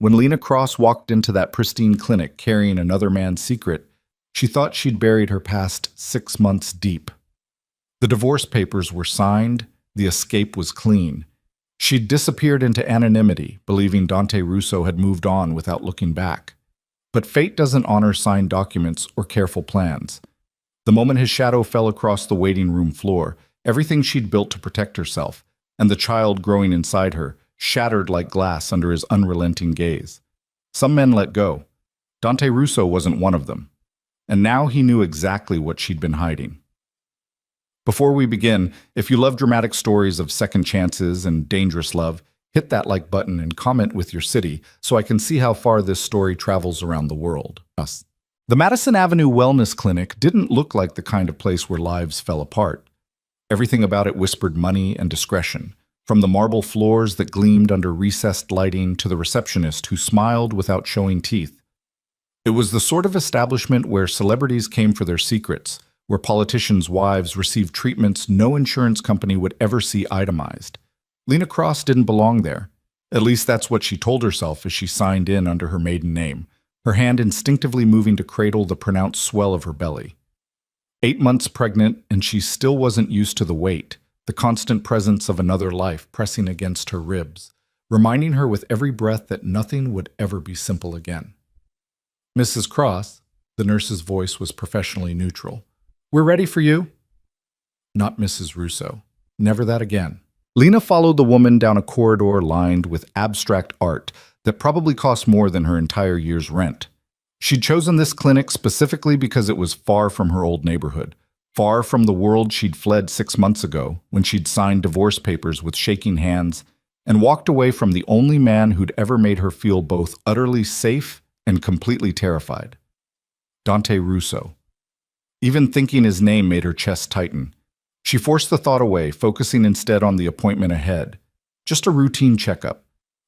When Lena Cross walked into that pristine clinic carrying another man's secret, she thought she'd buried her past 6 months deep. The divorce papers were signed, the escape was clean. She'd disappeared into anonymity, believing Dante Russo had moved on without looking back. But fate doesn't honor signed documents or careful plans. The moment his shadow fell across the waiting room floor, everything she'd built to protect herself, and the child growing inside her, shattered like glass under his unrelenting gaze. Some men let go. Dante Russo wasn't one of them. And now he knew exactly what she'd been hiding. Before we begin, if you love dramatic stories of second chances and dangerous love, hit that like button and comment with your city so I can see how far this story travels around the world. The Madison Avenue Wellness Clinic didn't look like the kind of place where lives fell apart. Everything about it whispered money and discretion, from the marble floors that gleamed under recessed lighting to the receptionist who smiled without showing teeth. It was the sort of establishment where celebrities came for their secrets, where politicians' wives received treatments no insurance company would ever see itemized. Lena Cross didn't belong there. At least that's what she told herself as she signed in under her maiden name, her hand instinctively moving to cradle the pronounced swell of her belly. 8 months pregnant, and she still wasn't used to the weight, the constant presence of another life pressing against her ribs, reminding her with every breath that nothing would ever be simple again. "Mrs. Cross," the nurse's voice was professionally neutral. "We're ready for you." Not Mrs. Russo. Never that again. Lena followed the woman down a corridor lined with abstract art that probably cost more than her entire year's rent. She'd chosen this clinic specifically because it was far from her old neighborhood, far from the world she'd fled 6 months ago when she'd signed divorce papers with shaking hands and walked away from the only man who'd ever made her feel both utterly safe and completely terrified. Dante Russo. Even thinking his name made her chest tighten. She forced the thought away, focusing instead on the appointment ahead. Just a routine checkup.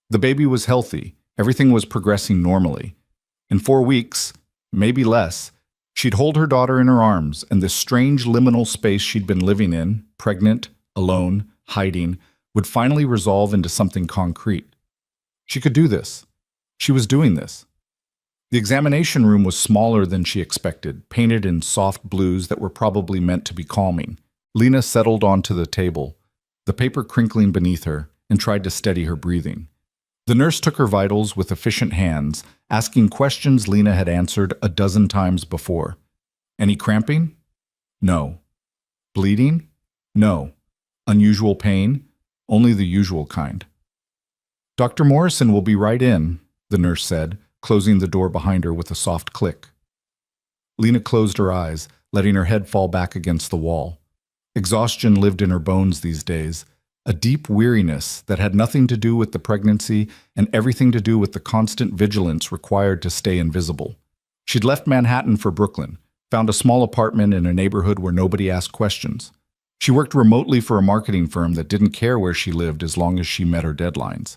The baby was healthy. Everything was progressing normally. In 4 weeks, maybe less, she'd hold her daughter in her arms, and this strange liminal space she'd been living in, pregnant, alone, hiding, would finally resolve into something concrete. She could do this. She was doing this. The examination room was smaller than she expected, painted in soft blues that were probably meant to be calming. Lena settled onto the table, the paper crinkling beneath her, and tried to steady her breathing. The nurse took her vitals with efficient hands, asking questions Lena had answered a dozen times before. Any cramping? No. Bleeding? No. Unusual pain? Only the usual kind. "Dr. Morrison will be right in," the nurse said, closing the door behind her with a soft click. Lena closed her eyes, letting her head fall back against the wall. Exhaustion lived in her bones these days, a deep weariness that had nothing to do with the pregnancy and everything to do with the constant vigilance required to stay invisible. She'd left Manhattan for Brooklyn, found a small apartment in a neighborhood where nobody asked questions. She worked remotely for a marketing firm that didn't care where she lived as long as she met her deadlines.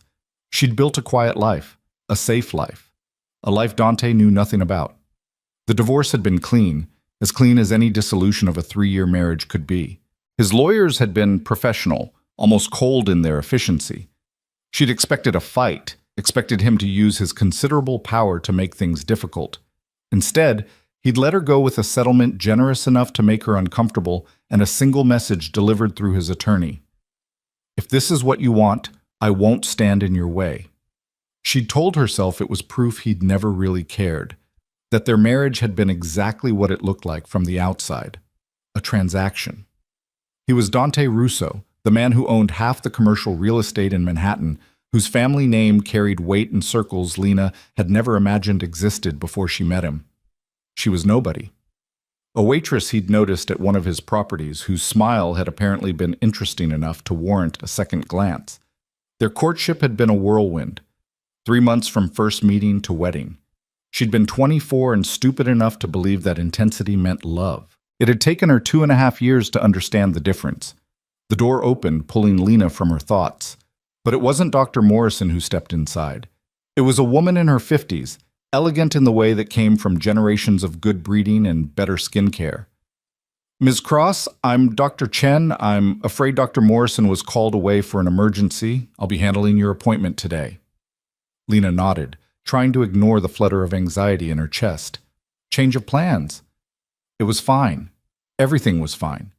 She'd built a quiet life, a safe life, a life Dante knew nothing about. The divorce had been clean as any dissolution of a 3-year marriage could be. His lawyers had been professional, almost cold in their efficiency. She'd expected a fight, expected him to use his considerable power to make things difficult. Instead, he'd let her go with a settlement generous enough to make her uncomfortable and a single message delivered through his attorney. "If this is what you want, I won't stand in your way." She'd told herself it was proof he'd never really cared, that their marriage had been exactly what it looked like from the outside, a transaction. He was Dante Russo, the man who owned half the commercial real estate in Manhattan, whose family name carried weight in circles Lena had never imagined existed before she met him. She was nobody. A waitress he'd noticed at one of his properties, whose smile had apparently been interesting enough to warrant a second glance. Their courtship had been a whirlwind, 3 months from first meeting to wedding. She'd been 24 and stupid enough to believe that intensity meant love. It had taken her 2.5 years to understand the difference. The door opened, pulling Lena from her thoughts. But it wasn't Dr. Morrison who stepped inside. It was a woman in her 50s, elegant in the way that came from generations of good breeding and better skin care. "Ms. Cross, I'm Dr. Chen. I'm afraid Dr. Morrison was called away for an emergency. I'll be handling your appointment today." Lena nodded, trying to ignore the flutter of anxiety in her chest. Change of plans. It was fine. Everything was fine.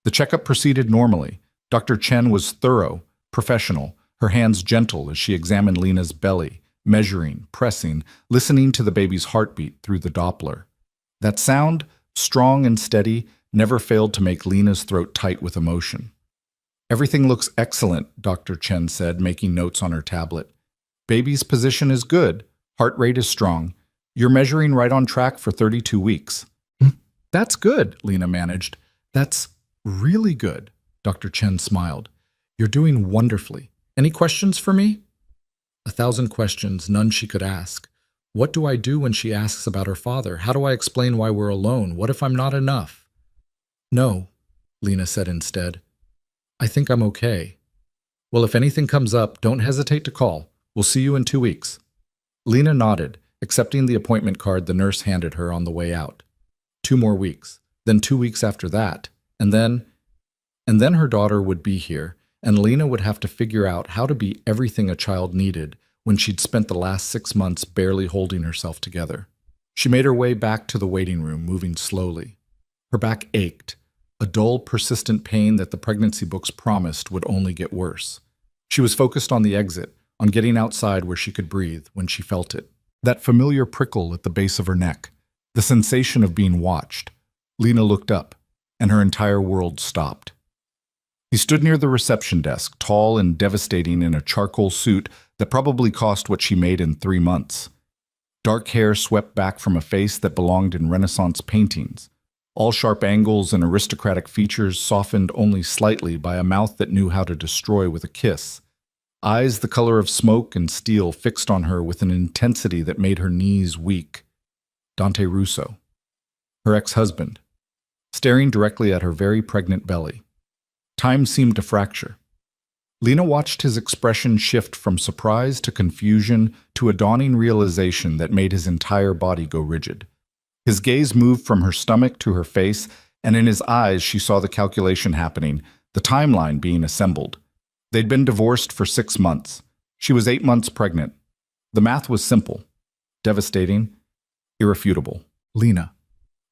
The checkup proceeded normally. Dr. Chen was thorough, professional, her hands gentle as she examined Lena's belly, measuring, pressing, listening to the baby's heartbeat through the Doppler. That sound, strong and steady, never failed to make Lena's throat tight with emotion. Everything looks excellent, Dr. Chen said, making notes on her tablet. Baby's position is good. Heart rate is strong. You're measuring right on track for 32 weeks. That's good, Lena managed. That's really good, Dr. Chen smiled. You're doing wonderfully. Any questions for me? 1,000 questions, none she could ask. What do I do when she asks about her father? How do I explain why we're alone? What if I'm not enough? No, Lena said instead. I think I'm okay. Well, if anything comes up, don't hesitate to call. We'll see you in 2 weeks. Lena nodded, accepting the appointment card the nurse handed her on the way out. 2 more weeks, then 2 weeks after that, and then her daughter would be here, and Lena would have to figure out how to be everything a child needed when she'd spent the last 6 months barely holding herself together. She made her way back to the waiting room, moving slowly. Her back ached, a dull, persistent pain that the pregnancy books promised would only get worse. She was focused on the exit, on getting outside where she could breathe when she felt it. That familiar prickle at the base of her neck, the sensation of being watched. Lena looked up, and her entire world stopped. He stood near the reception desk, tall and devastating in a charcoal suit that probably cost what she made in 3 months. Dark hair swept back from a face that belonged in Renaissance paintings. All sharp angles and aristocratic features softened only slightly by a mouth that knew how to destroy with a kiss. Eyes the color of smoke and steel fixed on her with an intensity that made her knees weak. Dante Russo, her ex-husband, staring directly at her very pregnant belly. Time seemed to fracture. Lena watched his expression shift from surprise to confusion to a dawning realization that made his entire body go rigid. His gaze moved from her stomach to her face, and in his eyes she saw the calculation happening, the timeline being assembled. They'd been divorced for 6 months. She was 8 months pregnant. The math was simple, devastating, irrefutable. Lena.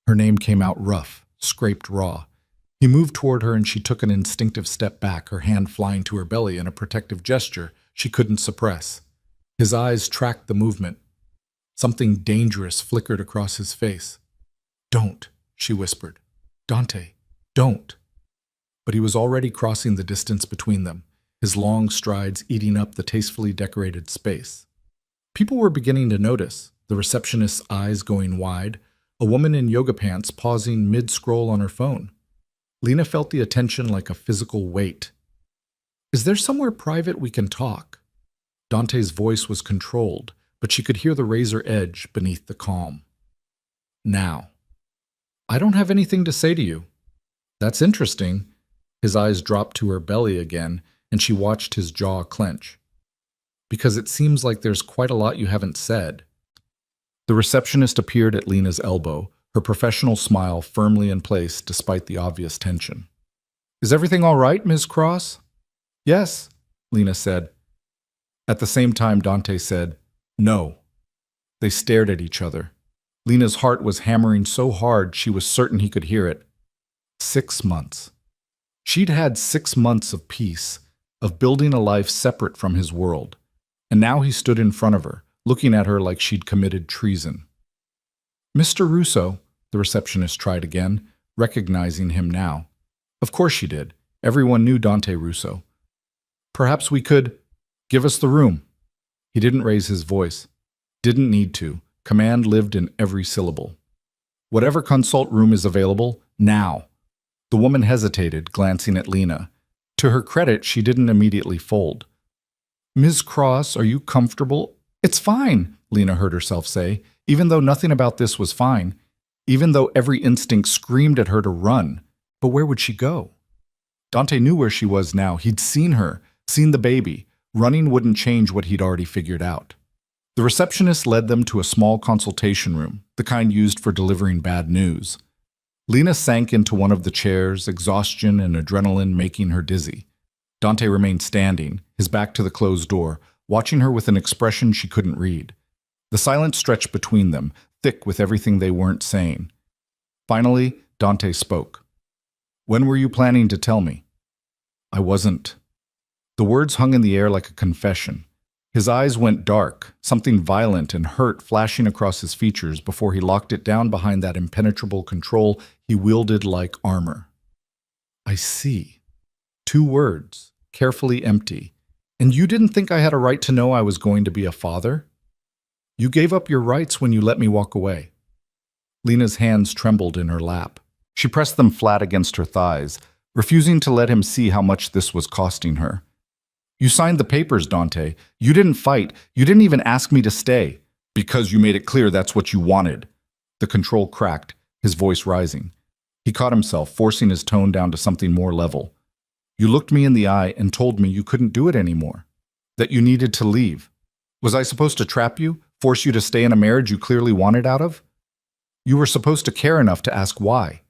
Her name came out rough, scraped raw. He moved toward her and she took an instinctive step back, her hand flying to her belly in a protective gesture she couldn't suppress. His eyes tracked the movement. Something dangerous flickered across his face. Don't, she whispered. Dante, don't. But he was already crossing the distance between them, his long strides eating up the tastefully decorated space. People were beginning to notice, the receptionist's eyes going wide, a woman in yoga pants pausing mid-scroll on her phone. Lena felt the attention like a physical weight. Is there somewhere private we can talk? Dante's voice was controlled, but she could hear the razor edge beneath the calm. Now. I don't have anything to say to you. That's interesting. His eyes dropped to her belly again, and she watched his jaw clench. Because it seems like there's quite a lot you haven't said. The receptionist appeared at Lena's elbow, her professional smile firmly in place despite the obvious tension. Is everything all right, Ms. Cross? Yes, Lena said. At the same time, Dante said, no. They stared at each other. Lena's heart was hammering so hard she was certain he could hear it. 6 months. She'd had 6 months of peace, of building a life separate from his world. And now he stood in front of her, looking at her like she'd committed treason. Mr. Russo, the receptionist tried again, recognizing him now. Of course she did. Everyone knew Dante Russo. Perhaps we could... Give us the room. He didn't raise his voice. Didn't need to. Command lived in every syllable. Whatever consult room is available, now. The woman hesitated, glancing at Lena. To her credit, she didn't immediately fold. Ms. Cross, are you comfortable? It's fine, Lena heard herself say, even though nothing about this was fine, even though every instinct screamed at her to run. But where would she go? Dante knew where she was now. He'd seen her, seen the baby. Running wouldn't change what he'd already figured out. The receptionist led them to a small consultation room, the kind used for delivering bad news. Lena sank into one of the chairs, exhaustion and adrenaline making her dizzy. Dante remained standing, his back to the closed door, watching her with an expression she couldn't read. The silence stretched between them, thick with everything they weren't saying. Finally, Dante spoke. When were you planning to tell me? I wasn't. The words hung in the air like a confession. His eyes went dark, something violent and hurt flashing across his features before he locked it down behind that impenetrable control he wielded like armor. I see. 2 words, carefully empty. And you didn't think I had a right to know I was going to be a father? You gave up your rights when you let me walk away. Lena's hands trembled in her lap. She pressed them flat against her thighs, refusing to let him see how much this was costing her. You signed the papers, Dante. You didn't fight. You didn't even ask me to stay. Because you made it clear that's what you wanted. The control cracked, his voice rising. He caught himself, forcing his tone down to something more level. You looked me in the eye and told me you couldn't do it anymore. That you needed to leave. Was I supposed to trap you? Force you to stay in a marriage you clearly wanted out of? You were supposed to care enough to ask why.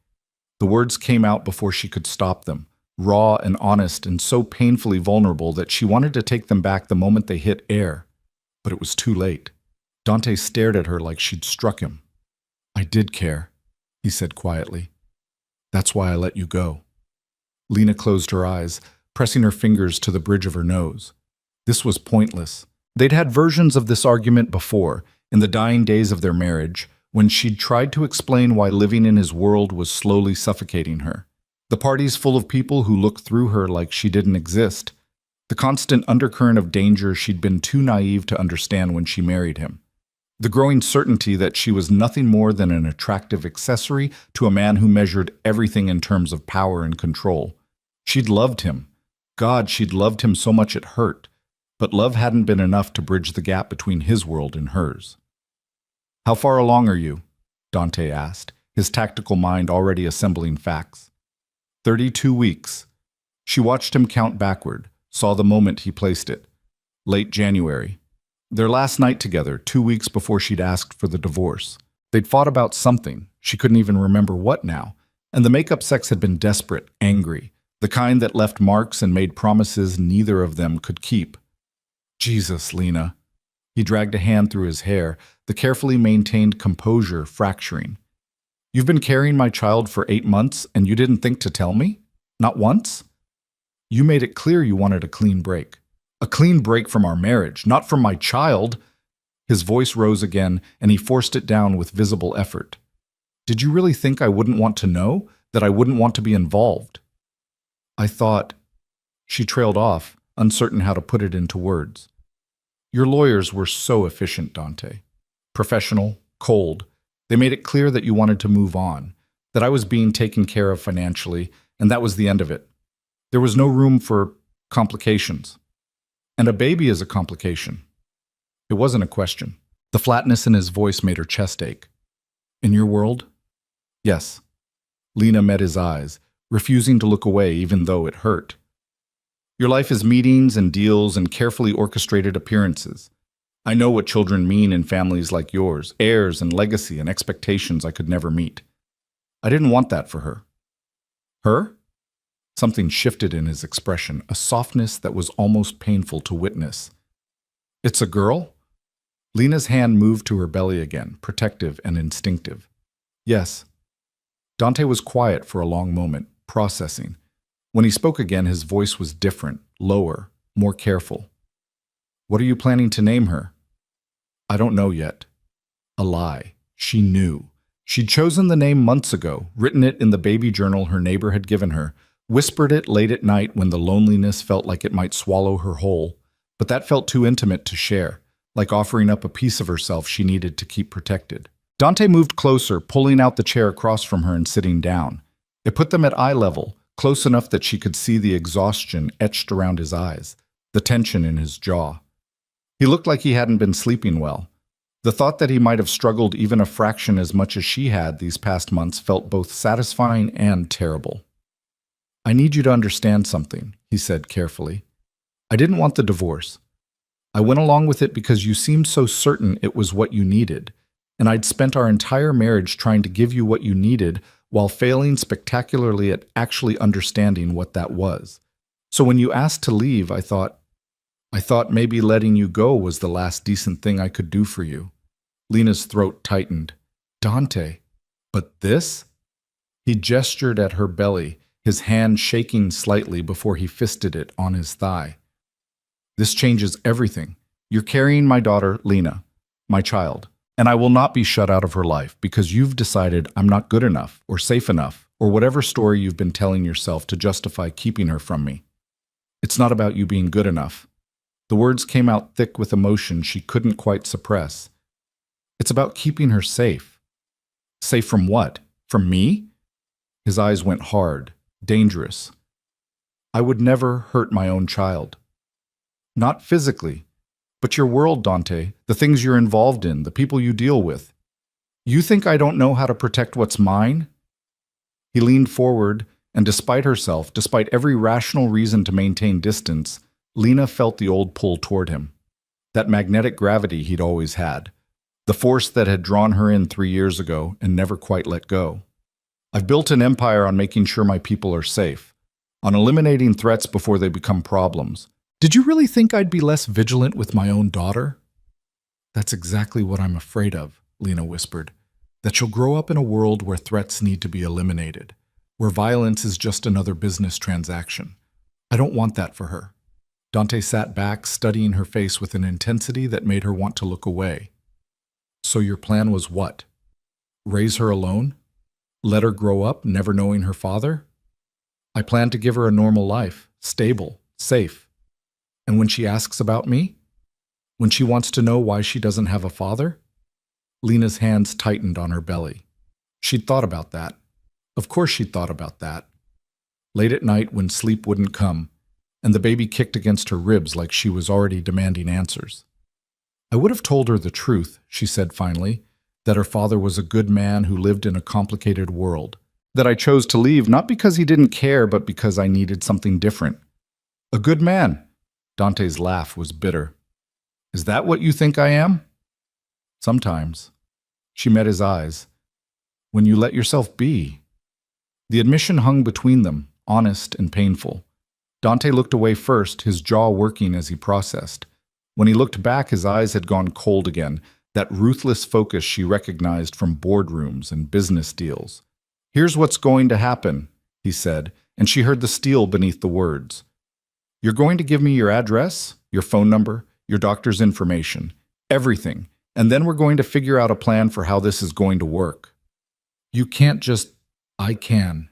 The words came out before she could stop them, raw and honest and so painfully vulnerable that she wanted to take them back the moment they hit air. But it was too late. Dante stared at her like she'd struck him. I did care, he said quietly. That's why I let you go. Lena closed her eyes, pressing her fingers to the bridge of her nose. This was pointless. They'd had versions of this argument before, in the dying days of their marriage, when she'd tried to explain why living in his world was slowly suffocating her. The parties full of people who looked through her like she didn't exist. The constant undercurrent of danger she'd been too naive to understand when she married him. The growing certainty that she was nothing more than an attractive accessory to a man who measured everything in terms of power and control. She'd loved him. God, she'd loved him so much it hurt. But love hadn't been enough to bridge the gap between his world and hers. How far along are you? Dante asked, his tactical mind already assembling facts. 32 weeks. She watched him count backward, saw the moment he placed it. Late January. Their last night together, 2 weeks before she'd asked for the divorce. They'd fought about something, she couldn't even remember what now, and the make-up sex had been desperate, angry, the kind that left marks and made promises neither of them could keep. Jesus, Lena. He dragged a hand through his hair, the carefully maintained composure fracturing. You've been carrying my child for 8 months, and you didn't think to tell me? Not once? You made it clear you wanted a clean break. A clean break from our marriage, not from my child. His voice rose again, and he forced it down with visible effort. Did you really think I wouldn't want to know? That I wouldn't want to be involved? I thought... She trailed off, uncertain how to put it into words. Your lawyers were so efficient, Dante. Professional, cold. They made it clear that you wanted to move on, that I was being taken care of financially, and that was the end of it. There was no room for complications. And a baby is a complication. It wasn't a question. The flatness in his voice made her chest ache. In your world? Yes. Lena met his eyes, refusing to look away even though it hurt. Your life is meetings and deals and carefully orchestrated appearances. I know what children mean in families like yours, heirs and legacy and expectations I could never meet. I didn't want that for her. Her? Something shifted in his expression, a softness that was almost painful to witness. It's a girl? Lena's hand moved to her belly again, protective and instinctive. Yes. Dante was quiet for a long moment, processing. When he spoke again, his voice was different, lower, more careful. What are you planning to name her? I don't know yet. A lie. She knew. She'd chosen the name months ago, written it in the baby journal her neighbor had given her, whispered it late at night when the loneliness felt like it might swallow her whole, but that felt too intimate to share, like offering up a piece of herself she needed to keep protected. Dante moved closer, pulling out the chair across from her and sitting down. It put them at eye level, close enough that she could see the exhaustion etched around his eyes, the tension in his jaw. He looked like he hadn't been sleeping well. The thought that he might have struggled even a fraction as much as she had these past months felt both satisfying and terrible. I need you to understand something, he said carefully. I didn't want the divorce. I went along with it because you seemed so certain it was what you needed, and I'd spent our entire marriage trying to give you what you needed while failing spectacularly at actually understanding what that was. So when you asked to leave, I thought maybe letting you go was the last decent thing I could do for you. Lena's throat tightened. Dante. But this? He gestured at her belly, his hand shaking slightly before he fisted it on his thigh. This changes everything. You're carrying my daughter, Lena, my child, and I will not be shut out of her life because you've decided I'm not good enough or safe enough or whatever story you've been telling yourself to justify keeping her from me. It's not about you being good enough. The words came out thick with emotion she couldn't quite suppress. It's about keeping her safe. Safe from what? From me? His eyes went hard, dangerous. I would never hurt my own child. Not physically, but your world, Dante, the things you're involved in, the people you deal with. You think I don't know how to protect what's mine? He leaned forward, and despite herself, despite every rational reason to maintain distance, Lena felt the old pull toward him. That magnetic gravity he'd always had. The force that had drawn her in 3 years ago and never quite let go. I've built an empire on making sure my people are safe, on eliminating threats before they become problems. Did you really think I'd be less vigilant with my own daughter? That's exactly what I'm afraid of, Lena whispered. That she'll grow up in a world where threats need to be eliminated, where violence is just another business transaction. I don't want that for her. Dante sat back, studying her face with an intensity that made her want to look away. So your plan was what? Raise her alone? Let her grow up never knowing her father? I plan to give her a normal life, stable, safe. And when she asks about me? When she wants to know why she doesn't have a father? Lena's hands tightened on her belly. She'd thought about that. Of course she'd thought about that. Late at night when sleep wouldn't come, and the baby kicked against her ribs like she was already demanding answers. I would have told her the truth, she said finally, that her father was a good man who lived in a complicated world. That I chose to leave not because he didn't care, but because I needed something different. A good man. Dante's laugh was bitter. Is that what you think I am? Sometimes. She met his eyes. When you let yourself be. The admission hung between them, honest and painful. Dante looked away first, his jaw working as he processed. When he looked back, his eyes had gone cold again, that ruthless focus she recognized from boardrooms and business deals. Here's what's going to happen, he said, and she heard the steel beneath the words. You're going to give me your address, your phone number, your doctor's information, everything, and then we're going to figure out a plan for how this is going to work. You can't just... I can.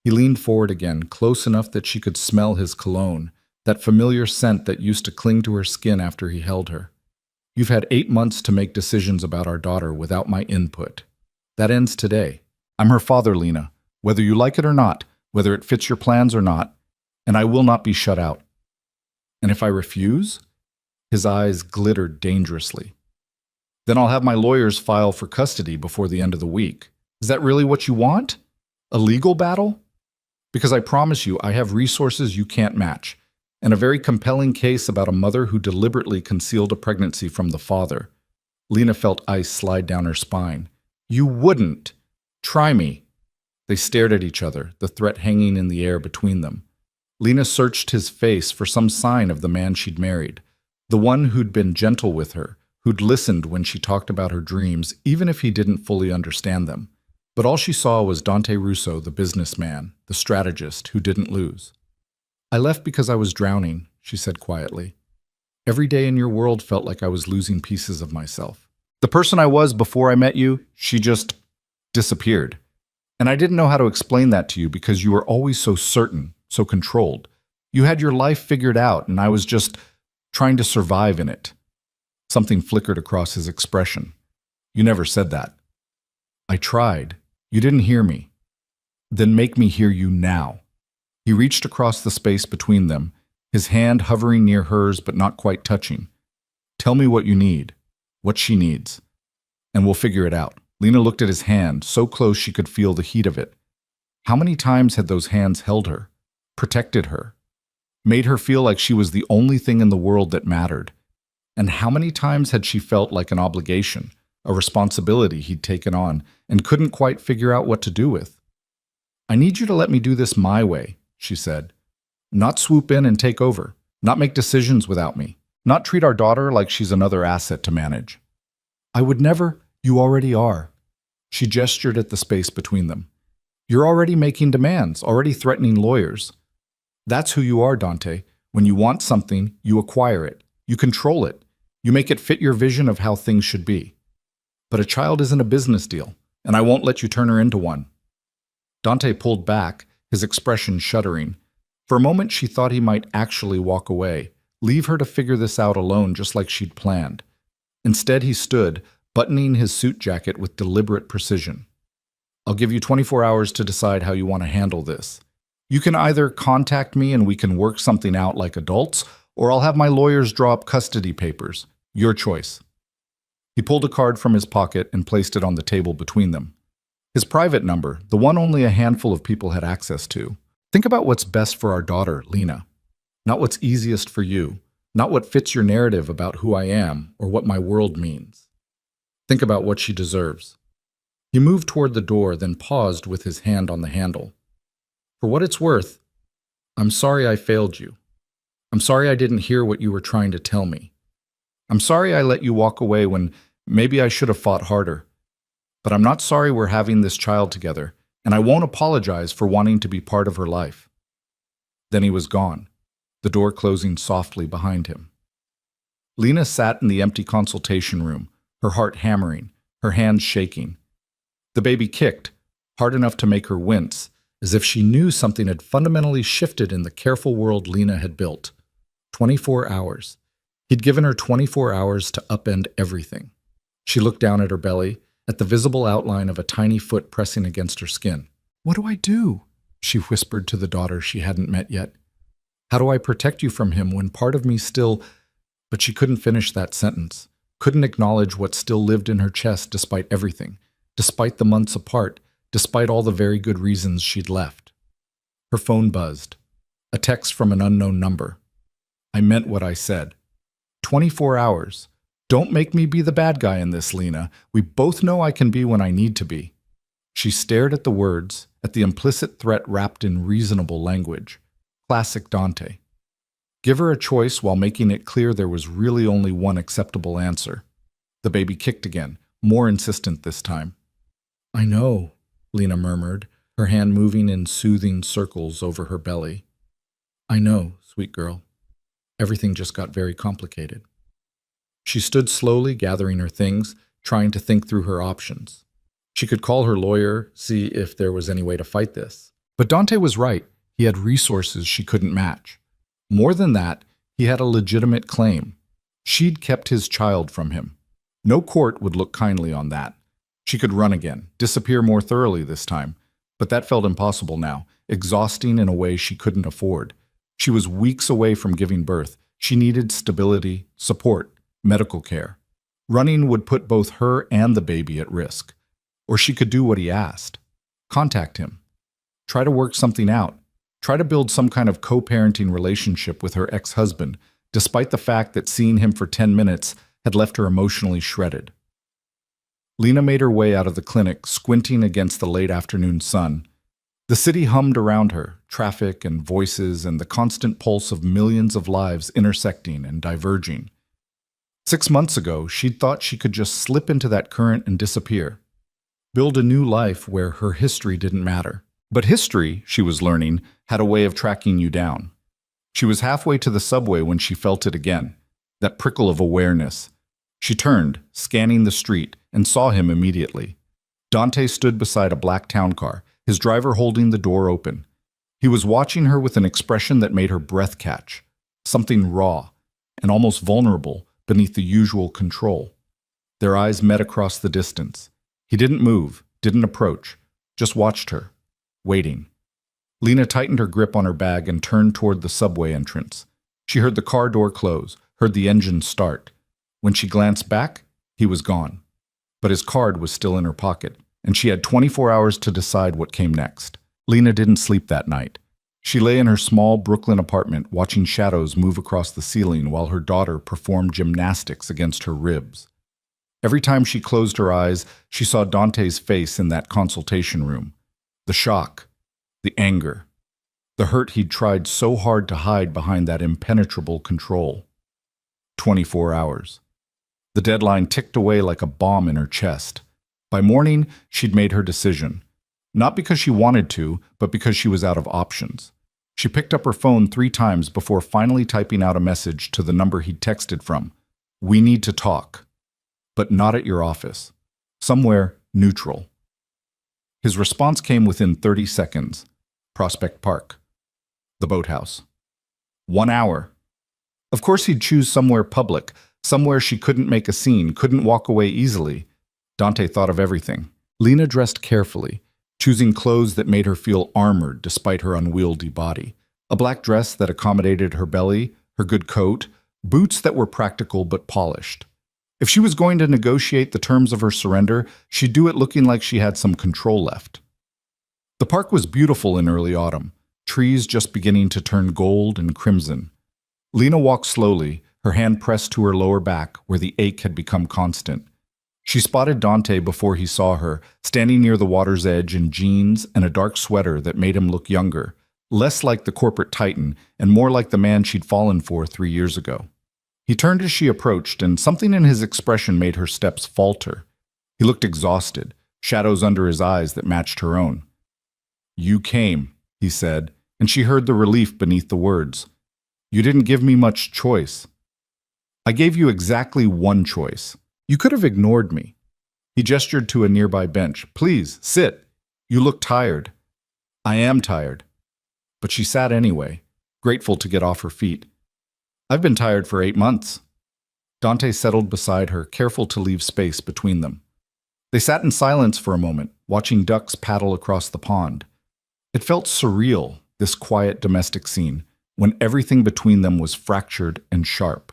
He leaned forward again, close enough that she could smell his cologne, that familiar scent that used to cling to her skin after he held her. You've had 8 months to make decisions about our daughter without my input. That ends today. I'm her father, Lena, whether you like it or not, whether it fits your plans or not, and I will not be shut out. And if I refuse? His eyes glittered dangerously. Then I'll have my lawyers file for custody before the end of the week. Is that really what you want? A legal battle? Because I promise you, I have resources you can't match, and a very compelling case about a mother who deliberately concealed a pregnancy from the father. Lena felt ice slide down her spine. You wouldn't. Try me. They stared at each other, the threat hanging in the air between them. Lena searched his face for some sign of the man she'd married, the one who'd been gentle with her, who'd listened when she talked about her dreams, even if he didn't fully understand them. But all she saw was Dante Russo, the businessman, the strategist who didn't lose. I left because I was drowning, she said quietly. Every day in your world felt like I was losing pieces of myself. The person I was before I met you, she just disappeared. And I didn't know how to explain that to you because you were always so certain, so controlled. You had your life figured out, and I was just trying to survive in it. Something flickered across his expression. You never said that. I tried. You didn't hear me. Then make me hear you now. He reached across the space between them, his hand hovering near hers but not quite touching. Tell me what you need, what she needs, and we'll figure it out. Lena looked at his hand, so close she could feel the heat of it. How many times had those hands held her, protected her, made her feel like she was the only thing in the world that mattered? And how many times had she felt like an obligation, a responsibility he'd taken on and couldn't quite figure out what to do with? I need you to let me do this my way, she said. Not swoop in and take over, not make decisions without me, not treat our daughter like she's another asset to manage. I would never. You already are. She gestured at the space between them. You're already making demands, already threatening lawyers. That's who you are, Dante. When you want something, you acquire it. You control it. You make it fit your vision of how things should be. But a child isn't a business deal, and I won't let you turn her into one. Dante pulled back, his expression shuddering. For a moment, she thought he might actually walk away, leave her to figure this out alone just like she'd planned. Instead, he stood, buttoning his suit jacket with deliberate precision. I'll give you 24 hours to decide how you want to handle this. You can either contact me and we can work something out like adults, or I'll have my lawyers draw up custody papers. Your choice. He pulled a card from his pocket and placed it on the table between them. His private number, the one only a handful of people had access to. Think about what's best for our daughter, Lena. Not what's easiest for you, not what fits your narrative about who I am or what my world means. Think about what she deserves. He moved toward the door, then paused with his hand on the handle. For what it's worth, I'm sorry I failed you. I'm sorry I didn't hear what you were trying to tell me. I'm sorry I let you walk away when maybe I should have fought harder. But I'm not sorry we're having this child together, and I won't apologize for wanting to be part of her life. Then he was gone, the door closing softly behind him. Lena sat in the empty consultation room, her heart hammering, her hands shaking. The baby kicked, hard enough to make her wince, as if she knew something had fundamentally shifted in the careful world Lena had built. 24 hours. He'd given her 24 hours to upend everything. She looked down at her belly, at the visible outline of a tiny foot pressing against her skin. What do I do? She whispered to the daughter she hadn't met yet. How do I protect you from him when part of me still... But she couldn't finish that sentence, couldn't acknowledge what still lived in her chest despite everything, despite the months apart, despite all the very good reasons she'd left. Her phone buzzed. A text from an unknown number. I meant what I said. 24 hours. Don't make me be the bad guy in this, Lena. We both know I can be when I need to be. She stared at the words, at the implicit threat wrapped in reasonable language. Classic Dante. Give her a choice while making it clear there was really only one acceptable answer. The baby kicked again, more insistent this time. I know, Lena murmured, her hand moving in soothing circles over her belly. I know, sweet girl. Everything just got very complicated. She stood slowly, gathering her things, trying to think through her options. She could call her lawyer, see if there was any way to fight this. But Dante was right. He had resources she couldn't match. More than that, he had a legitimate claim. She'd kept his child from him. No court would look kindly on that. She could run again, disappear more thoroughly this time. But that felt impossible now, exhausting in a way she couldn't afford. She was weeks away from giving birth. She needed stability, support, medical care. Running would put both her and the baby at risk. Or she could do what he asked. Contact him. Try to work something out. Try to build some kind of co-parenting relationship with her ex-husband, despite the fact that seeing him for 10 minutes had left her emotionally shredded. Lena made her way out of the clinic, squinting against the late afternoon sun. The city hummed around her, traffic and voices and the constant pulse of millions of lives intersecting and diverging. 6 months ago, she'd thought she could just slip into that current and disappear. Build a new life where her history didn't matter. But history, she was learning, had a way of tracking you down. She was halfway to the subway when she felt it again, that prickle of awareness. She turned, scanning the street, and saw him immediately. Dante stood beside a black town car, his driver holding the door open. He was watching her with an expression that made her breath catch, something raw and almost vulnerable beneath the usual control. Their eyes met across the distance. He didn't move, didn't approach, just watched her. Waiting. Lena tightened her grip on her bag and turned toward the subway entrance. She heard the car door close, heard the engine start. When she glanced back, he was gone. But his card was still in her pocket, and she had 24 hours to decide what came next. Lena didn't sleep that night. She lay in her small Brooklyn apartment watching shadows move across the ceiling while her daughter performed gymnastics against her ribs. Every time she closed her eyes, she saw Dante's face in that consultation room. The shock, the anger, the hurt he'd tried so hard to hide behind that impenetrable control. 24 hours. The deadline ticked away like a bomb in her chest. By morning, she'd made her decision. Not because she wanted to, but because she was out of options. She picked up her phone 3 times before finally typing out a message to the number he'd texted from. "We need to talk. But not at your office. Somewhere neutral." His response came within 30 seconds. Prospect Park. The boathouse. 1 hour. Of course he'd choose somewhere public, somewhere she couldn't make a scene, couldn't walk away easily. Dante thought of everything. Lena dressed carefully, choosing clothes that made her feel armored despite her unwieldy body. A black dress that accommodated her belly, her good coat, boots that were practical but polished. If she was going to negotiate the terms of her surrender, she'd do it looking like she had some control left. The park was beautiful in early autumn, trees just beginning to turn gold and crimson. Lena walked slowly, her hand pressed to her lower back where the ache had become constant. She spotted Dante before he saw her, standing near the water's edge in jeans and a dark sweater that made him look younger, less like the corporate titan and more like the man she'd fallen for 3 years ago. He turned as she approached, and something in his expression made her steps falter. He looked exhausted, shadows under his eyes that matched her own. "You came," he said, and she heard the relief beneath the words. "You didn't give me much choice." "I gave you exactly one choice. You could have ignored me." He gestured to a nearby bench. "Please, sit. You look tired." "I am tired." But she sat anyway, grateful to get off her feet. "I've been tired for 8 months." Dante settled beside her, careful to leave space between them. They sat in silence for a moment, watching ducks paddle across the pond. It felt surreal, this quiet domestic scene, when everything between them was fractured and sharp.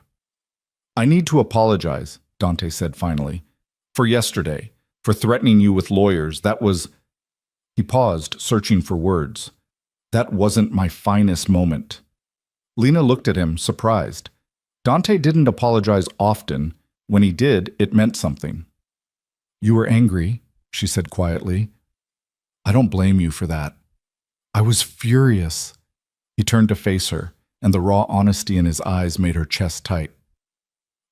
"I need to apologize," Dante said finally, "for yesterday, for threatening you with lawyers. That was—" He paused, searching for words. "That wasn't my finest moment." Lena looked at him, surprised. Dante didn't apologize often. When he did, it meant something. "You were angry," she said quietly. "I don't blame you for that." "I was furious." He turned to face her, and the raw honesty in his eyes made her chest tight.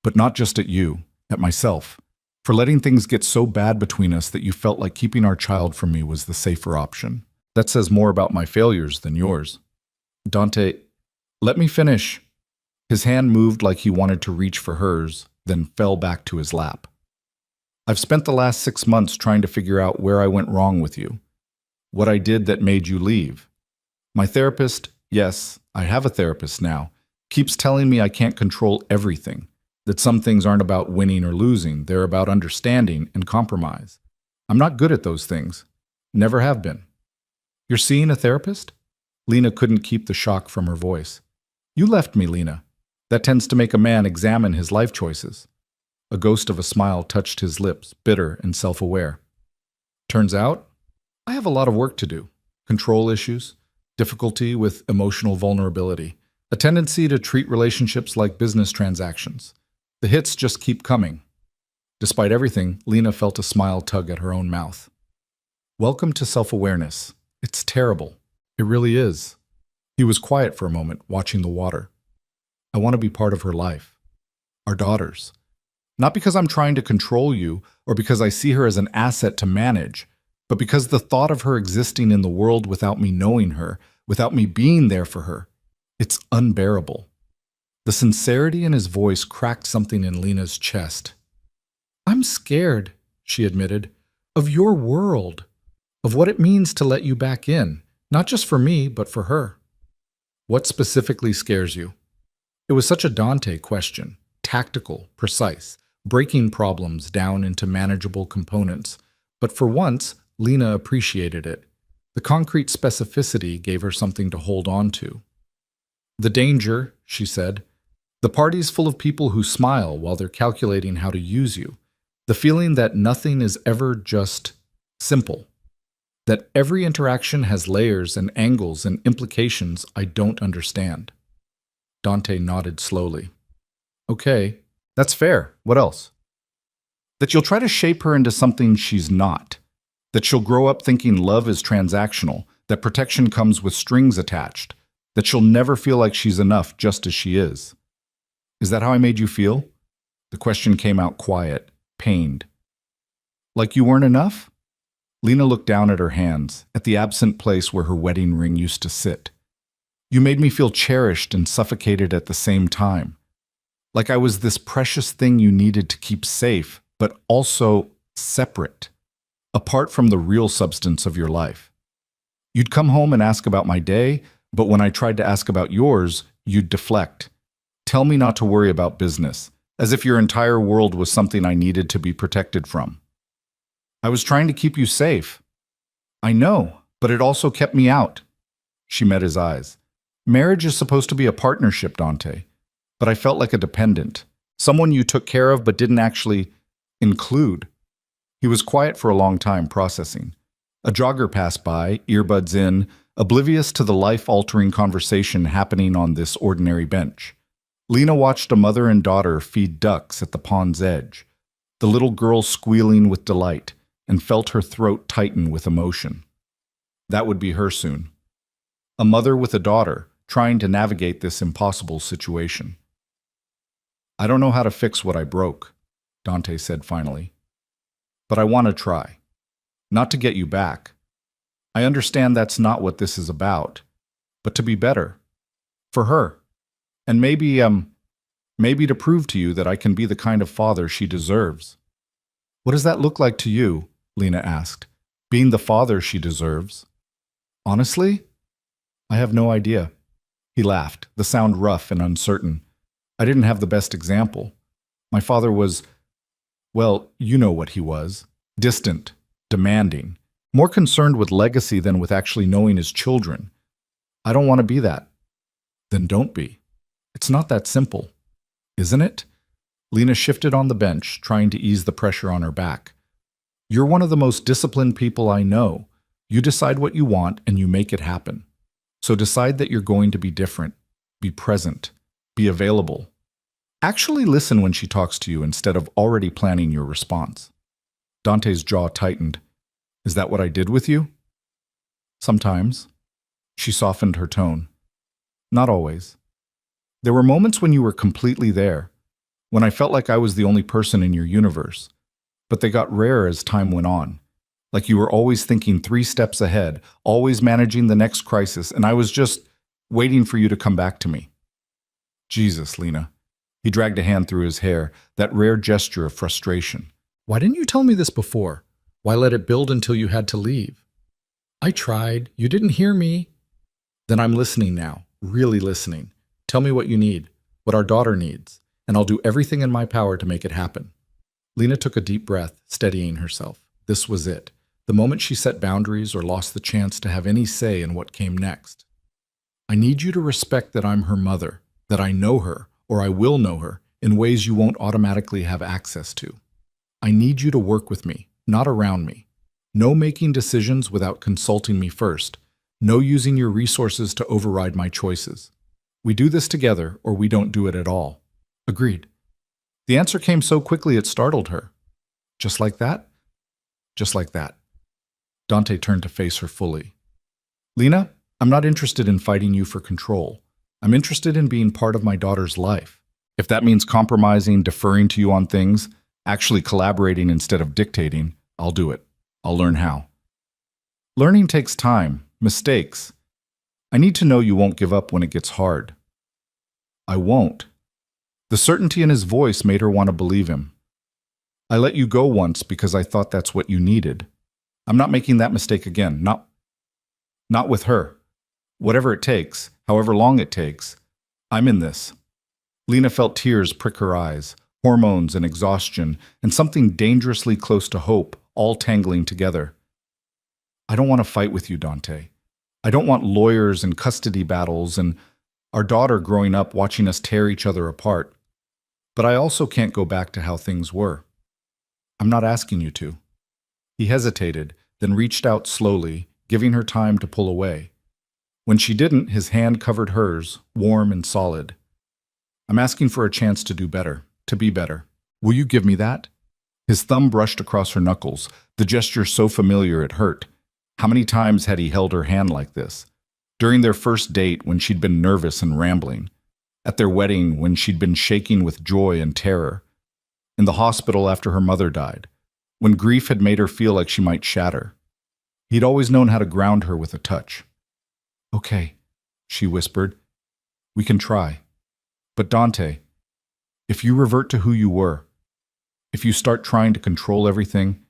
"But not just at you, at myself, for letting things get so bad between us that you felt like keeping our child from me was the safer option. That says more about my failures than yours." "Dante, let me finish." His hand moved like he wanted to reach for hers, then fell back to his lap. "I've spent the last 6 months trying to figure out where I went wrong with you. What I did that made you leave. My therapist, yes, I have a therapist now, keeps telling me I can't control everything, that some things aren't about winning or losing, they're about understanding and compromise. I'm not good at those things. Never have been." "You're seeing a therapist?" Lena couldn't keep the shock from her voice. "You left me, Lena. That tends to make a man examine his life choices." A ghost of a smile touched his lips, bitter and self-aware. "Turns out, I have a lot of work to do. Control issues, difficulty with emotional vulnerability, a tendency to treat relationships like business transactions. The hits just keep coming." Despite everything, Lena felt a smile tug at her own mouth. "Welcome to self-awareness. It's terrible. It really is." He was quiet for a moment, watching the water. "I want to be part of her life. Our daughters. Not because I'm trying to control you or because I see her as an asset to manage, but because the thought of her existing in the world without me knowing her, without me being there for her, it's unbearable." The sincerity in his voice cracked something in Lena's chest. "I'm scared," she admitted, "of your world, of what it means to let you back in, not just for me, but for her." "What specifically scares you?" It was such a Dante question, tactical, precise, breaking problems down into manageable components. But for once, Lena appreciated it. The concrete specificity gave her something to hold on to. "The danger," she said. "The party's full of people who smile while they're calculating how to use you. The feeling that nothing is ever just simple. That every interaction has layers and angles and implications I don't understand." Dante nodded slowly. "Okay, that's fair. What else?" "That you'll try to shape her into something she's not. That she'll grow up thinking love is transactional, that protection comes with strings attached, that she'll never feel like she's enough just as she is." "Is that how I made you feel?" The question came out quiet, pained. Like you weren't enough? Lena looked down at her hands, at the absent place where her wedding ring used to sit. You made me feel cherished and suffocated at the same time. Like I was this precious thing you needed to keep safe, but also separate, apart from the real substance of your life. You'd come home and ask about my day, but when I tried to ask about yours, you'd deflect. Tell me not to worry about business, as if your entire world was something I needed to be protected from. I was trying to keep you safe. I know, but it also kept me out. She met his eyes. Marriage is supposed to be a partnership, Dante, but I felt like a dependent, someone you took care of but didn't actually include. He was quiet for a long time, processing. A jogger passed by, earbuds in, oblivious to the life-altering conversation happening on this ordinary bench. Lena watched a mother and daughter feed ducks at the pond's edge, the little girl squealing with delight, and felt her throat tighten with emotion. That would be her soon. A mother with a daughter, trying to navigate this impossible situation. I don't know how to fix what I broke, Dante said finally. But I want to try. Not to get you back. I understand that's not what this is about, but to be better. For her. And maybe to prove to you that I can be the kind of father she deserves. What does that look like to you? Lena asked. Being the father she deserves. Honestly? I have no idea. He laughed, the sound rough and uncertain. I didn't have the best example. My father was, well, you know what he was. Distant, demanding, more concerned with legacy than with actually knowing his children. I don't want to be that. Then don't be. It's not that simple. Isn't it? Lena shifted on the bench, trying to ease the pressure on her back. You're one of the most disciplined people I know. You decide what you want and you make it happen. So decide that you're going to be different. Be present. Be available. Actually listen when she talks to you instead of already planning your response. Dante's jaw tightened. Is that what I did with you? Sometimes. She softened her tone. Not always. There were moments when you were completely there, when I felt like I was the only person in your universe. But they got rarer as time went on. Like you were always thinking 3 steps ahead, always managing the next crisis, and I was just waiting for you to come back to me. Jesus, Lena. He dragged a hand through his hair, that rare gesture of frustration. Why didn't you tell me this before? Why let it build until you had to leave? I tried. You didn't hear me. Then I'm listening now, really listening. Tell me what you need, what our daughter needs, and I'll do everything in my power to make it happen. Lena took a deep breath, steadying herself. This was it, the moment she set boundaries or lost the chance to have any say in what came next. I need you to respect that I'm her mother, that I know her, or I will know her, in ways you won't automatically have access to. I need you to work with me, not around me. No making decisions without consulting me first. No using your resources to override my choices. We do this together, or we don't do it at all. Agreed. The answer came so quickly it startled her. Just like that? Just like that. Dante turned to face her fully. Lena, I'm not interested in fighting you for control. I'm interested in being part of my daughter's life. If that means compromising, deferring to you on things, actually collaborating instead of dictating, I'll do it. I'll learn how. Learning takes time, mistakes. I need to know you won't give up when it gets hard. I won't. The certainty in his voice made her want to believe him. I let you go once because I thought that's what you needed. I'm not making that mistake again. Not with her. Whatever it takes, however long it takes, I'm in this. Lena felt tears prick her eyes, hormones and exhaustion, and something dangerously close to hope, all tangling together. I don't want to fight with you, Dante. I don't want lawyers and custody battles and our daughter growing up watching us tear each other apart. But I also can't go back to how things were. I'm not asking you to. He hesitated, then reached out slowly, giving her time to pull away. When she didn't, his hand covered hers, warm and solid. I'm asking for a chance to do better, to be better. Will you give me that? His thumb brushed across her knuckles, the gesture so familiar it hurt. How many times had he held her hand like this? During their first date, when she'd been nervous and rambling. At their wedding, when she'd been shaking with joy and terror. in the hospital after her mother died, when grief had made her feel like she might shatter. He'd always known how to ground her with a touch. "Okay," she whispered. "We can try. But Dante, if you revert to who you were, if you start trying to control everything,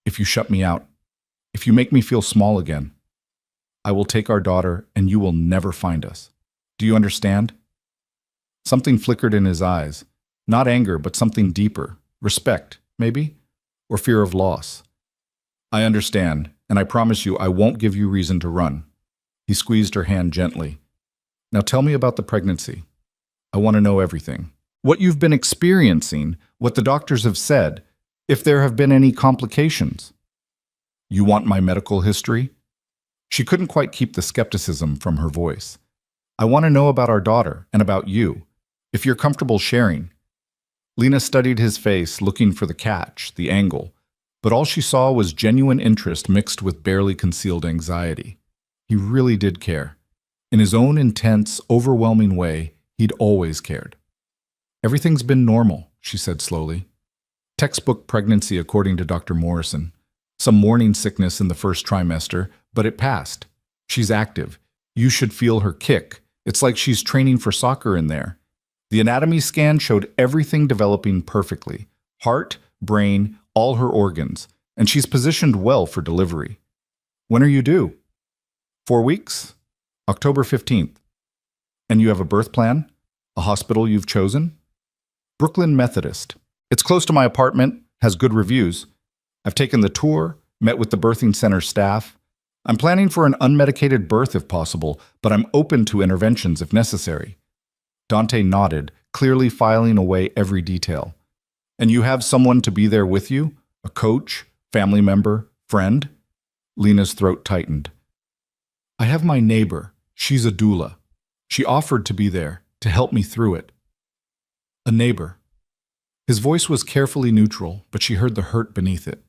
if you shut me out, if you make me feel small again, I will take our daughter and you will never find us. Do you understand?" Something flickered in his eyes. Not anger, but something deeper. Respect, maybe? Or fear of loss. "I understand, and I promise you I won't give you reason to run." He squeezed her hand gently. "Now tell me about the pregnancy. I want to know everything. What you've been experiencing, what the doctors have said, if there have been any complications." "You want my medical history?" She couldn't quite keep the skepticism from her voice. "I want to know about our daughter and about you, if you're comfortable sharing." Lena studied his face, looking for the catch, the angle, but all she saw was genuine interest mixed with barely concealed anxiety. He really did care. In his own intense, overwhelming way, he'd always cared. "Everything's been normal," she said slowly. "Textbook pregnancy according to Dr. Morrison. Some morning sickness in the first trimester, but it passed. She's active. You should feel her kick. It's like she's training for soccer in there. The anatomy scan showed everything developing perfectly. Heart, brain, all her organs. And she's positioned well for delivery. When are you due?" 4 weeks? October 15th. "And you have a birth plan? A hospital you've chosen?" "Brooklyn Methodist. It's close to my apartment, has good reviews. I've taken the tour, met with the birthing center staff. I'm planning for an unmedicated birth if possible, but I'm open to interventions if necessary." Dante nodded, clearly filing away every detail. "And you have someone to be there with you? A coach, family member, friend?" Lena's throat tightened. "I have my neighbor. She's a doula. She offered to be there, to help me through it." "A neighbor." His voice was carefully neutral, but she heard the hurt beneath it.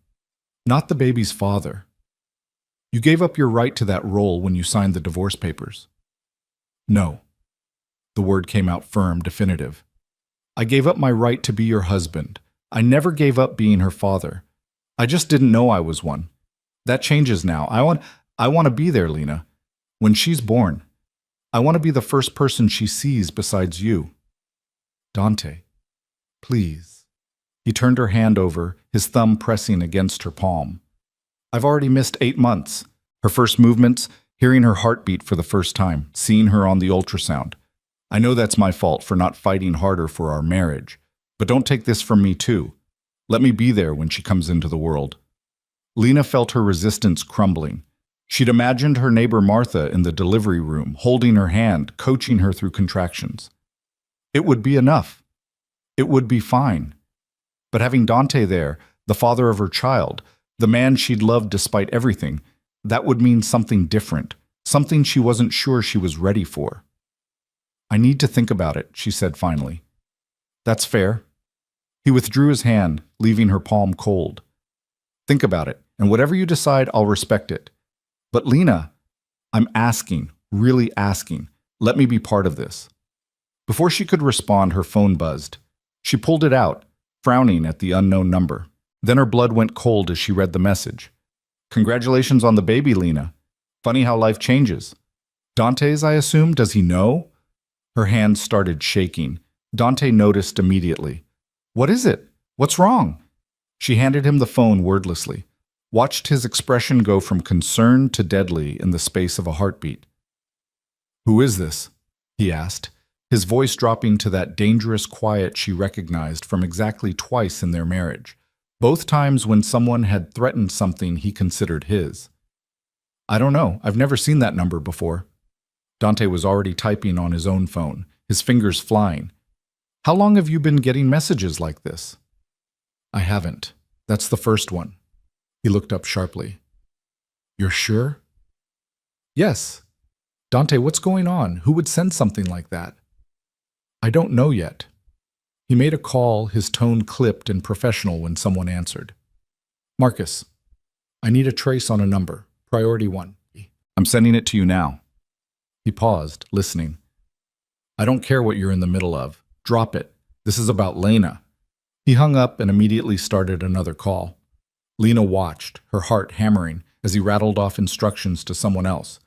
"Not the baby's father. You gave up your right to that role when you signed the divorce papers." "No." The word came out firm, definitive. "I gave up my right to be your husband. I never gave up being her father. I just didn't know I was one. That changes now. I want to be there, Lena. When she's born, I want to be the first person she sees besides you." "Dante, please." He turned her hand over, his thumb pressing against her palm. "I've already missed 8 months. Her first movements, hearing her heartbeat for the first time, seeing her on the ultrasound. I know that's my fault for not fighting harder for our marriage, but don't take this from me too. Let me be there when she comes into the world." Lena felt her resistance crumbling. She'd imagined her neighbor Martha in the delivery room, holding her hand, coaching her through contractions. It would be enough. It would be fine. But having Dante there, the father of her child, the man she'd loved despite everything, that would mean something different, something she wasn't sure she was ready for. "I need to think about it," she said finally. "That's fair." He withdrew his hand, leaving her palm cold. "Think about it, and whatever you decide, I'll respect it. But Lena, I'm asking, really asking. Let me be part of this." Before she could respond, her phone buzzed. She pulled it out, frowning at the unknown number. Then her blood went cold as she read the message. "Congratulations on the baby, Lena. Funny how life changes. Dante's, I assume? Does he know?" Her hand started shaking. Dante noticed immediately. "What is it? What's wrong?" She handed him the phone wordlessly, watched his expression go from concern to deadly in the space of a heartbeat. "Who is this?" he asked, his voice dropping to that dangerous quiet she recognized from exactly twice in their marriage, both times when someone had threatened something he considered his. "I don't know. I've never seen that number before." Dante was already typing on his own phone, his fingers flying. "How long have you been getting messages like this?" "I haven't. That's the first one." He looked up sharply. "You're sure?" "Yes." "Dante, what's going on? Who would send something like that?" "I don't know yet." He made a call, his tone clipped and professional when someone answered. "Marcus, I need a trace on a number. Priority 1. I'm sending it to you now." He paused, listening. "I don't care what you're in the middle of. Drop it. This is about Lena." He hung up and immediately started another call. Lena watched, her heart hammering, as he rattled off instructions to someone else,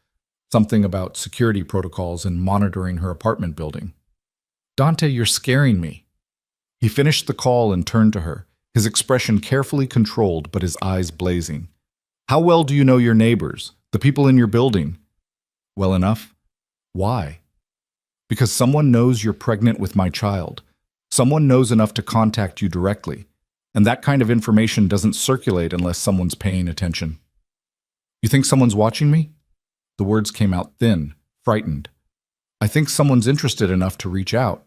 something about security protocols and monitoring her apartment building. "Dante, you're scaring me." He finished the call and turned to her, his expression carefully controlled but his eyes blazing. "How well do you know your neighbors, the people in your building?" "Well enough." "Why?" "Because someone knows you're pregnant with my child. Someone knows enough to contact you directly, and that kind of information doesn't circulate unless someone's paying attention." "You think someone's watching me?" The words came out thin, frightened. "I think someone's interested enough to reach out."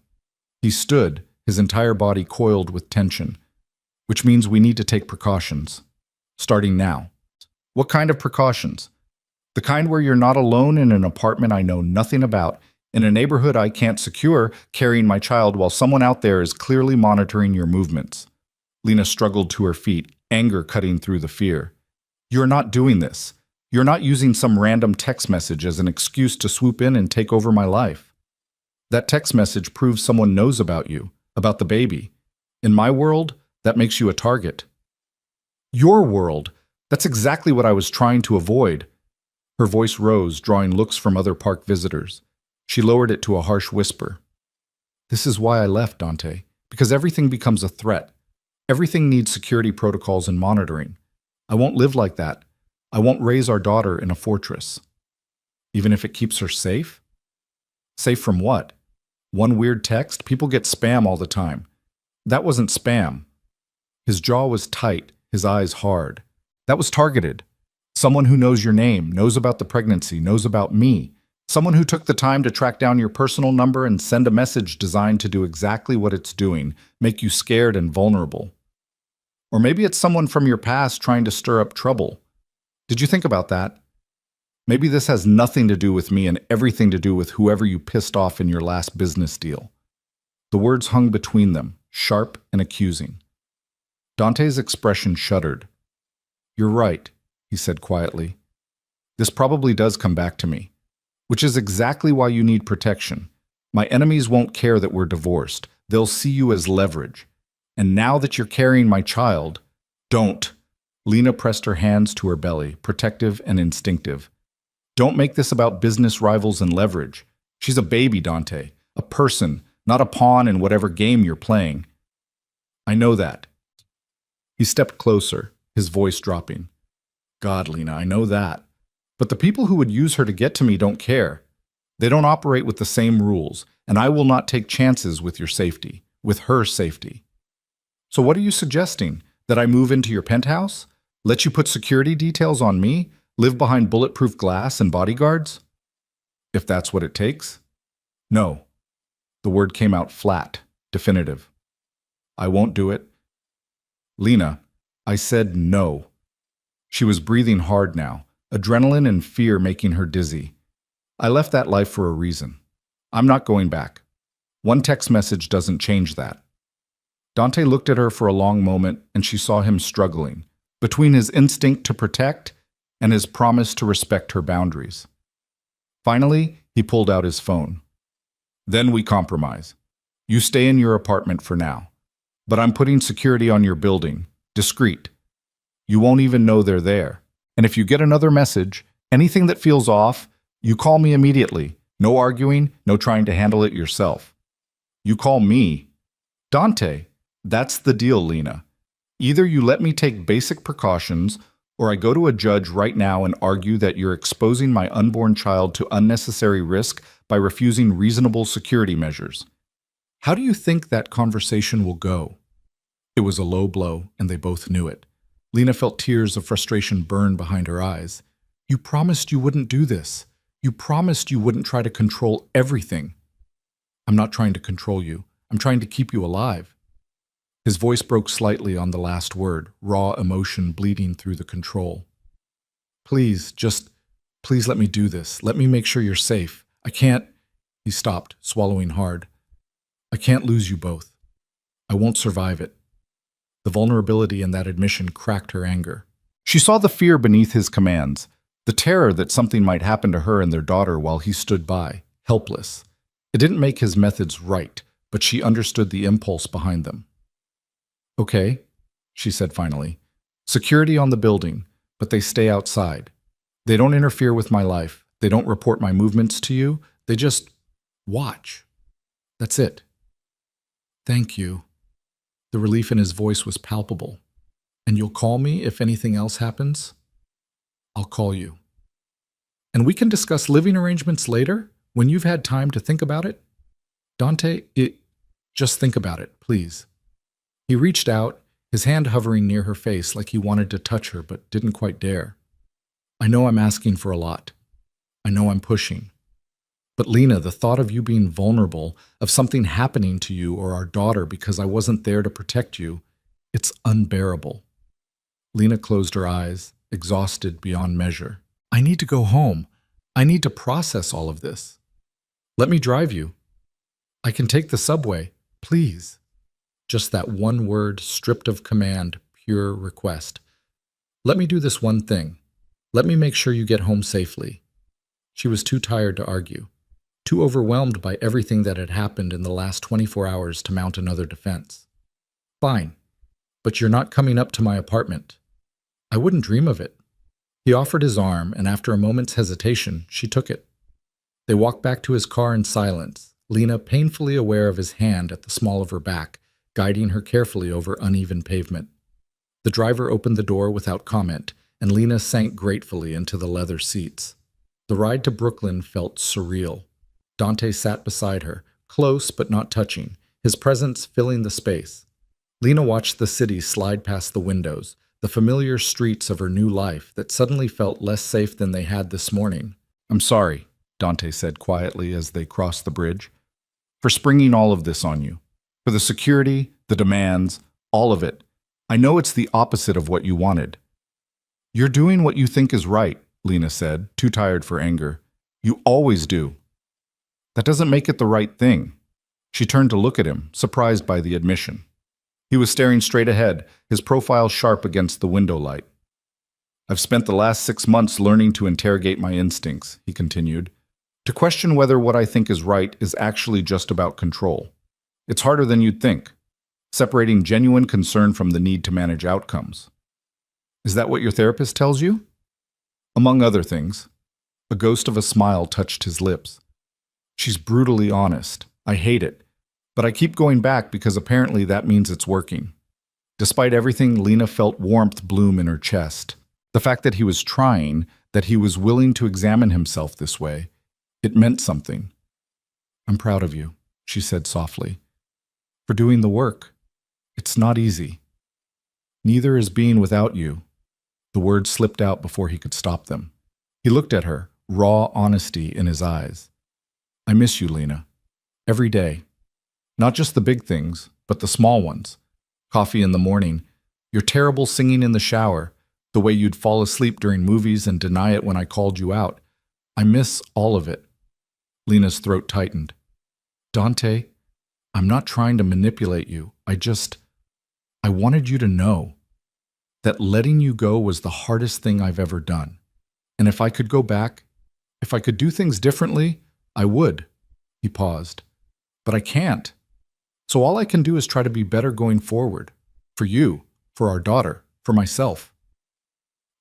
He stood, his entire body coiled with tension. "Which means we need to take precautions. Starting now." "What kind of precautions?" "The kind where you're not alone in an apartment I know nothing about, in a neighborhood I can't secure, carrying my child while someone out there is clearly monitoring your movements." Lena struggled to her feet, anger cutting through the fear. "You're not doing this. You're not using some random text message as an excuse to swoop in and take over my life. That text message proves someone knows about you, about the baby. In my world, that makes you a target." "Your world? That's exactly what I was trying to avoid." Her voice rose, drawing looks from other park visitors. She lowered it to a harsh whisper. "This is why I left, Dante, because everything becomes a threat. Everything needs security protocols and monitoring. I won't live like that. I won't raise our daughter in a fortress." "Even if it keeps her safe?" "Safe from what? One weird text? People get spam all the time." "That wasn't spam." His jaw was tight, his eyes hard. "That was targeted. Someone who knows your name, knows about the pregnancy, knows about me. Someone who took the time to track down your personal number and send a message designed to do exactly what it's doing, make you scared and vulnerable. Or maybe it's someone from your past trying to stir up trouble. Did you think about that? Maybe this has nothing to do with me and everything to do with whoever you pissed off in your last business deal." The words hung between them, sharp and accusing. Dante's expression shuddered. "You're right," he said quietly. "This probably does come back to me. Which is exactly why you need protection. My enemies won't care that we're divorced. They'll see you as leverage. And now that you're carrying my child, don't." Lena pressed her hands to her belly, protective and instinctive. "Don't make this about business rivals and leverage. She's a baby, Dante. A person, not a pawn in whatever game you're playing." "I know that." He stepped closer, his voice dropping. "God, Lena, I know that. But the people who would use her to get to me don't care. They don't operate with the same rules, and I will not take chances with your safety, with her safety." "So what are you suggesting? That I move into your penthouse? Let you put security details on me? Live behind bulletproof glass and bodyguards?" "If that's what it takes." "No." The word came out flat, definitive. "I won't do it." "Lena, I said no." She was breathing hard now, adrenaline and fear making her dizzy. "I left that life for a reason. I'm not going back. One text message doesn't change that." Dante looked at her for a long moment, and she saw him struggling, between his instinct to protect and his promise to respect her boundaries. Finally, he pulled out his phone. "Then we compromise. You stay in your apartment for now. But I'm putting security on your building, discreet. You won't even know they're there. And if you get another message, anything that feels off, you call me immediately. No arguing, no trying to handle it yourself. You call me." "Dante." "That's the deal, Lena. Either you let me take basic precautions, or I go to a judge right now and argue that you're exposing my unborn child to unnecessary risk by refusing reasonable security measures. How do you think that conversation will go?" It was a low blow, and they both knew it. Lena felt tears of frustration burn behind her eyes. "You promised you wouldn't do this. You promised you wouldn't try to control everything." "I'm not trying to control you. I'm trying to keep you alive." His voice broke slightly on the last word, raw emotion bleeding through the control. Please let me do this. Let me make sure you're safe. I can't." He stopped, swallowing hard. "I can't lose you both. I won't survive it." The vulnerability in that admission cracked her anger. She saw the fear beneath his commands, the terror that something might happen to her and their daughter while he stood by, helpless. It didn't make his methods right, but she understood the impulse behind them. Okay, she said finally. Security on the building, but they stay outside. They don't interfere with my life. They don't report my movements to you. They just watch. That's it. Thank you. The relief in his voice was palpable. And you'll call me if anything else happens? I'll call you. And we can discuss living arrangements later, when you've had time to think about it? Dante, just think about it, please. He reached out, his hand hovering near her face like he wanted to touch her but didn't quite dare. I know I'm asking for a lot. I know I'm pushing. But Lena, the thought of you being vulnerable, of something happening to you or our daughter because I wasn't there to protect you, it's unbearable. Lena closed her eyes, exhausted beyond measure. I need to go home. I need to process all of this. Let me drive you. I can take the subway, please. Just that one word stripped of command, pure request. Let me do this one thing. Let me make sure you get home safely. She was too tired to argue, too overwhelmed by everything that had happened in the last 24 hours to mount another defense. Fine, but you're not coming up to my apartment. I wouldn't dream of it. He offered his arm, and after a moment's hesitation, she took it. They walked back to his car in silence, Lena painfully aware of his hand at the small of her back, guiding her carefully over uneven pavement. The driver opened the door without comment, and Lena sank gratefully into the leather seats. The ride to Brooklyn felt surreal. Dante sat beside her, close but not touching, his presence filling the space. Lena watched the city slide past the windows, the familiar streets of her new life that suddenly felt less safe than they had this morning. I'm sorry, Dante said quietly as they crossed the bridge, for springing all of this on you. For the security, the demands, all of it. I know it's the opposite of what you wanted. You're doing what you think is right, Lena said, too tired for anger. You always do. That doesn't make it the right thing. She turned to look at him, surprised by the admission. He was staring straight ahead, his profile sharp against the window light. I've spent the last 6 months learning to interrogate my instincts, he continued, to question whether what I think is right is actually just about control. It's harder than you'd think, separating genuine concern from the need to manage outcomes. Is that what your therapist tells you? Among other things. A ghost of a smile touched his lips. She's brutally honest. I hate it. But I keep going back because apparently that means it's working. Despite everything, Lena felt warmth bloom in her chest. The fact that he was trying, that he was willing to examine himself this way, it meant something. I'm proud of you, she said softly, for doing the work. It's not easy. Neither is being without you. The words slipped out before he could stop them. He looked at her, raw honesty in his eyes. I miss you, Lena. Every day. Not just the big things, but the small ones. Coffee in the morning, your terrible singing in the shower, the way you'd fall asleep during movies and deny it when I called you out. I miss all of it. Lena's throat tightened. Dante, I'm not trying to manipulate you. I wanted you to know that letting you go was the hardest thing I've ever done. And if I could go back, if I could do things differently, I would. He paused. But I can't. So all I can do is try to be better going forward. For you, for our daughter, for myself.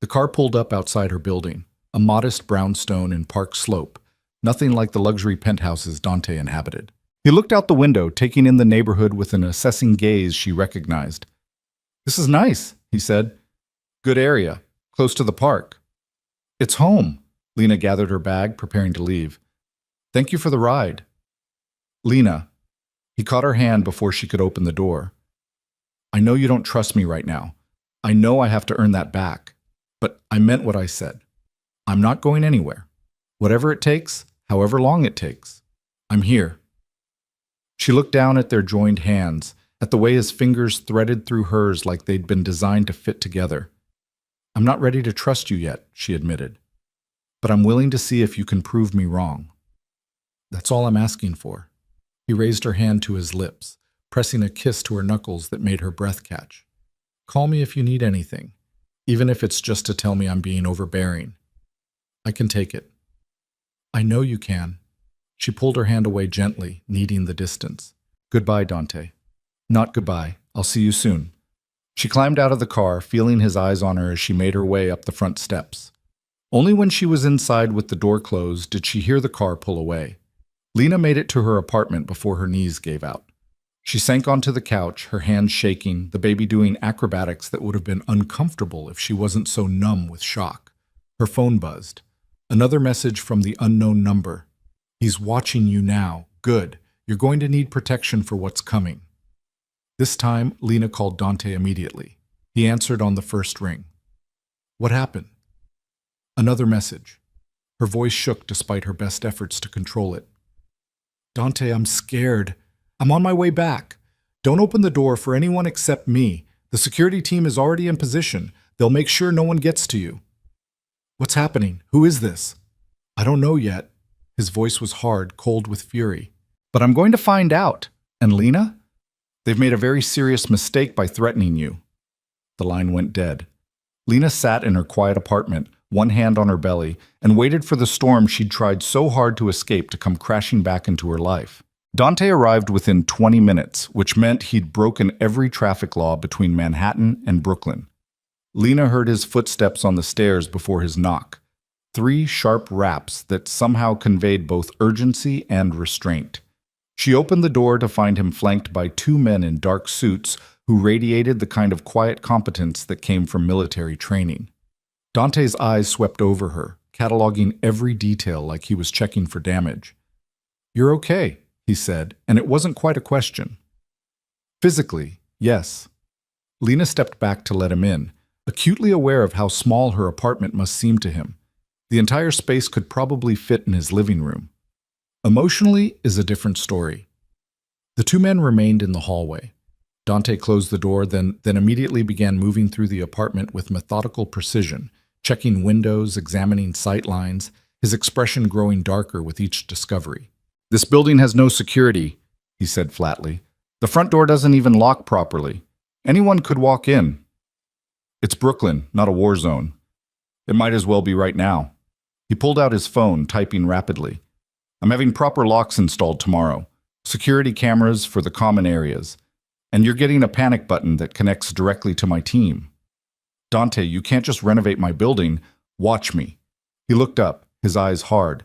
The car pulled up outside her building, a modest brownstone in Park Slope, nothing like the luxury penthouses Dante inhabited. He looked out the window, taking in the neighborhood with an assessing gaze she recognized. This is nice, he said. Good area, close to the park. It's home. Lena gathered her bag, preparing to leave. Thank you for the ride. Lena. He caught her hand before she could open the door. I know you don't trust me right now. I know I have to earn that back. But I meant what I said. I'm not going anywhere. Whatever it takes, however long it takes. I'm here. She looked down at their joined hands, at the way his fingers threaded through hers like they'd been designed to fit together. I'm not ready to trust you yet, she admitted. But I'm willing to see if you can prove me wrong. That's all I'm asking for. He raised her hand to his lips, pressing a kiss to her knuckles that made her breath catch. Call me if you need anything, even if it's just to tell me I'm being overbearing. I can take it. I know you can. She pulled her hand away gently, needing the distance. Goodbye, Dante. Not goodbye. I'll see you soon. She climbed out of the car, feeling his eyes on her as she made her way up the front steps. Only when she was inside with the door closed did she hear the car pull away. Lena made it to her apartment before her knees gave out. She sank onto the couch, her hands shaking, the baby doing acrobatics that would have been uncomfortable if she wasn't so numb with shock. Her phone buzzed. Another message from the unknown number. "He's watching you now. Good. You're going to need protection for what's coming." This time, Lena called Dante immediately. He answered on the first ring. "What happened?" Another message. Her voice shook despite her best efforts to control it. "Dante, I'm scared. I'm on my way back. Don't open the door for anyone except me. The security team is already in position. They'll make sure no one gets to you." "What's happening? Who is this?" "I don't know yet." His voice was hard, cold with fury. "But I'm going to find out. And Lena? They've made a very serious mistake by threatening you." The line went dead. Lena sat in her quiet apartment, one hand on her belly, and waited for the storm she'd tried so hard to escape to come crashing back into her life. Dante arrived within 20 minutes, which meant he'd broken every traffic law between Manhattan and Brooklyn. Lena heard his footsteps on the stairs before his knock. 3 sharp raps that somehow conveyed both urgency and restraint. She opened the door to find him flanked by 2 men in dark suits who radiated the kind of quiet competence that came from military training. Dante's eyes swept over her, cataloging every detail like he was checking for damage. "You're okay," he said, and it wasn't quite a question. "Physically, yes." Lena stepped back to let him in, acutely aware of how small her apartment must seem to him. The entire space could probably fit in his living room. Emotionally is a different story. The 2 men remained in the hallway. Dante closed the door, then immediately began moving through the apartment with methodical precision, checking windows, examining sight lines, his expression growing darker with each discovery. "This building has no security," he said flatly. "The front door doesn't even lock properly. Anyone could walk in. It's Brooklyn, not a war zone. It might as well be right now." He pulled out his phone, typing rapidly. "I'm having proper locks installed tomorrow, security cameras for the common areas, and you're getting a panic button that connects directly to my team. Dante, you can't just renovate my building. Watch me." He looked up, his eyes hard.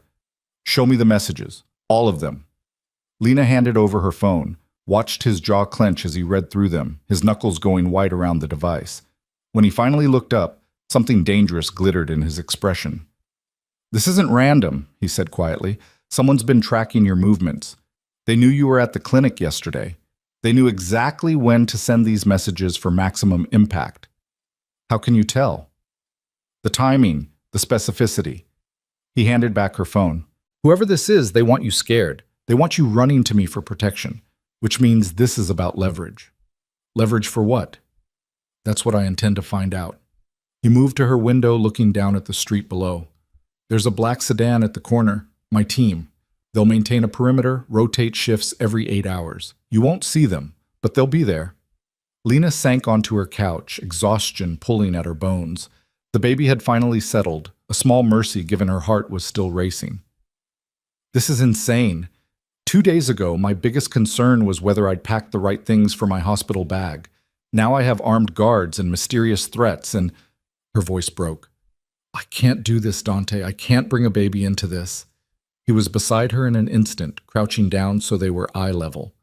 "Show me the messages. All of them." Lena handed over her phone, watched his jaw clench as he read through them, his knuckles going white around the device. When he finally looked up, something dangerous glittered in his expression. "This isn't random," he said quietly. "Someone's been tracking your movements. They knew you were at the clinic yesterday. They knew exactly when to send these messages for maximum impact." "How can you tell?" "The timing, the specificity." He handed back her phone. "Whoever this is, they want you scared. They want you running to me for protection, which means this is about leverage." "Leverage for what?" "That's what I intend to find out." He moved to her window, looking down at the street below. "There's a black sedan at the corner. My team. They'll maintain a perimeter, rotate shifts every 8 hours. You won't see them, but they'll be there." Lena sank onto her couch, exhaustion pulling at her bones. The baby had finally settled, a small mercy given her heart was still racing. "This is insane. 2 days ago, my biggest concern was whether I'd packed the right things for my hospital bag. Now I have armed guards and mysterious threats and—" Her voice broke. "I can't do this, Dante. I can't bring a baby into this." He was beside her in an instant, crouching down so they were eye level.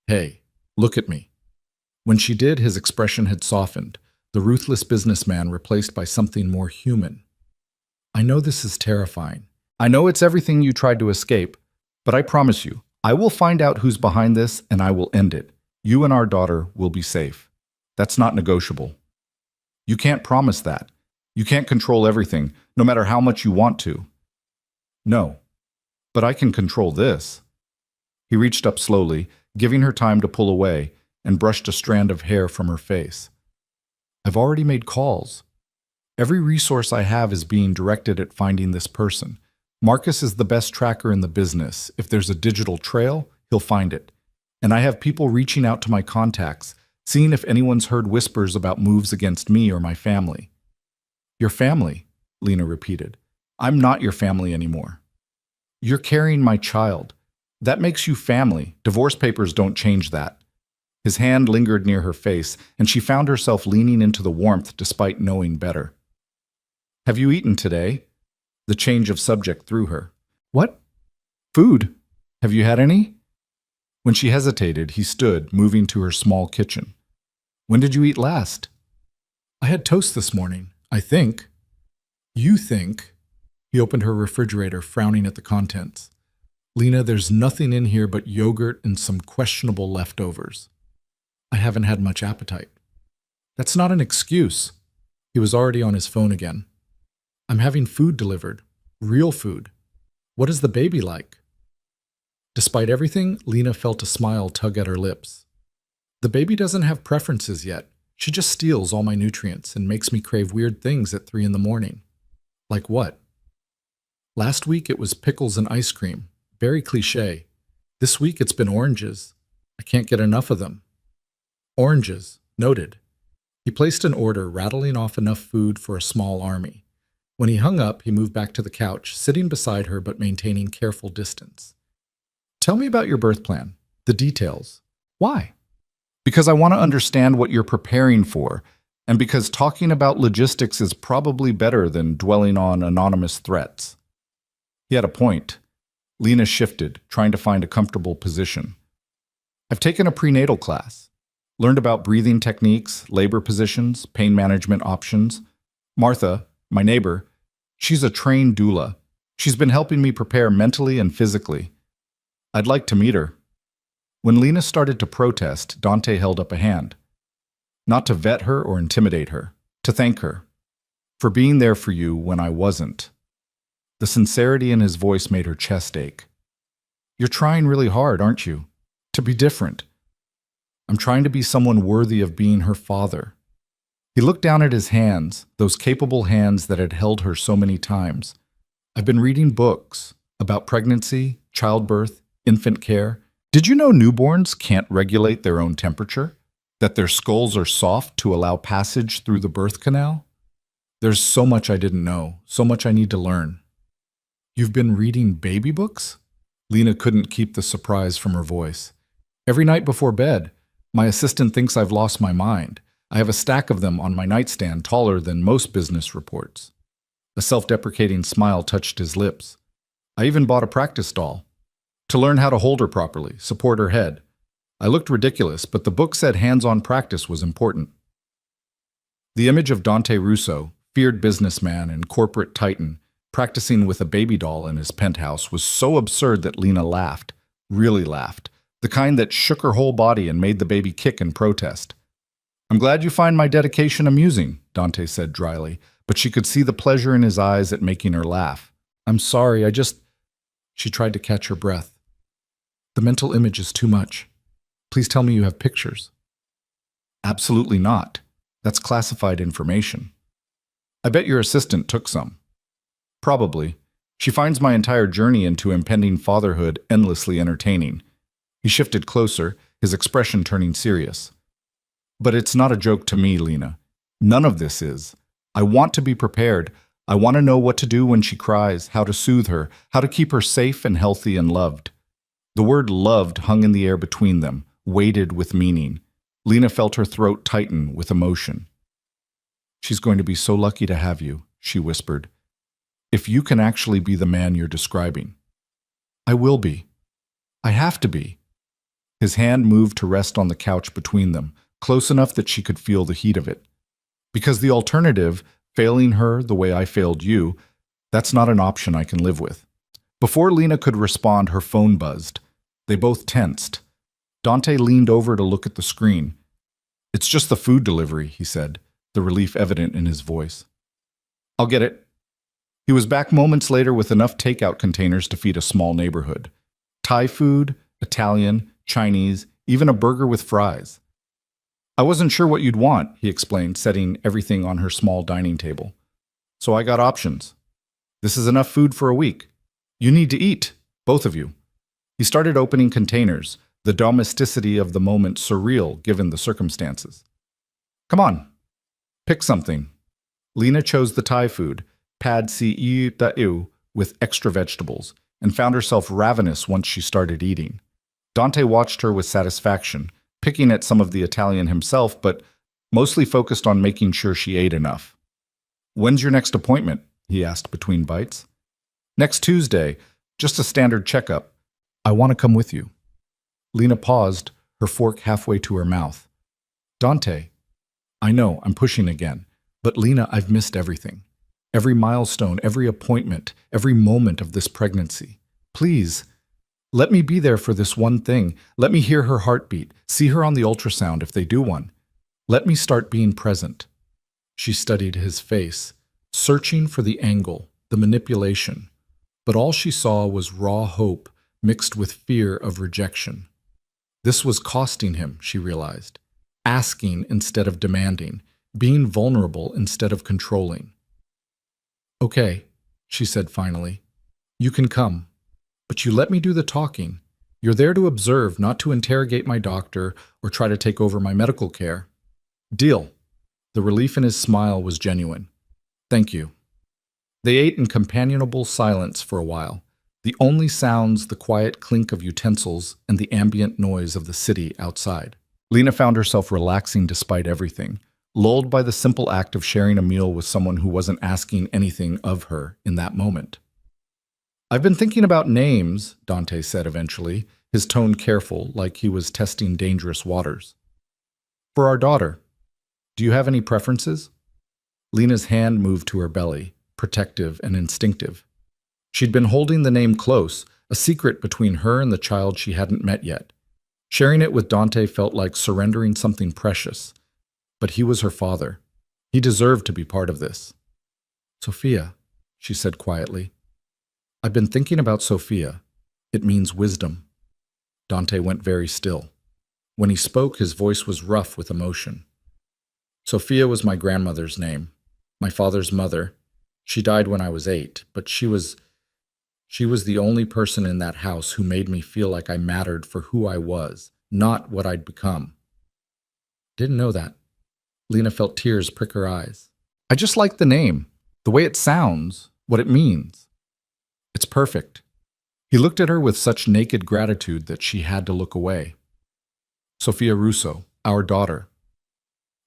"Hey, look at me." When she did, his expression had softened, the ruthless businessman replaced by something more human. "I know this is terrifying. I know it's everything you tried to escape, but I promise you, I will find out who's behind this and I will end it. You and our daughter will be safe. That's not negotiable." "You can't promise that. You can't control everything, no matter how much you want to." "No, but I can control this." He reached up slowly, giving her time to pull away, and brushed a strand of hair from her face. "I've already made calls. Every resource I have is being directed at finding this person. Marcus is the best tracker in the business. If there's a digital trail, he'll find it. And I have people reaching out to my contacts, seeing if anyone's heard whispers about moves against me or my family." "Your family?" Lena repeated. "I'm not your family anymore." "You're carrying my child. That makes you family. Divorce papers don't change that." His hand lingered near her face, and she found herself leaning into the warmth despite knowing better. Have you eaten today? The change of subject threw her. What? Food. Have you had any? When she hesitated, he stood, moving to her small kitchen. When did you eat last? I had toast this morning, I think. You think? He opened her refrigerator, frowning at the contents. Lena, there's nothing in here but yogurt and some questionable leftovers. I haven't had much appetite. That's not an excuse. He was already on his phone again. I'm having food delivered. Real food. What is the baby like? Despite everything, Lena felt a smile tug at her lips. The baby doesn't have preferences yet. She just steals all my nutrients and makes me crave weird things at 3 a.m. Like what? Last week it was pickles and ice cream. Very cliché. This week it's been oranges. I can't get enough of them. Oranges. Noted. He placed an order, rattling off enough food for a small army. When he hung up, he moved back to the couch, sitting beside her but maintaining careful distance. Tell me about your birth plan. The details. Why? Because I want to understand what you're preparing for, and because talking about logistics is probably better than dwelling on anonymous threats. He had a point. Lena shifted, trying to find a comfortable position. I've taken a prenatal class, learned about breathing techniques, labor positions, pain management options. Martha, my neighbor, she's a trained doula. She's been helping me prepare mentally and physically. I'd like to meet her. When Lena started to protest, Dante held up a hand. Not to vet her or intimidate her, to thank her. For being there for you when I wasn't. The sincerity in his voice made her chest ache. You're trying really hard, aren't you? To be different. I'm trying to be someone worthy of being her father. He looked down at his hands, those capable hands that had held her so many times. I've been reading books about pregnancy, childbirth, infant care. Did you know newborns can't regulate their own temperature? That their skulls are soft to allow passage through the birth canal? There's so much I didn't know, so much I need to learn. You've been reading baby books? Lena couldn't keep the surprise from her voice. Every night before bed, my assistant thinks I've lost my mind. I have a stack of them on my nightstand taller than most business reports. A self-deprecating smile touched his lips. I even bought a practice doll. To learn how to hold her properly, support her head. I looked ridiculous, but the book said hands-on practice was important. The image of Dante Russo, feared businessman and corporate titan, practicing with a baby doll in his penthouse was so absurd that Lena laughed, really laughed, the kind that shook her whole body and made the baby kick in protest. I'm glad you find my dedication amusing, Dante said dryly, but she could see the pleasure in his eyes at making her laugh. I'm sorry, She tried to catch her breath. The mental image is too much. Please tell me you have pictures. Absolutely not. That's classified information. I bet your assistant took some. Probably. She finds my entire journey into impending fatherhood endlessly entertaining. He shifted closer, his expression turning serious. But it's not a joke to me, Lena. None of this is. I want to be prepared. I want to know what to do when she cries, how to soothe her, how to keep her safe and healthy and loved. The word loved hung in the air between them, weighted with meaning. Lena felt her throat tighten with emotion. She's going to be so lucky to have you, she whispered. If you can actually be the man you're describing. I will be. I have to be. His hand moved to rest on the couch between them, close enough that she could feel the heat of it. Because the alternative, failing her the way I failed you, that's not an option I can live with. Before Lena could respond, her phone buzzed. They both tensed. Dante leaned over to look at the screen. It's just the food delivery, he said, the relief evident in his voice. I'll get it. He was back moments later with enough takeout containers to feed a small neighborhood. Thai food, Italian, Chinese, even a burger with fries. I wasn't sure what you'd want, he explained, setting everything on her small dining table. So I got options. This is enough food for a week. You need to eat, both of you. He started opening containers, the domesticity of the moment surreal given the circumstances. Come on, pick something. Lena chose the Thai food, pad see ew, with extra vegetables, and found herself ravenous once she started eating. Dante watched her with satisfaction, picking at some of the Italian himself, but mostly focused on making sure she ate enough. "When's your next appointment?" he asked between bites. "Next Tuesday, just a standard checkup. I want to come with you." Lena paused, her fork halfway to her mouth. "Dante, I know, I'm pushing again, but Lena, I've missed everything. Every milestone, every appointment, every moment of this pregnancy. Please, let me be there for this one thing. Let me hear her heartbeat, see her on the ultrasound if they do one. Let me start being present." She studied his face, searching for the angle, the manipulation, but all she saw was raw hope mixed with fear of rejection. This was costing him, she realized. Asking instead of demanding, being vulnerable instead of controlling. "Okay," she said finally. "You can come, but you let me do the talking. You're there to observe, not to interrogate my doctor or try to take over my medical care." "Deal." The relief in his smile was genuine. "Thank you." They ate in companionable silence for a while, the only sounds the quiet clink of utensils and the ambient noise of the city outside. Lena found herself relaxing despite everything, lulled by the simple act of sharing a meal with someone who wasn't asking anything of her in that moment. "I've been thinking about names," Dante said eventually, his tone careful, like he was testing dangerous waters. "For our daughter, do you have any preferences?" Lena's hand moved to her belly, protective and instinctive. She'd been holding the name close, a secret between her and the child she hadn't met yet. Sharing it with Dante felt like surrendering something precious. But he was her father. He deserved to be part of this. "Sophia," she said quietly. "I've been thinking about Sophia. It means wisdom." Dante went very still. When he spoke, his voice was rough with emotion. "Sophia was my grandmother's name, my father's mother. She died when I was 8, but she was the only person in that house who made me feel like I mattered for who I was, not what I'd become." "Didn't know that." Lena felt tears prick her eyes. "I just like the name, the way it sounds, what it means. It's perfect." He looked at her with such naked gratitude that she had to look away. "Sophia Russo, our daughter."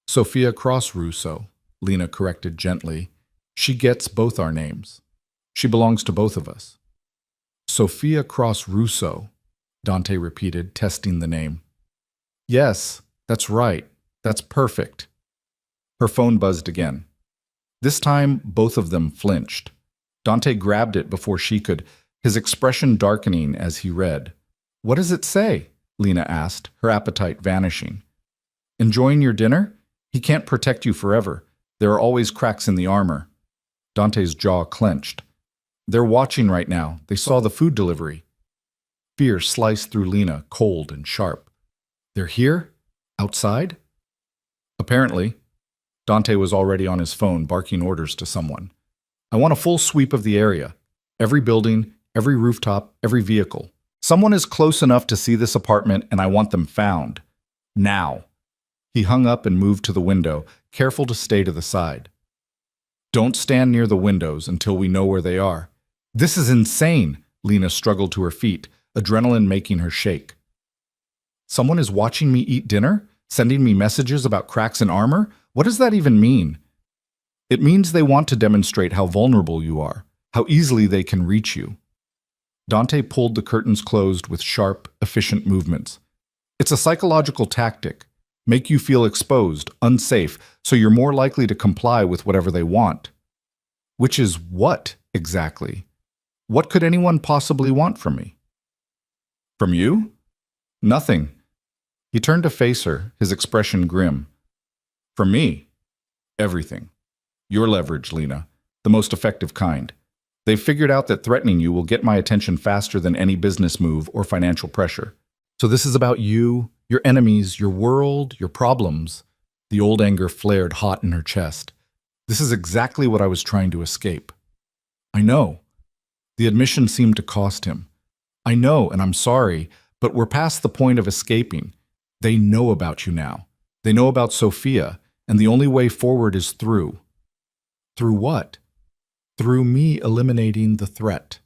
"Sophia Cross Russo," Lena corrected gently. "She gets both our names. She belongs to both of us." "Sophia Cross Russo," Dante repeated, testing the name. "Yes, that's right. That's perfect." Her phone buzzed again. This time, both of them flinched. Dante grabbed it before she could, his expression darkening as he read. "What does it say?" Lena asked, her appetite vanishing. "Enjoying your dinner? He can't protect you forever. There are always cracks in the armor." Dante's jaw clenched. "They're watching right now. They saw the food delivery." Fear sliced through Lena, cold and sharp. "They're here? Outside?" Apparently. Dante was already on his phone, barking orders to someone. "I want a full sweep of the area. Every building, every rooftop, every vehicle. Someone is close enough to see this apartment, and I want them found. Now." He hung up and moved to the window, careful to stay to the side. "Don't stand near the windows until we know where they are." "This is insane!" Lena struggled to her feet, adrenaline making her shake. "Someone is watching me eat dinner? Sending me messages about cracks in armor? What does that even mean?" "It means they want to demonstrate how vulnerable you are, how easily they can reach you." Dante pulled the curtains closed with sharp, efficient movements. "It's a psychological tactic. Make you feel exposed, unsafe, so you're more likely to comply with whatever they want." "Which is what, exactly? What could anyone possibly want from me?" "From you? Nothing." He turned to face her, his expression grim. "From me? Everything. Your leverage, Lena. The most effective kind. They've figured out that threatening you will get my attention faster than any business move or financial pressure. So this is about you, your enemies, your world, your problems." The old anger flared hot in her chest. "This is exactly what I was trying to escape." "I know." The admission seemed to cost him. "I know, and I'm sorry, but we're past the point of escaping. They know about you now. They know about Sophia, and the only way forward is through." "Through what?" "Through me eliminating the threat."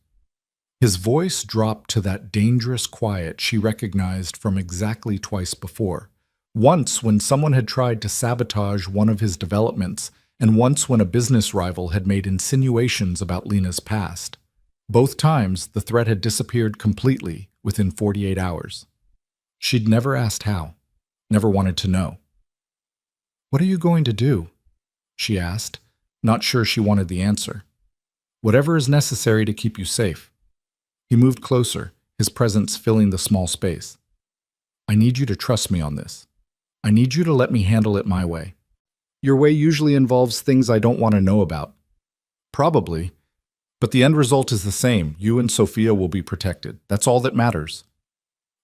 His voice dropped to that dangerous quiet she recognized from exactly twice before, Once when someone had tried to sabotage one of his developments, and once when a business rival had made insinuations about Lena's past. Both times, the threat had disappeared completely within 48 hours. She'd never asked how, never wanted to know. "What are you going to do?" she asked, not sure she wanted the answer. "Whatever is necessary to keep you safe." He moved closer, his presence filling the small space. "I need you to trust me on this. I need you to let me handle it my way. Your way usually involves things I don't want to know about." "Probably. But the end result is the same. You and Sophia will be protected. That's all that matters."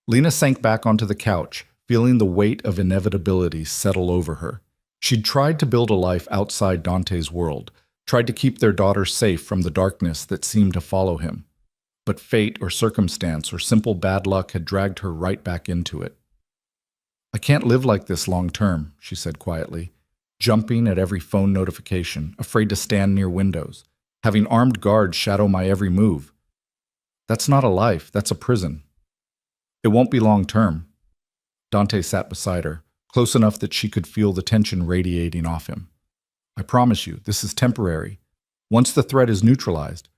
Lena sank back onto the couch, feeling the weight of inevitability settle over her. She'd tried to build a life outside Dante's world, tried to keep their daughter safe from the darkness that seemed to follow him. But fate or circumstance or simple bad luck had dragged her right back into it. "I can't live like this long term," she said quietly, jumping at every phone notification, afraid to stand near windows, having armed guards shadow my every move. "That's not a life, that's a prison." "It won't be long term." Dante sat beside her, close enough that she could feel the tension radiating off him. "I promise you, this is temporary. Once the threat is neutralized,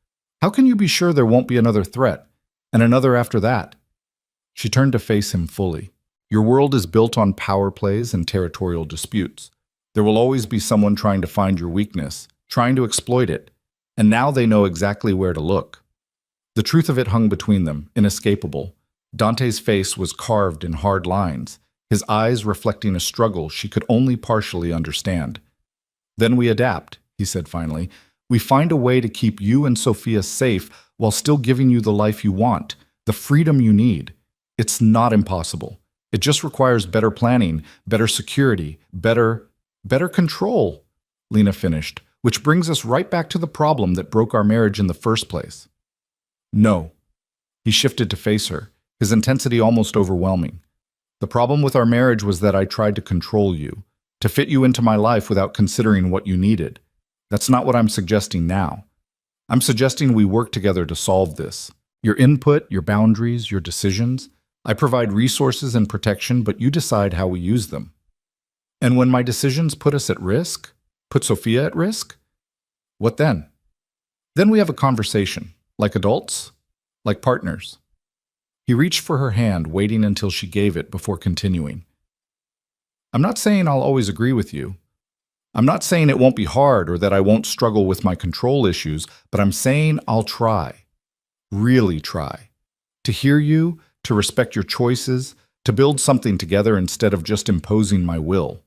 how can you be sure there won't be another threat, and another after that?" She turned to face him fully. "Your world is built on power plays and territorial disputes. There will always be someone trying to find your weakness, trying to exploit it, and now they know exactly where to look." The truth of it hung between them, inescapable. Dante's face was carved in hard lines, his eyes reflecting a struggle she could only partially understand. "Then we adapt," he said finally. "We find a way to keep you and Sophia safe while still giving you the life you want, the freedom you need. It's not impossible. It just requires better planning, better security, better control," Lena finished, which brings us right back to the problem that broke our marriage in the first place. "No." He shifted to face her, his intensity almost overwhelming. "The problem with our marriage was that I tried to control you, to fit you into my life without considering what you needed. That's not what I'm suggesting now. I'm suggesting we work together to solve this. Your input, your boundaries, your decisions. I provide resources and protection, but you decide how we use them. And when my decisions put us at risk, put Sophia at risk, what then? Then we have a conversation, like adults, like partners." He reached for her hand, waiting until she gave it before continuing. "I'm not saying I'll always agree with you. I'm not saying it won't be hard or that I won't struggle with my control issues, but I'm saying I'll try, really try, to hear you, to respect your choices, to build something together instead of just imposing my will."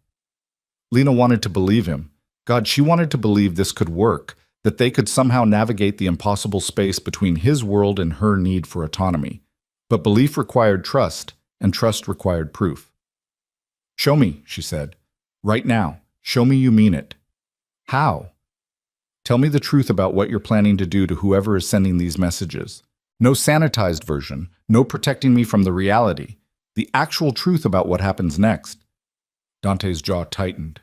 Lena wanted to believe him. God, she wanted to believe this could work, that they could somehow navigate the impossible space between his world and her need for autonomy. But belief required trust, and trust required proof. "Show me," she said. "Right now. Show me you mean it." "How?" "Tell me the truth about what you're planning to do to whoever is sending these messages. No sanitized version, no protecting me from the reality. The actual truth about what happens next." Dante's jaw tightened.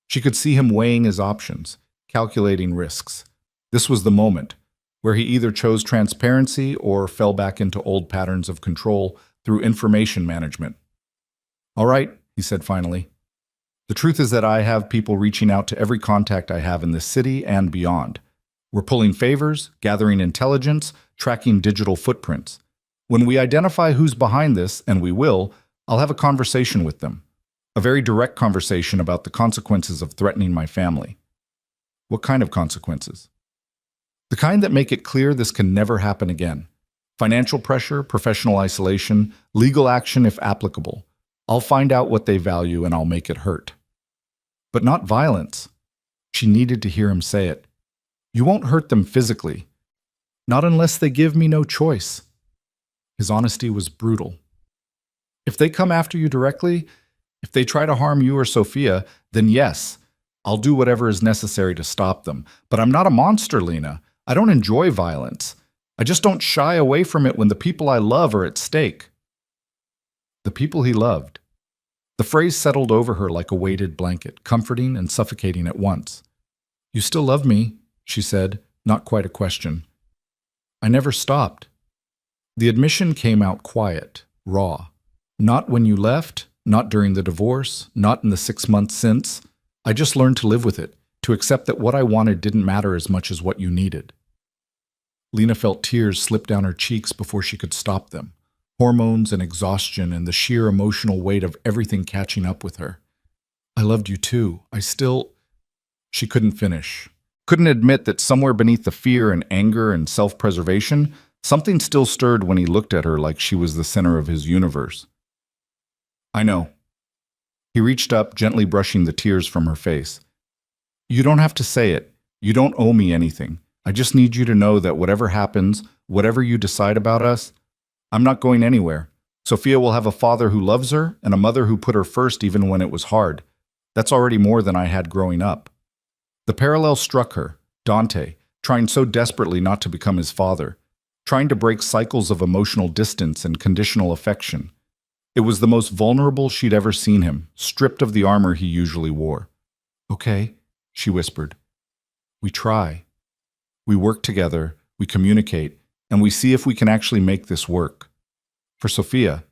She could see him weighing his options, calculating risks. This was the moment, where he either chose transparency or fell back into old patterns of control through information management. "All right," he said finally. "The truth is that I have people reaching out to every contact I have in this city and beyond. We're pulling favors, gathering intelligence, tracking digital footprints. When we identify who's behind this, and we will, I'll have a conversation with them. A very direct conversation about the consequences of threatening my family." "What kind of consequences?" "The kind that make it clear this can never happen again. Financial pressure, professional isolation, legal action if applicable. I'll find out what they value and I'll make it hurt." "But not violence." She needed to hear him say it. "You won't hurt them physically. Not unless they give me no choice." His honesty was brutal. "If they come after you directly, if they try to harm you or Sophia, then yes, I'll do whatever is necessary to stop them. But I'm not a monster, Lena. I don't enjoy violence. I just don't shy away from it when the people I love are at stake." The people he loved. The phrase settled over her like a weighted blanket, comforting and suffocating at once. "You still love me," she said, not quite a question. "I never stopped." The admission came out quiet, raw. "Not when you left, not during the divorce, not in the 6 months since. I just learned to live with it, to accept that what I wanted didn't matter as much as what you needed. Lena felt tears slip down her cheeks before she could stop them. Hormones and exhaustion and the sheer emotional weight of everything catching up with her. I loved you too. She couldn't finish. Couldn't admit that somewhere beneath the fear and anger and self-preservation, something still stirred when he looked at her like she was the center of his universe. I know. He reached up, gently brushing the tears from her face. You don't have to say it. You don't owe me anything. I just need you to know that whatever happens, whatever you decide about us, I'm not going anywhere. Sophia will have a father who loves her and a mother who put her first even when it was hard. That's already more than I had growing up. The parallel struck her, Dante, trying so desperately not to become his father, trying to break cycles of emotional distance and conditional affection. It was the most vulnerable she'd ever seen him, stripped of the armor he usually wore. Okay, she whispered. We try. We work together, we communicate, and we see if we can actually make this work. For Sophia.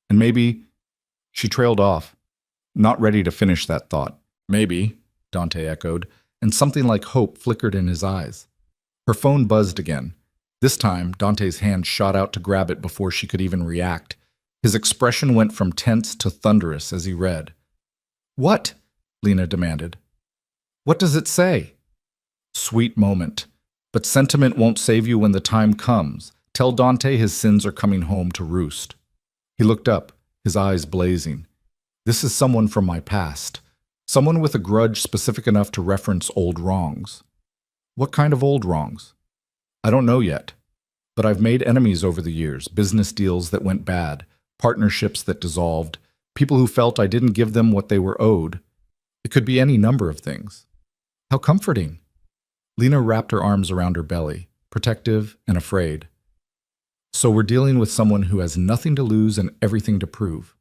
And maybe... She trailed off, not ready to finish that thought. Maybe, Dante echoed, and something like hope flickered in his eyes. Her phone buzzed again. This time, Dante's hand shot out to grab it before she could even react. His expression went from tense to thunderous as he read. What? Lena demanded. What does it say? Sweet moment. But sentiment won't save you when the time comes. Tell Dante his sins are coming home to roost. He looked up, his eyes blazing. This is someone from my past. Someone with a grudge specific enough to reference old wrongs. What kind of old wrongs? I don't know yet. But I've made enemies over the years, business deals that went bad, partnerships that dissolved, people who felt I didn't give them what they were owed. It could be any number of things. How comforting. Lena wrapped her arms around her belly, protective and afraid. So we're dealing with someone who has nothing to lose and everything to prove.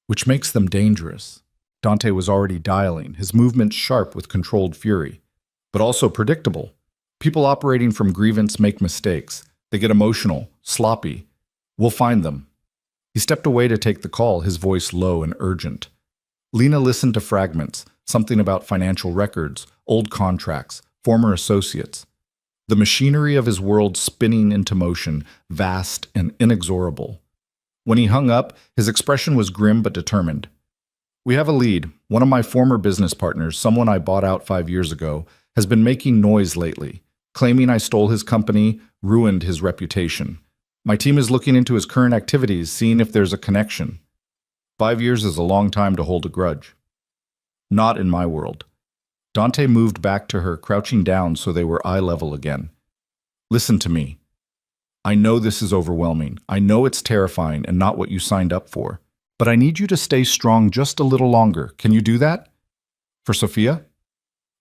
Which makes them dangerous. Dante was already dialing, his movements sharp with controlled fury, but also predictable. People operating from grievance make mistakes. They get emotional, sloppy. We'll find them. He stepped away to take the call, his voice low and urgent. Lena listened to fragments, something about financial records, old contracts, former associates. The machinery of his world spinning into motion, vast and inexorable. When he hung up, his expression was grim but determined. We have a lead. One of my former business partners, someone I bought out 5 years ago, has been making noise lately, claiming I stole his company, ruined his reputation. My team is looking into his current activities, seeing if there's a connection. 5 years is a long time to hold a grudge. Not in my world. Dante moved back to her, crouching down so they were eye level again. Listen to me. I know this is overwhelming. I know it's terrifying and not what you signed up for. But I need you to stay strong just a little longer. Can you do that? For Sophia?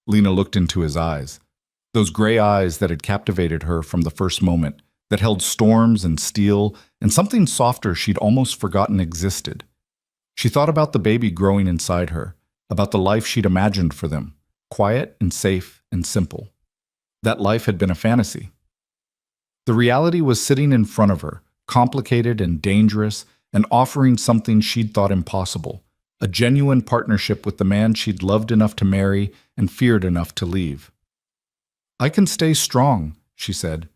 Lena looked into his eyes. Those gray eyes that had captivated her from the first moment, that held storms and steel and something softer she'd almost forgotten existed. She thought about the baby growing inside her, about the life she'd imagined for them, quiet and safe and simple. That life had been a fantasy. The reality was sitting in front of her, complicated and dangerous, and offering something she'd thought impossible, a genuine partnership with the man she'd loved enough to marry and feared enough to leave. I can stay strong, she said.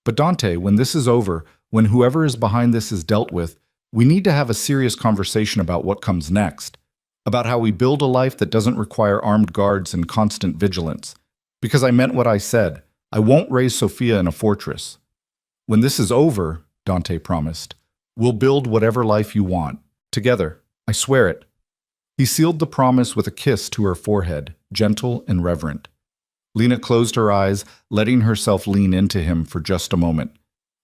But Dante, when this is over, when whoever is behind this is dealt with, we need to have a serious conversation about what comes next, about how we build a life that doesn't require armed guards and constant vigilance. Because I meant what I said. I won't raise Sophia in a fortress. When this is over, Dante promised, we'll build whatever life you want. Together. I swear it. He sealed the promise with a kiss to her forehead, gentle and reverent. Lena closed her eyes, letting herself lean into him for just a moment,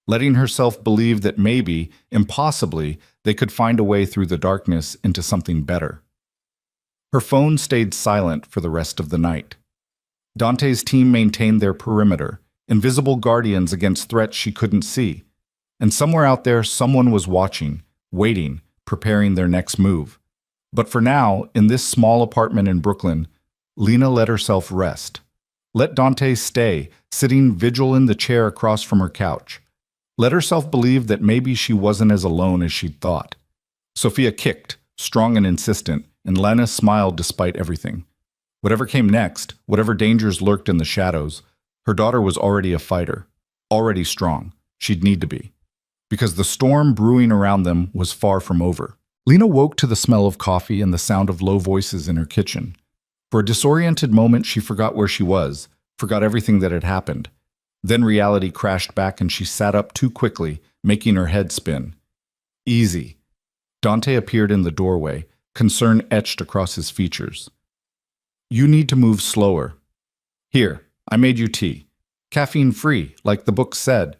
letting herself believe that maybe, impossibly, they could find a way through the darkness into something better. Her phone stayed silent for the rest of the night. Dante's team maintained their perimeter, invisible guardians against threats she couldn't see. And somewhere out there, someone was watching, waiting, preparing their next move. But for now, in this small apartment in Brooklyn, Lena let herself rest. Let Dante stay, sitting vigil in the chair across from her couch. Let herself believe that maybe she wasn't as alone as she'd thought. Sophia kicked, strong and insistent, and Lena smiled despite everything. Whatever came next, whatever dangers lurked in the shadows, her daughter was already a fighter, already strong. She'd need to be. Because the storm brewing around them was far from over. Lena woke to the smell of coffee and the sound of low voices in her kitchen. For a disoriented moment, she forgot where she was, forgot everything that had happened. Then reality crashed back and she sat up too quickly, making her head spin. Easy. Dante appeared in the doorway, concern etched across his features. You need to move slower. Here, I made you tea. Caffeine-free, like the book said.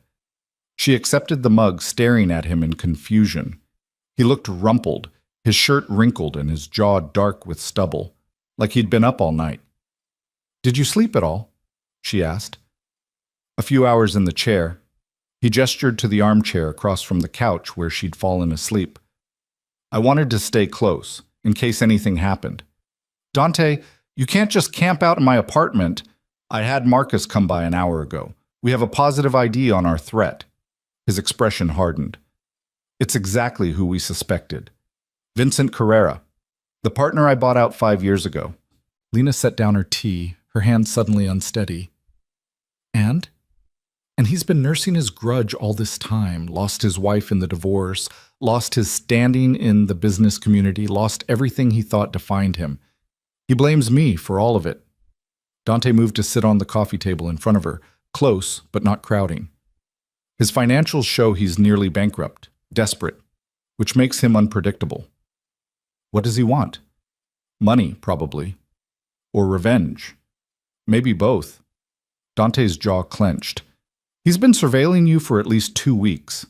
She accepted the mug, staring at him in confusion. He looked rumpled, his shirt wrinkled and his jaw dark with stubble, like he'd been up all night. Did you sleep at all? She asked. A few hours in the chair. He gestured to the armchair across from the couch where she'd fallen asleep. I wanted to stay close, in case anything happened. Dante, you can't just camp out in my apartment. I had Marcus come by an hour ago. We have a positive ID on our threat. His expression hardened. It's exactly who we suspected. Vincent Carrera, the partner I bought out 5 years ago. Lena set down her tea, her hand suddenly unsteady. And? And he's been nursing his grudge all this time, lost his wife in the divorce, lost his standing in the business community, lost everything he thought defined him. He blames me for all of it. Dante moved to sit on the coffee table in front of her, close but not crowding. His financials show he's nearly bankrupt, desperate, which makes him unpredictable. What does he want? Money, probably. Or revenge. Maybe both. Dante's jaw clenched. He's been surveilling you for at least 2 weeks,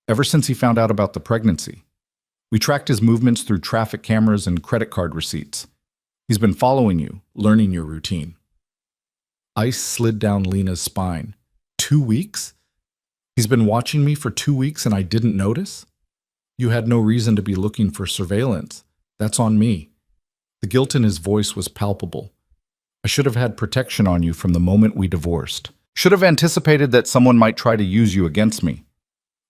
ever since he found out about the pregnancy. We tracked his movements through traffic cameras and credit card receipts. He's been following you, learning your routine. Ice slid down Lena's spine. 2 weeks? He's been watching me for 2 weeks and I didn't notice? You had no reason to be looking for surveillance. That's on me. The guilt in his voice was palpable. I should have had protection on you from the moment we divorced. Should have anticipated that someone might try to use you against me.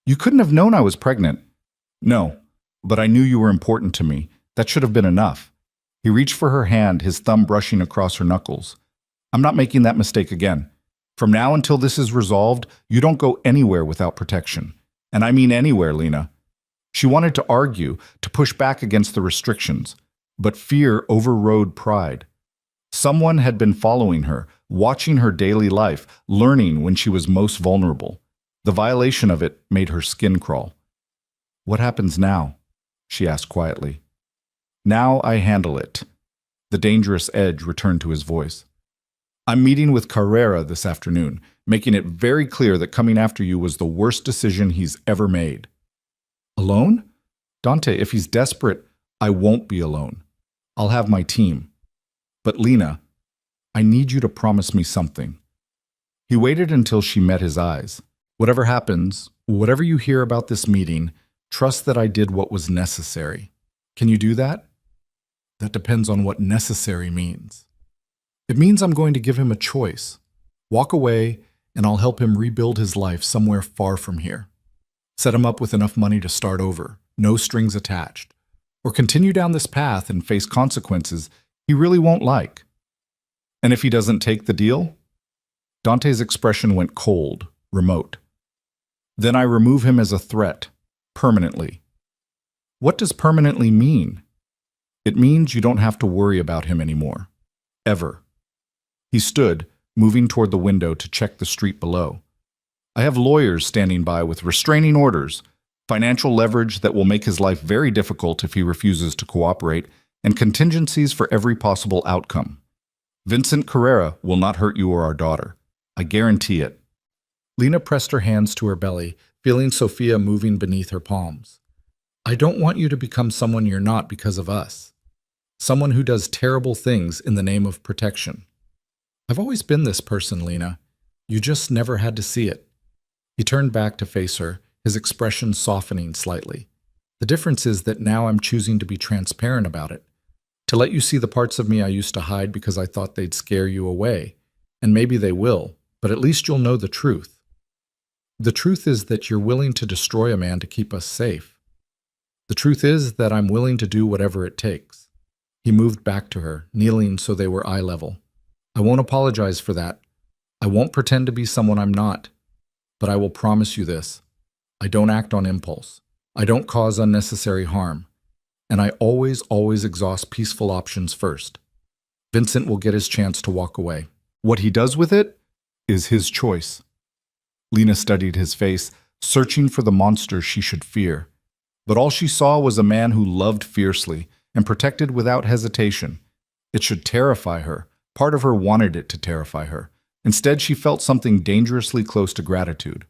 You couldn't have known I was pregnant. No, but I knew you were important to me. That should have been enough. He reached for her hand, his thumb brushing across her knuckles. I'm not making that mistake again. From now until this is resolved, you don't go anywhere without protection. And I mean anywhere, Lena. She wanted to argue, to push back against the restrictions, but fear overrode pride. Someone had been following her, watching her daily life, learning when she was most vulnerable. The violation of it made her skin crawl. What happens now? She asked quietly. Now I handle it. The dangerous edge returned to his voice. I'm meeting with Carrera this afternoon, making it very clear that coming after you was the worst decision he's ever made. Alone? Dante, if he's desperate, I won't be alone. I'll have my team. But Lena, I need you to promise me something. He waited until she met his eyes. Whatever happens, whatever you hear about this meeting, trust that I did what was necessary. Can you do that? That depends on what necessary means. It means I'm going to give him a choice. Walk away, and I'll help him rebuild his life somewhere far from here. Set him up with enough money to start over, no strings attached. Or continue down this path and face consequences he really won't like. And if he doesn't take the deal? Dante's expression went cold, remote. Then I remove him as a threat, permanently. What does permanently mean? It means you don't have to worry about him anymore. Ever. He stood, moving toward the window to check the street below. I have lawyers standing by with restraining orders, financial leverage that will make his life very difficult if he refuses to cooperate, and contingencies for every possible outcome. Vincent Carrera will not hurt you or our daughter. I guarantee it. Lena pressed her hands to her belly, feeling Sophia moving beneath her palms. I don't want you to become someone you're not because of us. Someone who does terrible things in the name of protection. I've always been this person, Lena. You just never had to see it. He turned back to face her, his expression softening slightly. The difference is that now I'm choosing to be transparent about it. To let you see the parts of me I used to hide because I thought they'd scare you away. And maybe they will, but at least you'll know the truth. The truth is that you're willing to destroy a man to keep us safe. The truth is that I'm willing to do whatever it takes. He moved back to her, kneeling so they were eye level. I won't apologize for that. I won't pretend to be someone I'm not. But I will promise you this. I don't act on impulse. I don't cause unnecessary harm. And I always exhaust peaceful options first. Vincent will get his chance to walk away. What he does with it is his choice. Lena studied his face, searching for the monster she should fear. But all she saw was a man who loved fiercely and protected without hesitation. It should terrify her. Part of her wanted it to terrify her. Instead, she felt something dangerously close to gratitude.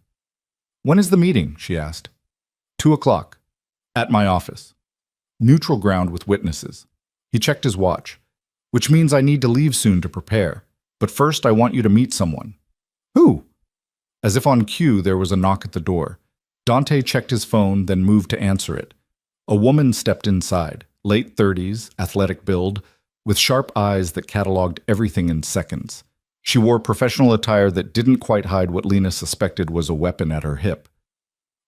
When is the meeting? She asked. 2:00. At my office. Neutral ground with witnesses. He checked his watch. Which means I need to leave soon to prepare. But first I want you to meet someone. Who? As if on cue, there was a knock at the door. Dante checked his phone, then moved to answer it. A woman stepped inside, late 30s, athletic build, with sharp eyes that cataloged everything in seconds. She wore professional attire that didn't quite hide what Lena suspected was a weapon at her hip.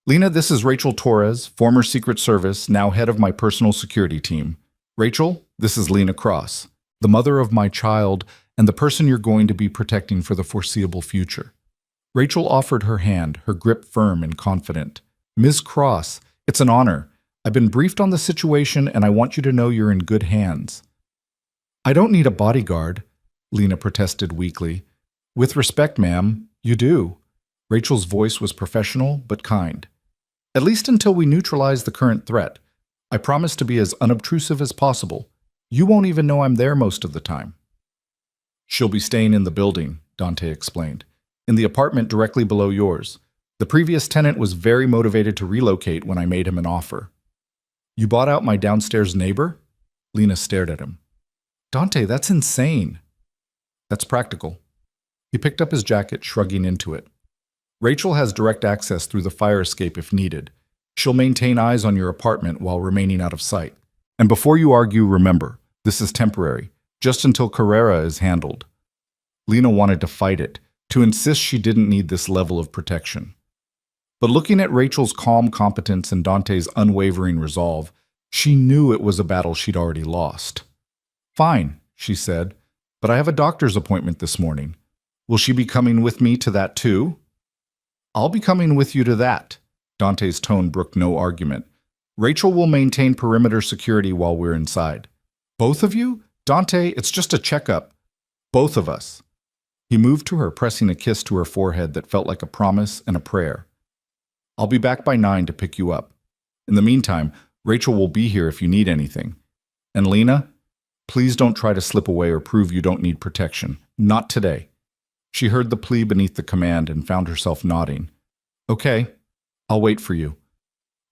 Lena, this is Rachel Torres, former Secret Service, now head of my personal security team. Rachel, this is Lena Cross, the mother of my child and the person you're going to be protecting for the foreseeable future. Rachel offered her hand, her grip firm and confident. Ms. Cross, it's an honor. I've been briefed on the situation and I want you to know you're in good hands. I don't need a bodyguard, Lena protested weakly. With respect, ma'am, you do. Rachel's voice was professional but kind. At least until we neutralize the current threat. I promise to be as unobtrusive as possible. You won't even know I'm there most of the time. She'll be staying in the building, Dante explained. In the apartment directly below yours. The previous tenant was very motivated to relocate when I made him an offer. You bought out my downstairs neighbor? Lena stared at him. Dante, that's insane. That's practical. He picked up his jacket, shrugging into it. Rachel has direct access through the fire escape if needed. She'll maintain eyes on your apartment while remaining out of sight. And before you argue, remember, this is temporary, just until Carrera is handled. Lena wanted to fight it, to insist she didn't need this level of protection. But looking at Rachel's calm competence and Dante's unwavering resolve, she knew it was a battle she'd already lost. Fine, she said, but I have a doctor's appointment this morning. Will she be coming with me to that too? I'll be coming with you to that. Dante's tone brooked no argument. Rachel will maintain perimeter security while we're inside. Both of you? Dante, it's just a checkup. Both of us. He moved to her, pressing a kiss to her forehead that felt like a promise and a prayer. I'll be back by 9 to pick you up. In the meantime, Rachel will be here if you need anything. And Lena, please don't try to slip away or prove you don't need protection. Not today. She heard the plea beneath the command and found herself nodding. Okay, I'll wait for you.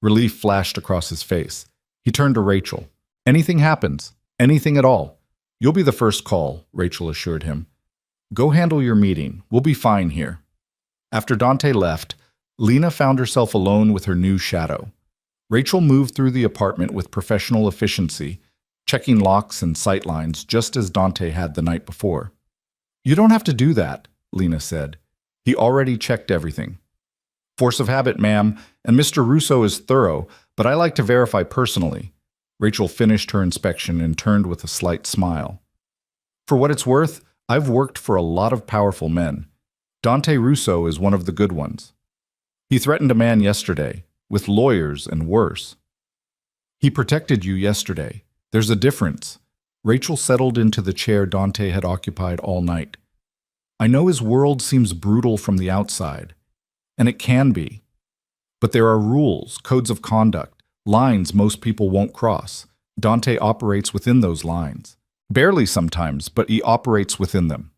Relief flashed across his face. He turned to Rachel. Anything happens, anything at all. You'll be the first call, Rachel assured him. Go handle your meeting. We'll be fine here. After Dante left, Lena found herself alone with her new shadow. Rachel moved through the apartment with professional efficiency, checking locks and sightlines just as Dante had the night before. You don't have to do that, Lena said. He already checked everything. Force of habit, ma'am, and Mr. Russo is thorough, but I like to verify personally. Rachel finished her inspection and turned with a slight smile. For what it's worth, I've worked for a lot of powerful men. Dante Russo is one of the good ones. He threatened a man yesterday, with lawyers and worse. He protected you yesterday. There's a difference. Rachel settled into the chair Dante had occupied all night. I know his world seems brutal from the outside, and it can be. But there are rules, codes of conduct, lines most people won't cross. Dante operates within those lines. Barely sometimes, but he operates within them.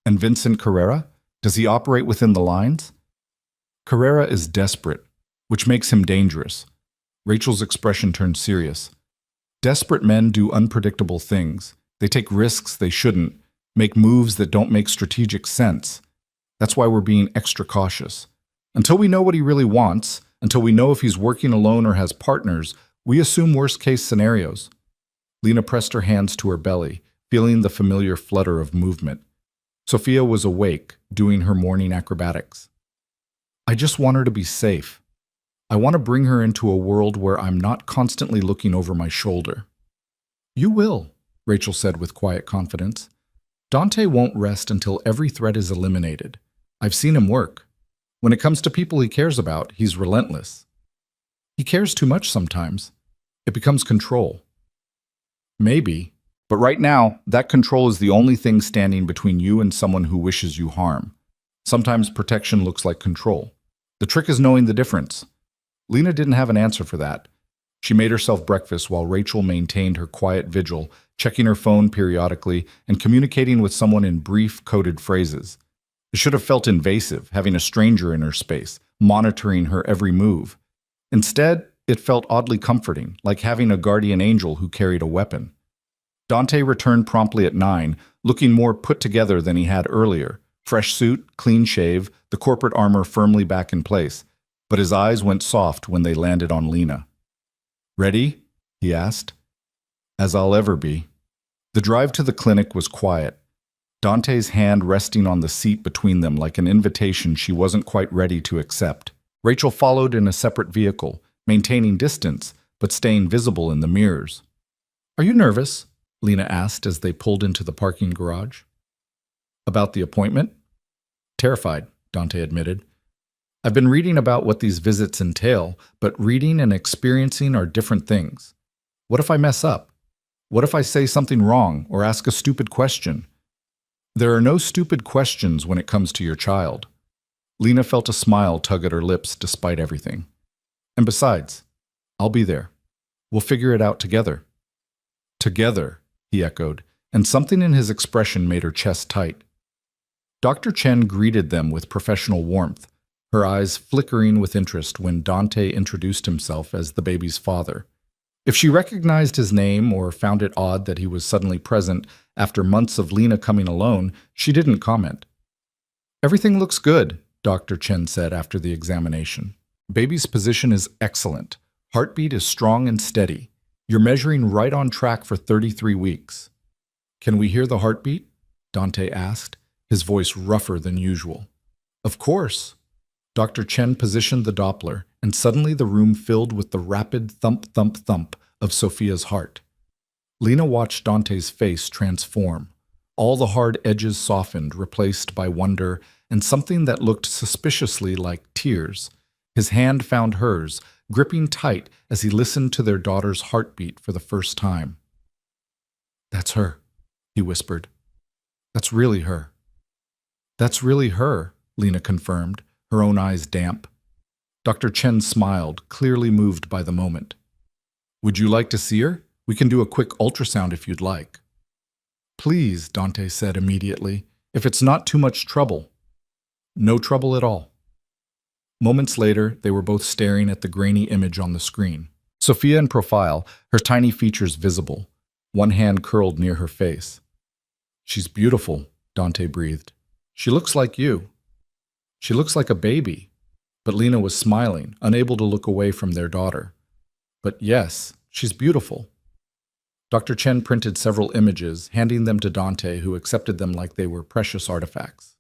And Vincent Carrera? Does he operate within the lines? Carrera is desperate, which makes him dangerous. Rachel's expression turned serious. Desperate men do unpredictable things. They take risks they shouldn't, make moves that don't make strategic sense. That's why we're being extra cautious. Until we know what he really wants, until we know if he's working alone or has partners, we assume worst-case scenarios. Lena pressed her hands to her belly, feeling the familiar flutter of movement. Sophia was awake, doing her morning acrobatics. I just want her to be safe. I want to bring her into a world where I'm not constantly looking over my shoulder." "You will," Rachel said with quiet confidence. "Dante won't rest until every threat is eliminated. I've seen him work. When it comes to people he cares about, he's relentless. He cares too much sometimes. It becomes control." "Maybe. But right now, that control is the only thing standing between you and someone who wishes you harm. Sometimes protection looks like control. The trick is knowing the difference." Lena didn't have an answer for that. She made herself breakfast while Rachel maintained her quiet vigil, checking her phone periodically and communicating with someone in brief, coded phrases. It should have felt invasive, having a stranger in her space, monitoring her every move. Instead, it felt oddly comforting, like having a guardian angel who carried a weapon. Dante returned promptly at 9, looking more put together than he had earlier. Fresh suit, clean shave, the corporate armor firmly back in place. But his eyes went soft when they landed on Lena. "Ready?" he asked. "As I'll ever be." The drive to the clinic was quiet, Dante's hand resting on the seat between them like an invitation she wasn't quite ready to accept. Rachel followed in a separate vehicle, maintaining distance, but staying visible in the mirrors. "Are you nervous?" Lena asked as they pulled into the parking garage. "About the appointment?" "Terrified," Dante admitted. "I've been reading about what these visits entail, but reading and experiencing are different things. What if I mess up? What if I say something wrong or ask a stupid question?" "There are no stupid questions when it comes to your child." Lena felt a smile tug at her lips despite everything. "And besides, I'll be there. We'll figure it out together." "Together," he echoed, and something in his expression made her chest tight. Dr. Chen greeted them with professional warmth, her eyes flickering with interest when Dante introduced himself as the baby's father. If she recognized his name or found it odd that he was suddenly present after months of Lena coming alone, she didn't comment. "Everything looks good," Dr. Chen said after the examination. "Baby's position is excellent. Heartbeat is strong and steady. You're measuring right on track for 33 weeks. "Can we hear the heartbeat?" Dante asked, his voice rougher than usual. "Of course." Dr. Chen positioned the Doppler, and suddenly the room filled with the rapid thump, thump, thump of Sophia's heart. Lena watched Dante's face transform. All the hard edges softened, replaced by wonder and something that looked suspiciously like tears. His hand found hers, gripping tight as he listened to their daughter's heartbeat for the first time. "That's her," he whispered. "That's really her." "That's really her," Lena confirmed, her own eyes damp. Dr. Chen smiled, clearly moved by the moment. "Would you like to see her? We can do a quick ultrasound if you'd like." "Please," Dante said immediately, "if it's not too much trouble." "No trouble at all." Moments later, they were both staring at the grainy image on the screen. Sophia in profile, her tiny features visible, one hand curled near her face. "She's beautiful," Dante breathed. "She looks like you." "She looks like a baby." But Lena was smiling, unable to look away from their daughter. "But yes, she's beautiful." Dr. Chen printed several images, handing them to Dante, who accepted them like they were precious artifacts.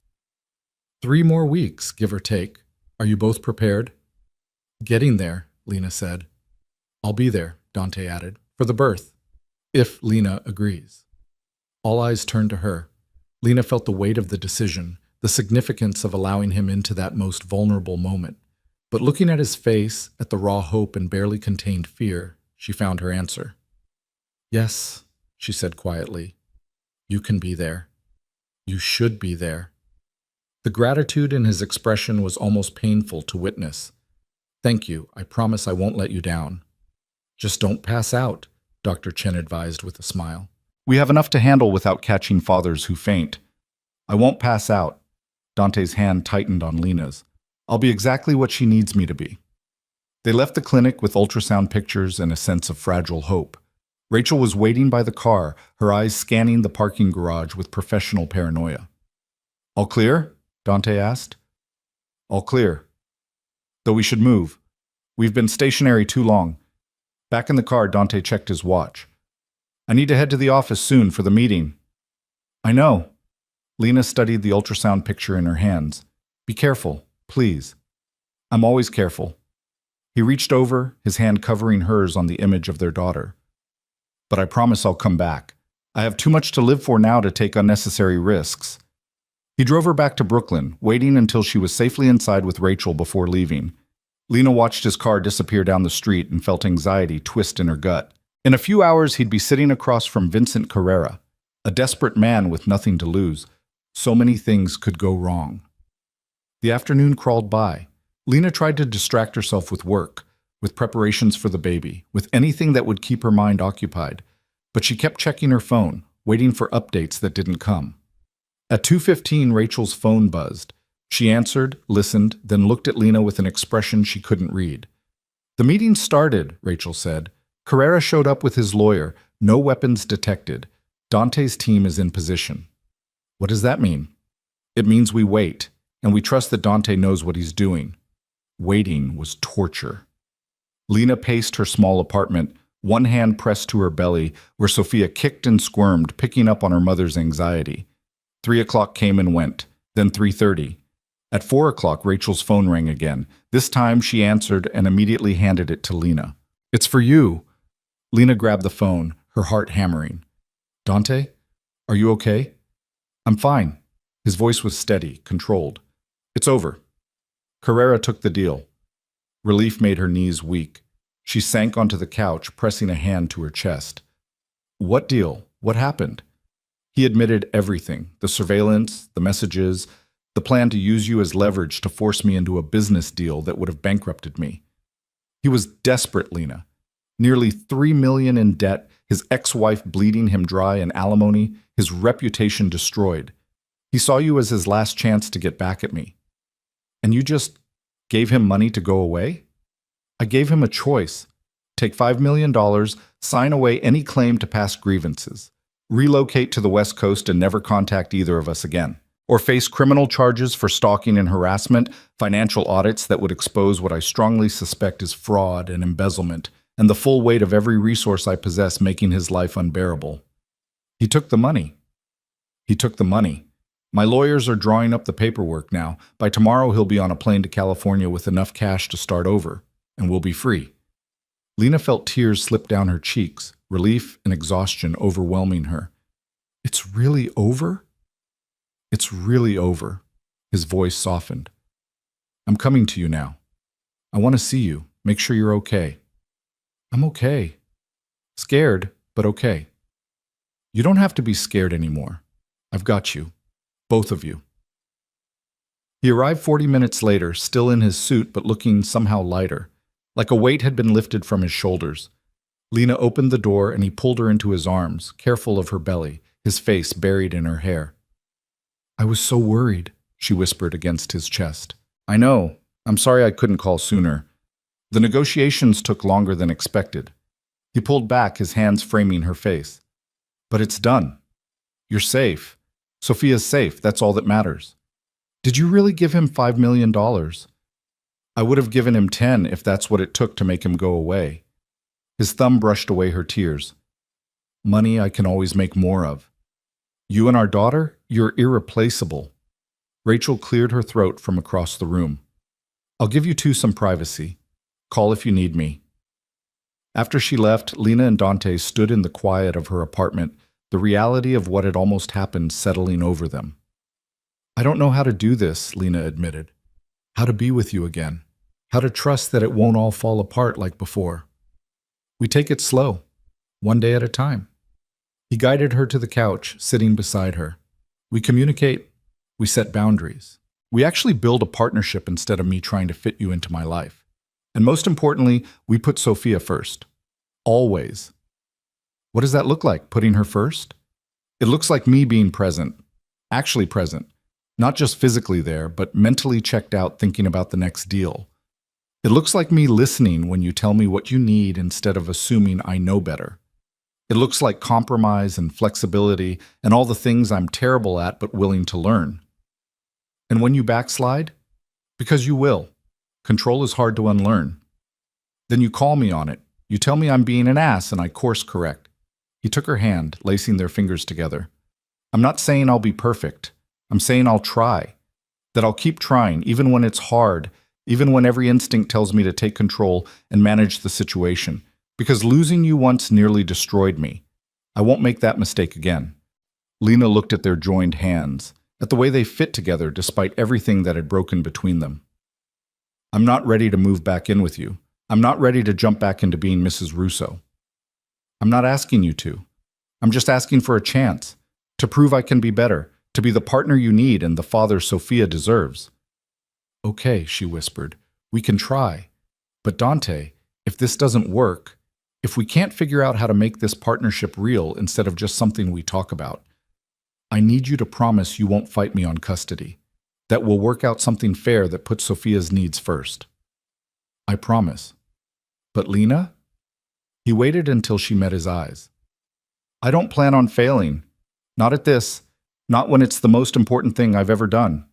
3 more weeks, give or take. Are you both prepared?" "Getting there," Lena said. "I'll be there," Dante added, "for the birth, if Lena agrees." All eyes turned to her. Lena felt the weight of the decision, the significance of allowing him into that most vulnerable moment. But looking at his face, at the raw hope and barely contained fear, she found her answer. "Yes," she said quietly. "You can be there. You should be there." The gratitude in his expression was almost painful to witness. "Thank you. I promise I won't let you down." "Just don't pass out," Dr. Chen advised with a smile. "We have enough to handle without catching fathers who faint." "I won't pass out." Dante's hand tightened on Lena's. "I'll be exactly what she needs me to be." They left the clinic with ultrasound pictures and a sense of fragile hope. Rachel was waiting by the car, her eyes scanning the parking garage with professional paranoia. "All clear?" Dante asked. "All clear. Though we should move. We've been stationary too long." Back in the car, Dante checked his watch. "I need to head to the office soon for the meeting." "I know." Lena studied the ultrasound picture in her hands. "Be careful, please." "I'm always careful." He reached over, his hand covering hers on the image of their daughter. "But I promise I'll come back. I have too much to live for now to take unnecessary risks." He drove her back to Brooklyn, waiting until she was safely inside with Rachel before leaving. Lena watched his car disappear down the street and felt anxiety twist in her gut. In a few hours, he'd be sitting across from Vincent Carrera, a desperate man with nothing to lose. So many things could go wrong. The afternoon crawled by. Lena tried to distract herself with work, with preparations for the baby, with anything that would keep her mind occupied. But she kept checking her phone, waiting for updates that didn't come. At 2:15, Rachel's phone buzzed. She answered, listened, then looked at Lena with an expression she couldn't read. "The meeting started," Rachel said. "Carrera showed up with his lawyer. No weapons detected. Dante's team is in position." "What does that mean?" "It means we wait, and we trust that Dante knows what he's doing." Waiting was torture. Lena paced her small apartment, one hand pressed to her belly, where Sophia kicked and squirmed, picking up on her mother's anxiety. 3 o'clock came and went, then 3:30. At 4 o'clock, Rachel's phone rang again. This time, she answered and immediately handed it to Lena. "It's for you." Lena grabbed the phone, her heart hammering. "Dante? Are you okay?" "I'm fine." His voice was steady, controlled. "It's over." Carrera took the deal. Relief made her knees weak. She sank onto the couch, pressing a hand to her chest. "What deal? What happened?" He admitted everything, the surveillance, the messages, the plan to use you as leverage to force me into a business deal that would have bankrupted me. He was desperate, Lena. Nearly $3 million in debt, his ex-wife bleeding him dry in alimony, his reputation destroyed. He saw you as his last chance to get back at me. And you just gave him money to go away? I gave him a choice. Take $5 million, sign away any claim to past grievances, relocate to the West Coast and never contact either of us again, or face criminal charges for stalking and harassment, financial audits that would expose what I strongly suspect is fraud and embezzlement, and the full weight of every resource I possess making his life unbearable. He took the money. He took the money. My lawyers are drawing up the paperwork now. By tomorrow, he'll be on a plane to California with enough cash to start over, and we'll be free. Lena felt tears slip down her cheeks, relief and exhaustion overwhelming her. It's really over? It's really over. His voice softened. I'm coming to you now. I want to see you, make sure you're okay. I'm okay. Scared, but okay. You don't have to be scared anymore. I've got you. Both of you. He arrived 40 minutes later, still in his suit but looking somehow lighter, like a weight had been lifted from his shoulders. Lena opened the door and he pulled her into his arms, careful of her belly, his face buried in her hair. I was so worried, she whispered against his chest. I know. I'm sorry I couldn't call sooner. The negotiations took longer than expected. He pulled back, his hands framing her face. But it's done. You're safe. Sophia's safe. That's all that matters. Did you really give him $5 million? I would have given him 10 if that's what it took to make him go away. His thumb brushed away her tears. Money I can always make more of. You and our daughter, you're irreplaceable. Rachel cleared her throat from across the room. I'll give you two some privacy. Call if you need me. After she left, Lena and Dante stood in the quiet of her apartment, the reality of what had almost happened settling over them. I don't know how to do this, Lena admitted. How to be with you again. How to trust that it won't all fall apart like before. We take it slow, one day at a time. He guided her to the couch, sitting beside her. We communicate. We set boundaries. We actually build a partnership instead of me trying to fit you into my life. And most importantly, we put Sophia first. Always. What does that look like, putting her first? It looks like me being present. Actually present. Not just physically there, but mentally checked out thinking about the next deal. It looks like me listening when you tell me what you need instead of assuming I know better. It looks like compromise and flexibility and all the things I'm terrible at but willing to learn. And when you backslide? Because you will. Control is hard to unlearn. Then you call me on it. You tell me I'm being an ass and I course correct. He took her hand, lacing their fingers together. I'm not saying I'll be perfect. I'm saying I'll try. That I'll keep trying, even when it's hard, even when every instinct tells me to take control and manage the situation, because losing you once nearly destroyed me. I won't make that mistake again." Lena looked at their joined hands, at the way they fit together despite everything that had broken between them. "I'm not ready to move back in with you. I'm not ready to jump back into being Mrs. Russo. I'm not asking you to. I'm just asking for a chance, to prove I can be better, to be the partner you need and the father Sophia deserves." "Okay," she whispered, "we can try. But Dante, if this doesn't work, if we can't figure out how to make this partnership real instead of just something we talk about, I need you to promise you won't fight me on custody, that we'll work out something fair that puts Sophia's needs first." "I promise." "But Lena?" He waited until she met his eyes. "I don't plan on failing. Not at this. Not when it's the most important thing I've ever done."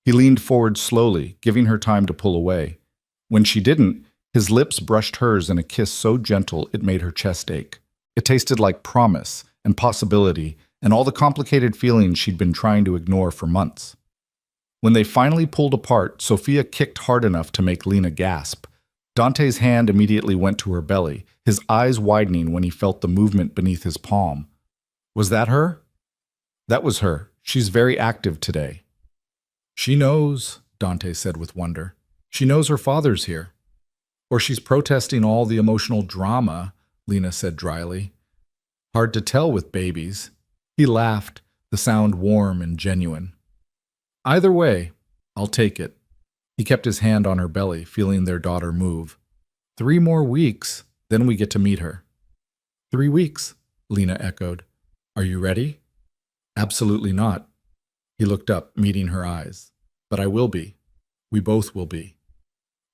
He leaned forward slowly, giving her time to pull away. When she didn't, his lips brushed hers in a kiss so gentle it made her chest ache. It tasted like promise and possibility and all the complicated feelings she'd been trying to ignore for months. When they finally pulled apart, Sophia kicked hard enough to make Lena gasp. Dante's hand immediately went to her belly, his eyes widening when he felt the movement beneath his palm. "Was that her?" "That was her. She's very active today." "She knows," Dante said with wonder. "She knows her father's here." "Or she's protesting all the emotional drama," Lena said dryly. "Hard to tell with babies." He laughed, the sound warm and genuine. "Either way, I'll take it." He kept his hand on her belly, feeling their daughter move. 3 more weeks, then we get to meet her." 3 weeks, Lena echoed. "Are you ready?" "Absolutely not." He looked up, meeting her eyes. "But I will be. We both will be."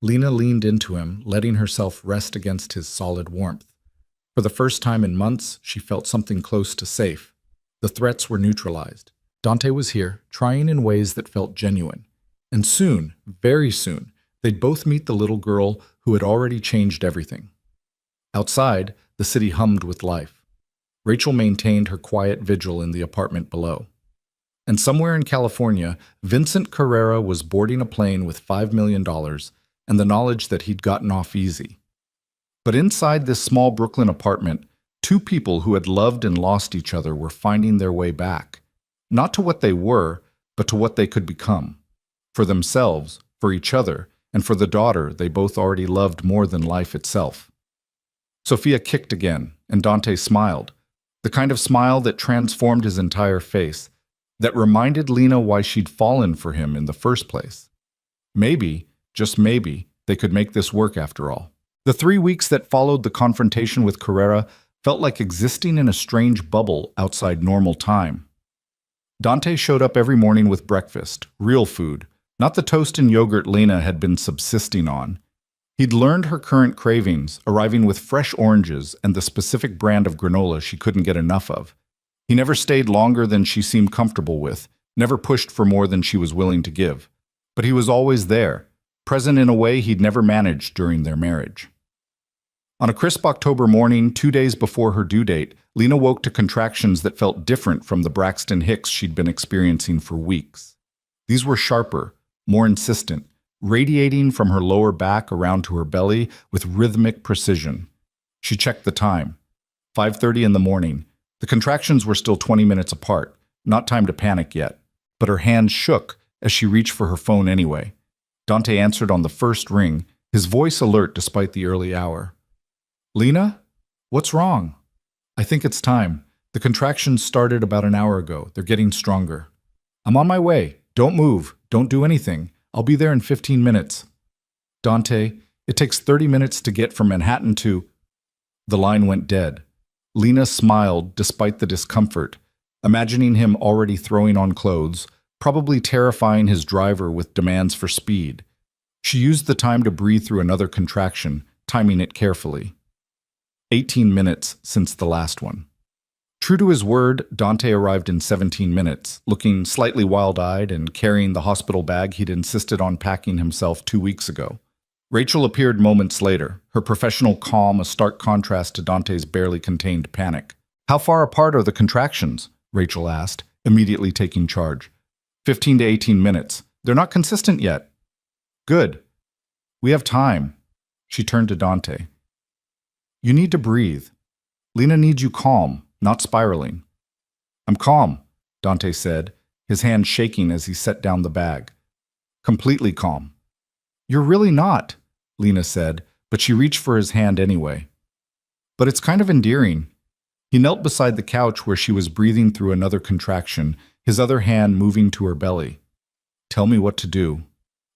Lena leaned into him, letting herself rest against his solid warmth. For the first time in months, she felt something close to safe. The threats were neutralized. Dante was here, trying in ways that felt genuine. And soon, very soon, they'd both meet the little girl who had already changed everything. Outside, the city hummed with life. Rachel maintained her quiet vigil in the apartment below. And somewhere in California, Vincent Carrera was boarding a plane with $5 million and the knowledge that he'd gotten off easy. But inside this small Brooklyn apartment, 2 people who had loved and lost each other were finding their way back. Not to what they were, but to what they could become. For themselves, for each other, and for the daughter they both already loved more than life itself. Sophia kicked again, and Dante smiled. The kind of smile that transformed his entire face, that reminded Lena why she'd fallen for him in the first place. Maybe, just maybe, they could make this work after all. The 3 weeks that followed the confrontation with Carrera felt like existing in a strange bubble outside normal time. Dante showed up every morning with breakfast, real food, not the toast and yogurt Lena had been subsisting on. He'd learned her current cravings, arriving with fresh oranges and the specific brand of granola she couldn't get enough of. He never stayed longer than she seemed comfortable with, never pushed for more than she was willing to give. But he was always there, present in a way he'd never managed during their marriage. On a crisp October morning, 2 days before her due date, Lena woke to contractions that felt different from the Braxton Hicks she'd been experiencing for weeks. These were sharper, more insistent, radiating from her lower back around to her belly with rhythmic precision. She checked the time. 5:30 in the morning. The contractions were still 20 minutes apart, not time to panic yet. But her hands shook as she reached for her phone anyway. Dante answered on the first ring, his voice alert despite the early hour. "Lena? What's wrong?" "I think it's time. The contractions started about an hour ago. They're getting stronger." "I'm on my way. Don't move. Don't do anything. I'll be there in 15 minutes. "Dante, it takes 30 minutes to get from Manhattan to—" The line went dead. Lena smiled despite the discomfort, imagining him already throwing on clothes, probably terrifying his driver with demands for speed. She used the time to breathe through another contraction, timing it carefully. 18 minutes since the last one. True to his word, Dante arrived in 17 minutes, looking slightly wild-eyed and carrying the hospital bag he'd insisted on packing himself 2 weeks ago. Rachel appeared moments later, her professional calm a stark contrast to Dante's barely contained panic. "How far apart are the contractions?" Rachel asked, immediately taking charge. 15 to 18 minutes. They're not consistent yet." "Good. We have time. She turned to Dante. You need to breathe. Lena needs you calm, not spiraling. I'm calm, Dante said, his hand shaking as he set down the bag. Completely calm. You're really not, Lena said, but she reached for his hand anyway. But it's kind of endearing. He knelt beside the couch where she was breathing through another contraction, his other hand moving to her belly. Tell me what to do.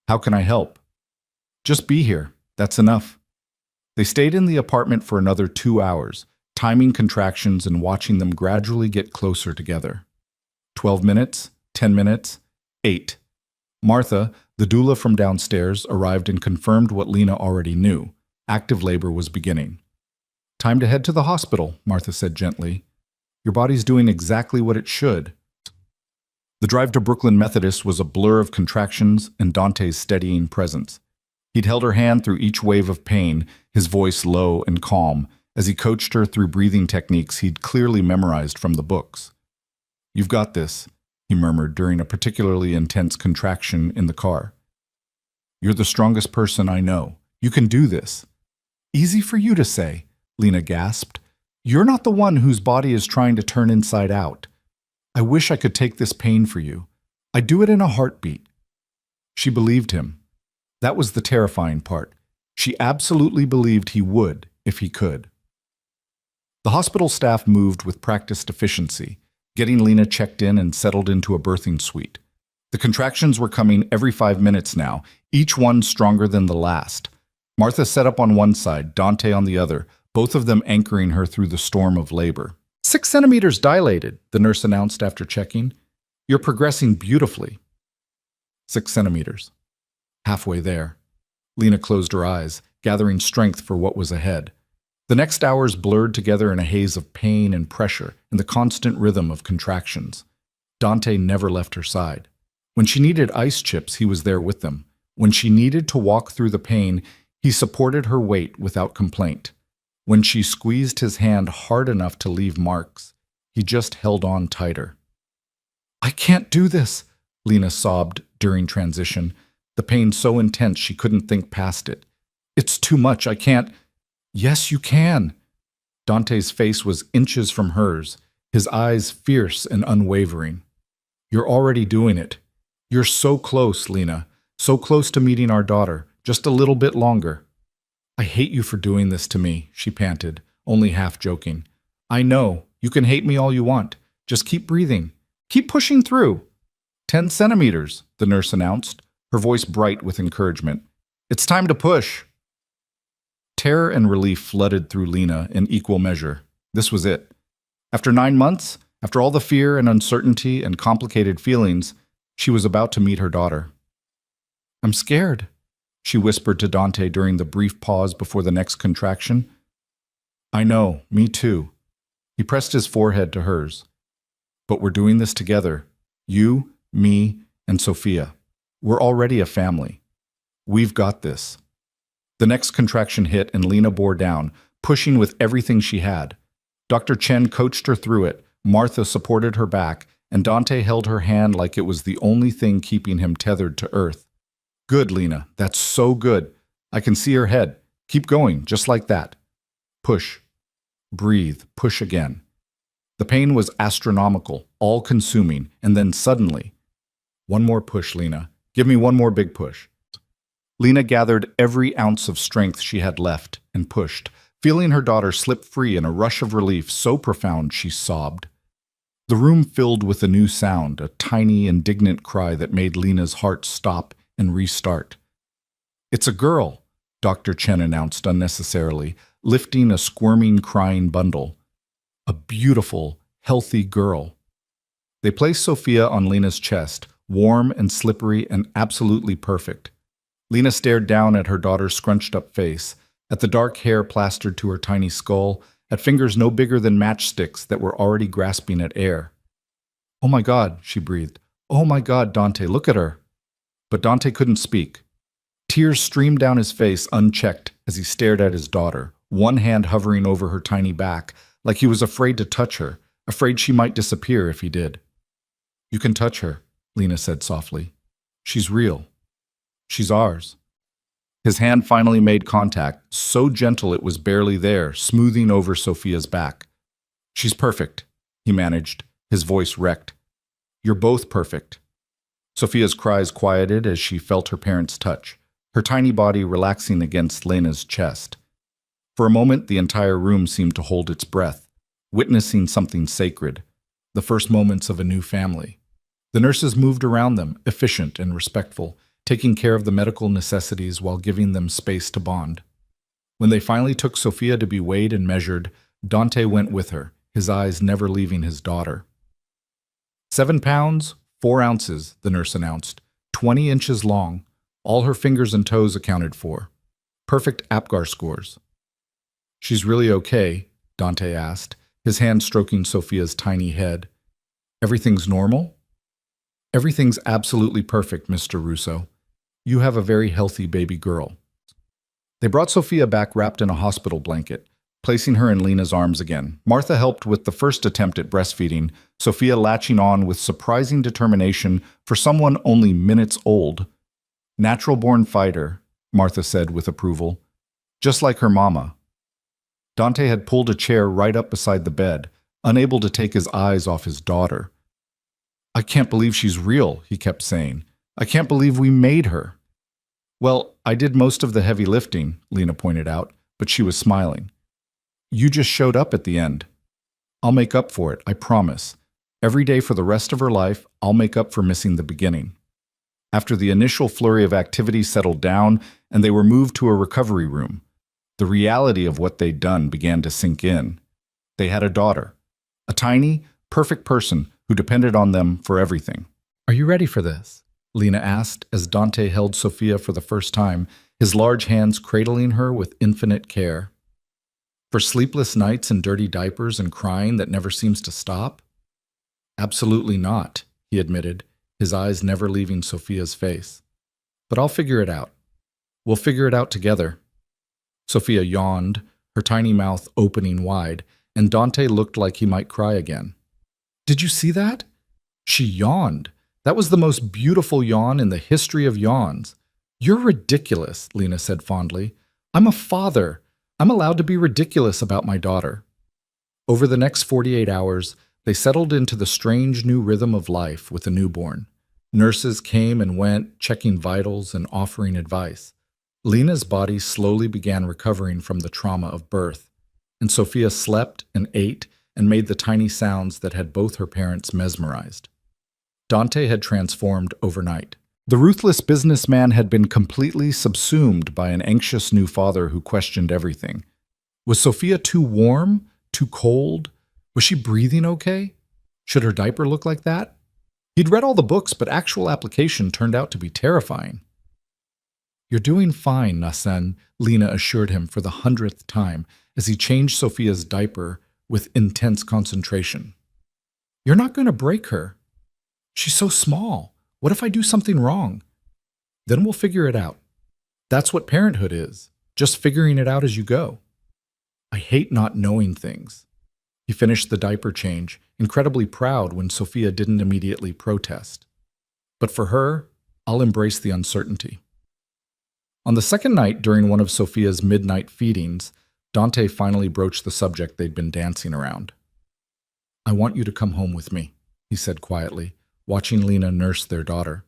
How can I help? Just be here. That's enough. They stayed in the apartment for another 2 hours, timing contractions and watching them gradually get closer together. 12 minutes, 10 minutes, 8. Martha, the doula from downstairs, arrived and confirmed what Lena already knew. Active labor was beginning. Time to head to the hospital, Martha said gently. Your body's doing exactly what it should. The drive to Brooklyn Methodist was a blur of contractions and Dante's steadying presence. He'd held her hand through each wave of pain, his voice low and calm, as he coached her through breathing techniques he'd clearly memorized from the books. You've got this, he murmured during a particularly intense contraction in the car. You're the strongest person I know. You can do this. Easy for you to say, Lena gasped. You're not the one whose body is trying to turn inside out. I wish I could take this pain for you. I'd do it in a heartbeat. She believed him. That was the terrifying part. She absolutely believed he would if he could. The hospital staff moved with practiced efficiency, getting Lena checked in and settled into a birthing suite. The contractions were coming every 5 minutes now, each one stronger than the last. Martha sat up on one side, Dante on the other, both of them anchoring her through the storm of labor. 6 centimeters dilated, the nurse announced after checking. You're progressing beautifully. 6 centimeters. Halfway there. Lena closed her eyes, gathering strength for what was ahead. The next hours blurred together in a haze of pain and pressure and the constant rhythm of contractions. Dante never left her side. When she needed ice chips, he was there with them. When she needed to walk through the pain, he supported her weight without complaint. When she squeezed his hand hard enough to leave marks, he just held on tighter. I can't do this, Lena sobbed during transition, the pain so intense she couldn't think past it. It's too much, I can't. Yes, you can. Dante's face was inches from hers, his eyes fierce and unwavering. You're already doing it. You're so close, Lena, so close to meeting our daughter, just a little bit longer. I hate you for doing this to me, she panted, only half joking. I know, you can hate me all you want. Just keep breathing. Keep pushing through. 10 centimeters, the nurse announced, her voice bright with encouragement. It's time to push. Terror and relief flooded through Lena in equal measure. This was it. After 9 months, after all the fear and uncertainty and complicated feelings, she was about to meet her daughter. I'm scared, she whispered to Dante during the brief pause before the next contraction. I know, me too. He pressed his forehead to hers. But we're doing this together. You, me, and Sophia. We're already a family. We've got this. The next contraction hit and Lena bore down, pushing with everything she had. Dr. Chen coached her through it, Martha supported her back, and Dante held her hand like it was the only thing keeping him tethered to earth. Good, Lena. That's so good. I can see her head. Keep going, just like that. Push. Breathe. Push again. The pain was astronomical, all-consuming, and then suddenly, one more push, Lena. Give me one more big push. Lena gathered every ounce of strength she had left and pushed, feeling her daughter slip free in a rush of relief so profound she sobbed. The room filled with a new sound, a tiny, indignant cry that made Lena's heart stop and restart. It's a girl, Dr. Chen announced unnecessarily, lifting a squirming, crying bundle. A beautiful, healthy girl. They placed Sophia on Lena's chest, warm and slippery and absolutely perfect. Lena stared down at her daughter's scrunched-up face, at the dark hair plastered to her tiny skull, at fingers no bigger than matchsticks that were already grasping at air. Oh my God, she breathed. Oh my God, Dante, look at her. But Dante couldn't speak. Tears streamed down his face unchecked as he stared at his daughter, one hand hovering over her tiny back, like he was afraid to touch her, afraid she might disappear if he did. You can touch her, Lena said softly. She's real. She's ours. His hand finally made contact, so gentle it was barely there, smoothing over Sophia's back. She's perfect, he managed, his voice wrecked. You're both perfect. Sophia's cries quieted as she felt her parents' touch, her tiny body relaxing against Lena's chest. For a moment, the entire room seemed to hold its breath, witnessing something sacred, the first moments of a new family. The nurses moved around them, efficient and respectful, taking care of the medical necessities while giving them space to bond. When they finally took Sophia to be weighed and measured, Dante went with her, his eyes never leaving his daughter. 7 pounds, 4 ounces, the nurse announced, 20 inches long, all her fingers and toes accounted for. Perfect APGAR scores. She's really okay, Dante asked, his hand stroking Sophia's tiny head. Everything's normal? Everything's absolutely perfect, Mr. Russo. You have a very healthy baby girl. They brought Sophia back wrapped in a hospital blanket, placing her in Lena's arms again. Martha helped with the first attempt at breastfeeding, Sophia latching on with surprising determination for someone only minutes old. Natural-born fighter, Martha said with approval. Just like her mama. Dante had pulled a chair right up beside the bed, unable to take his eyes off his daughter. I can't believe she's real, he kept saying. I can't believe we made her. Well, I did most of the heavy lifting, Lena pointed out, but she was smiling. You just showed up at the end. I'll make up for it, I promise. Every day for the rest of her life, I'll make up for missing the beginning. After the initial flurry of activity settled down and they were moved to a recovery room, the reality of what they'd done began to sink in. They had a daughter, a tiny, perfect person who depended on them for everything. Are you ready for this? Lena asked as Dante held Sophia for the first time, his large hands cradling her with infinite care. For sleepless nights and dirty diapers and crying that never seems to stop? Absolutely not, he admitted, his eyes never leaving Sophia's face. But I'll figure it out. We'll figure it out together. Sophia yawned, her tiny mouth opening wide, and Dante looked like he might cry again. Did you see that? She yawned. That was the most beautiful yawn in the history of yawns. You're ridiculous, Lena said fondly. I'm a father. I'm allowed to be ridiculous about my daughter. Over the next 48 hours, they settled into the strange new rhythm of life with a newborn. Nurses came and went, checking vitals and offering advice. Lena's body slowly began recovering from the trauma of birth, and Sophia slept and ate and made the tiny sounds that had both her parents mesmerized. Dante had transformed overnight. The ruthless businessman had been completely subsumed by an anxious new father who questioned everything. Was Sophia too warm? Too cold? Was she breathing okay? Should her diaper look like that? He'd read all the books, but actual application turned out to be terrifying. You're doing fine, Nasen, Lena assured him for the 100th time as he changed Sophia's diaper with intense concentration. You're not going to break her. She's so small. What if I do something wrong? Then we'll figure it out. That's what parenthood is, just figuring it out as you go. I hate not knowing things. He finished the diaper change, incredibly proud when Sophia didn't immediately protest. But for her, I'll embrace the uncertainty. On the second night during one of Sophia's midnight feedings, Dante finally broached the subject they'd been dancing around. I want you to come home with me, he said quietly, watching Lena nurse their daughter.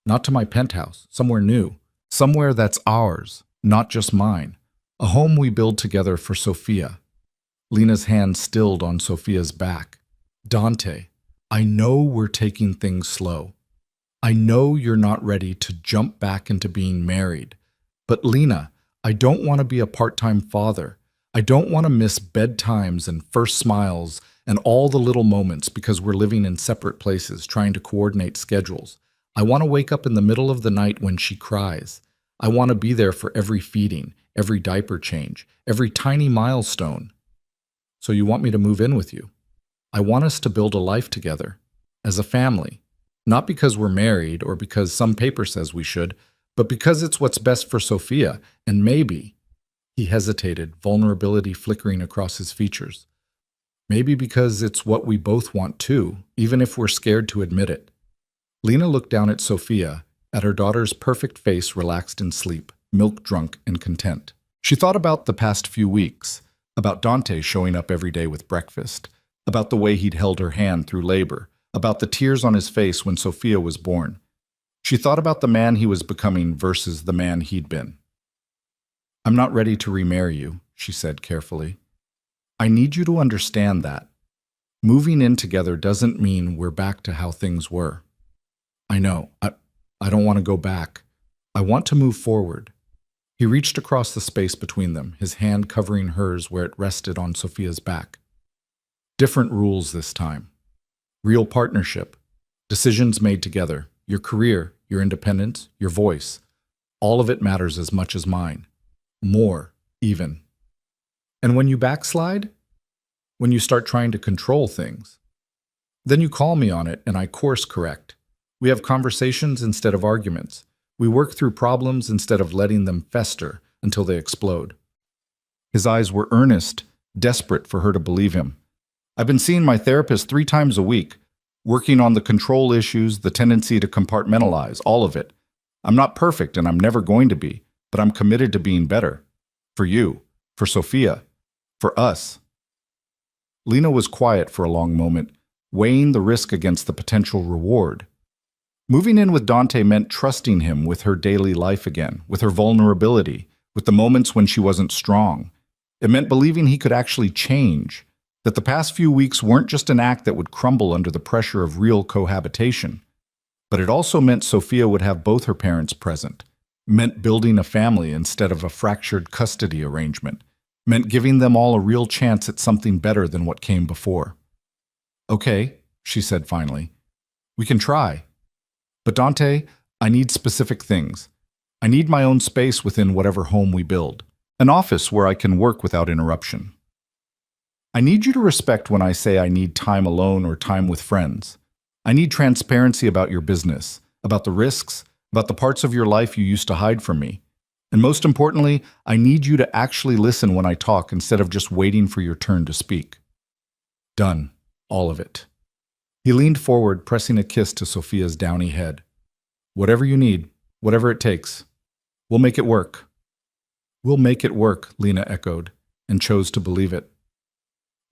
Not to my penthouse, somewhere new, somewhere that's ours, not just mine, a home we build together for Sophia. Lena's hand stilled on Sophia's back. Dante, I know we're taking things slow. I know you're not ready to jump back into being married. But Lena, I don't want to be a part-time father. I don't want to miss bedtimes and first smiles and all the little moments because we're living in separate places, trying to coordinate schedules. I want to wake up in the middle of the night when she cries. I want to be there for every feeding, every diaper change, every tiny milestone. So you want me to move in with you? I want us to build a life together, as a family. Not because we're married or because some paper says we should, but because it's what's best for Sophia, and maybe, he hesitated, vulnerability flickering across his features. Maybe because it's what we both want too, even if we're scared to admit it. Lena looked down at Sophia, at her daughter's perfect face relaxed in sleep. milk-drunk and content. She thought about the past few weeks, about Dante showing up every day with breakfast, about the way he'd held her hand through labor, about the tears on his face when Sophia was born. She thought about the man he was becoming versus the man he'd been. "I'm not ready to remarry you," she said carefully. "I need you to understand that. Moving in together doesn't mean we're back to how things were. I know. I don't want to go back. I want to move forward." He reached across the space between them, his hand covering hers where it rested on Sophia's back. "Different rules this time. Real partnership. Decisions made together. Your career, your independence, your voice. All of it matters as much as mine. More, even. And when you backslide, when you start trying to control things, then you call me on it and I course correct. We have conversations instead of arguments. We work through problems instead of letting them fester until they explode." His eyes were earnest, desperate for her to believe him. "I've been seeing my therapist 3 times a week, working on the control issues, the tendency to compartmentalize, all of it. I'm not perfect and I'm never going to be, but I'm committed to being better. For you, for Sophia, for us." Lena was quiet for a long moment, weighing the risk against the potential reward. Moving in with Dante meant trusting him with her daily life again, with her vulnerability, with the moments when she wasn't strong. It meant believing he could actually change, that the past few weeks weren't just an act that would crumble under the pressure of real cohabitation. But it also meant Sophia would have both her parents present, meant building a family instead of a fractured custody arrangement, meant giving them all a real chance at something better than what came before. "Okay," she said finally, "we can try. But Dante, I need specific things. I need my own space within whatever home we build, an office where I can work without interruption. I need you to respect when I say I need time alone or time with friends. I need transparency about your business, about the risks, about the parts of your life you used to hide from me. And most importantly, I need you to actually listen when I talk instead of just waiting for your turn to speak." Done. All of it. He leaned forward, pressing a kiss to Sophia's downy head. "Whatever you need, whatever it takes. We'll make it work." "We'll make it work," Lena echoed, and chose to believe it.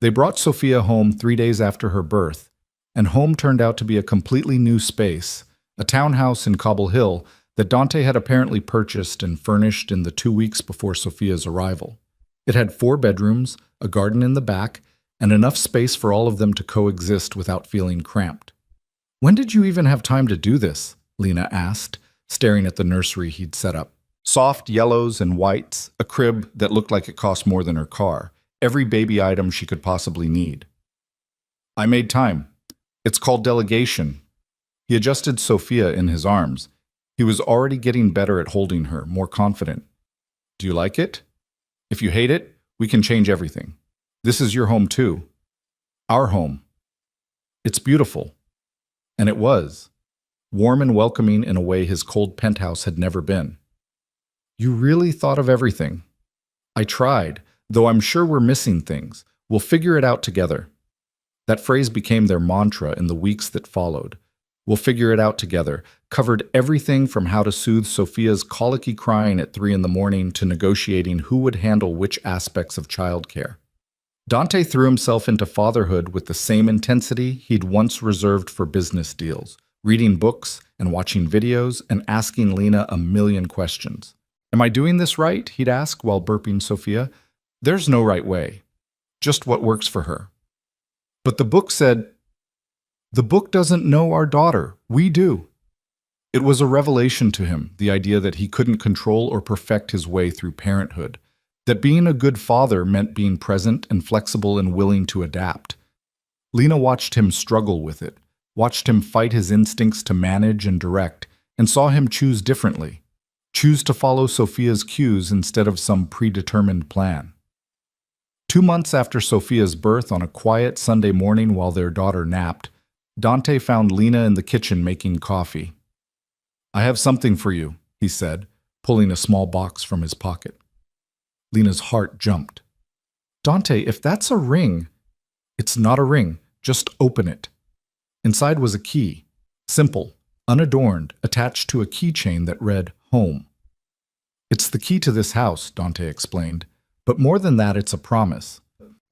They brought Sophia home 3 days after her birth, and home turned out to be a completely new space, a townhouse in Cobble Hill that Dante had apparently purchased and furnished in the 2 weeks before Sophia's arrival. It had 4 bedrooms, a garden in the back, and enough space for all of them to coexist without feeling cramped. "When did you even have time to do this?" Lena asked, staring at the nursery he'd set up. Soft yellows and whites, a crib that looked like it cost more than her car, every baby item she could possibly need. "I made time. It's called delegation." He adjusted Sophia in his arms. He was already getting better at holding her, more confident. "Do you like it? If you hate it, we can change everything. This is your home too. Our home. It's beautiful." And it was. Warm and welcoming in a way his cold penthouse had never been. "You really thought of everything." "I tried, though I'm sure we're missing things. We'll figure it out together." That phrase became their mantra in the weeks that followed. "We'll figure it out together" covered everything from how to soothe Sophia's colicky crying at 3 in the morning to negotiating who would handle which aspects of childcare. Dante threw himself into fatherhood with the same intensity he'd once reserved for business deals, reading books and watching videos and asking Lena a million questions. "Am I doing this right?" he'd ask while burping Sophia. "There's no right way, just what works for her." "But the book said..." "The book doesn't know our daughter. We do." It was a revelation to him, the idea that he couldn't control or perfect his way through parenthood, that being a good father meant being present and flexible and willing to adapt. Lena watched him struggle with it, watched him fight his instincts to manage and direct, and saw him choose differently, choose to follow Sophia's cues instead of some predetermined plan. 2 months after Sophia's birth, on a quiet Sunday morning while their daughter napped, Dante found Lena in the kitchen making coffee. "I have something for you," he said, pulling a small box from his pocket. Lena's heart jumped. "Dante, if that's a ring..." "It's not a ring. Just open it." Inside was a key, simple, unadorned, attached to a keychain that read "Home." It's the key to this house, Dante explained. But more than that, it's a promise.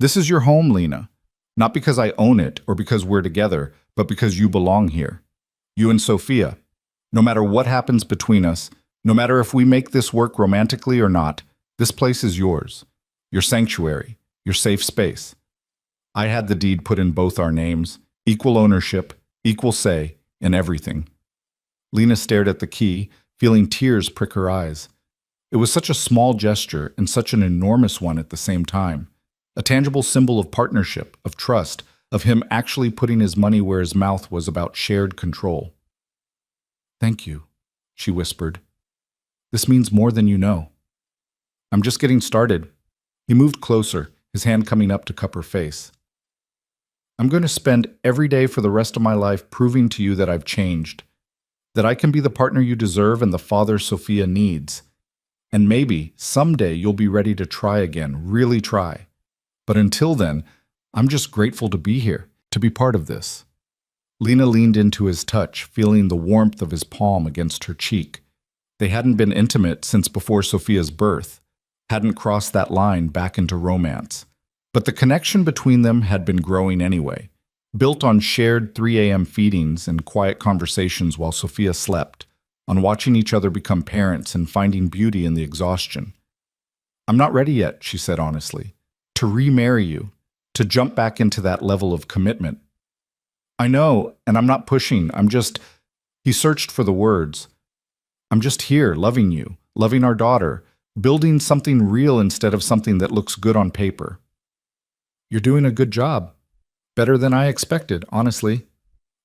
This is your home, Lena. Not because I own it or because we're together, but because you belong here. You and Sophia. No matter what happens between us, no matter if we make this work romantically or not, this place is yours. Your sanctuary, your safe space. I had the deed put in both our names, equal ownership, equal say, in everything. Lena stared at the key, feeling tears prick her eyes. It was such a small gesture and such an enormous one at the same time. A tangible symbol of partnership, of trust, of him actually putting his money where his mouth was about shared control. Thank you, she whispered. This means more than you know. I'm just getting started. He moved closer, his hand coming up to cup her face. I'm going to spend every day for the rest of my life proving to you that I've changed, that I can be the partner you deserve and the father Sophia needs. And maybe someday you'll be ready to try again, really try. But until then, I'm just grateful to be here, to be part of this. Lena leaned into his touch, feeling the warmth of his palm against her cheek. They hadn't been intimate since before Sophia's birth, hadn't crossed that line back into romance. But the connection between them had been growing anyway, built on shared 3 a.m. feedings and quiet conversations while Sophia slept, on watching each other become parents and finding beauty in the exhaustion. I'm not ready yet, she said honestly, to remarry you, to jump back into that level of commitment. I know, and I'm not pushing, he searched for the words. I'm just here, loving you, loving our daughter, building something real instead of something that looks good on paper. You're doing a good job. Better than I expected, honestly.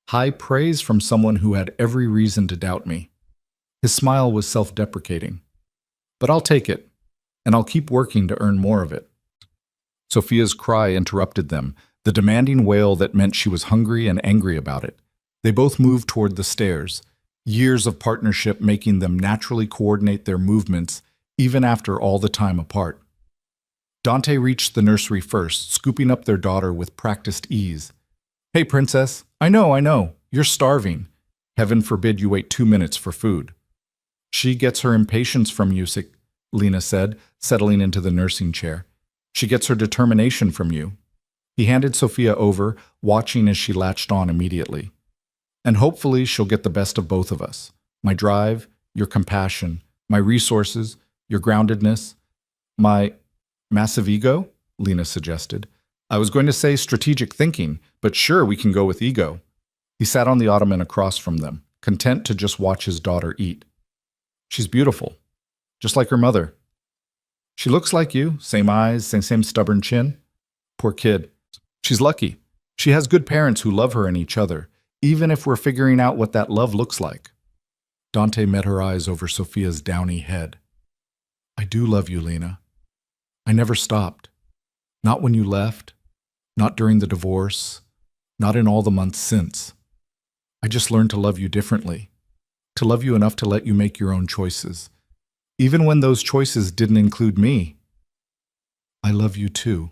High praise from someone who had every reason to doubt me. His smile was self-deprecating. But I'll take it, and I'll keep working to earn more of it. Sophia's cry interrupted them, the demanding wail that meant she was hungry and angry about it. They both moved toward the stairs, years of partnership making them naturally coordinate their movements, even after all the time apart. Dante reached the nursery first, scooping up their daughter with practiced ease. Hey, princess, I know, you're starving. Heaven forbid you wait 2 minutes for food. She gets her impatience from you, Lena said, settling into the nursing chair. She gets her determination from you. He handed Sophia over, watching as she latched on immediately. And hopefully she'll get the best of both of us. My drive, your compassion, my resources, your groundedness, my massive ego, Lena suggested. I was going to say strategic thinking, but sure, we can go with ego. He sat on the ottoman across from them, content to just watch his daughter eat. She's beautiful, just like her mother. She looks like you, same eyes, same stubborn chin. Poor kid. She's lucky. She has good parents who love her and each other, even if we're figuring out what that love looks like. Dante met her eyes over Sophia's downy head. I do love you, Lena. I never stopped. Not when you left, not during the divorce, not in all the months since. I just learned to love you differently, to love you enough to let you make your own choices, even when those choices didn't include me. I love you too,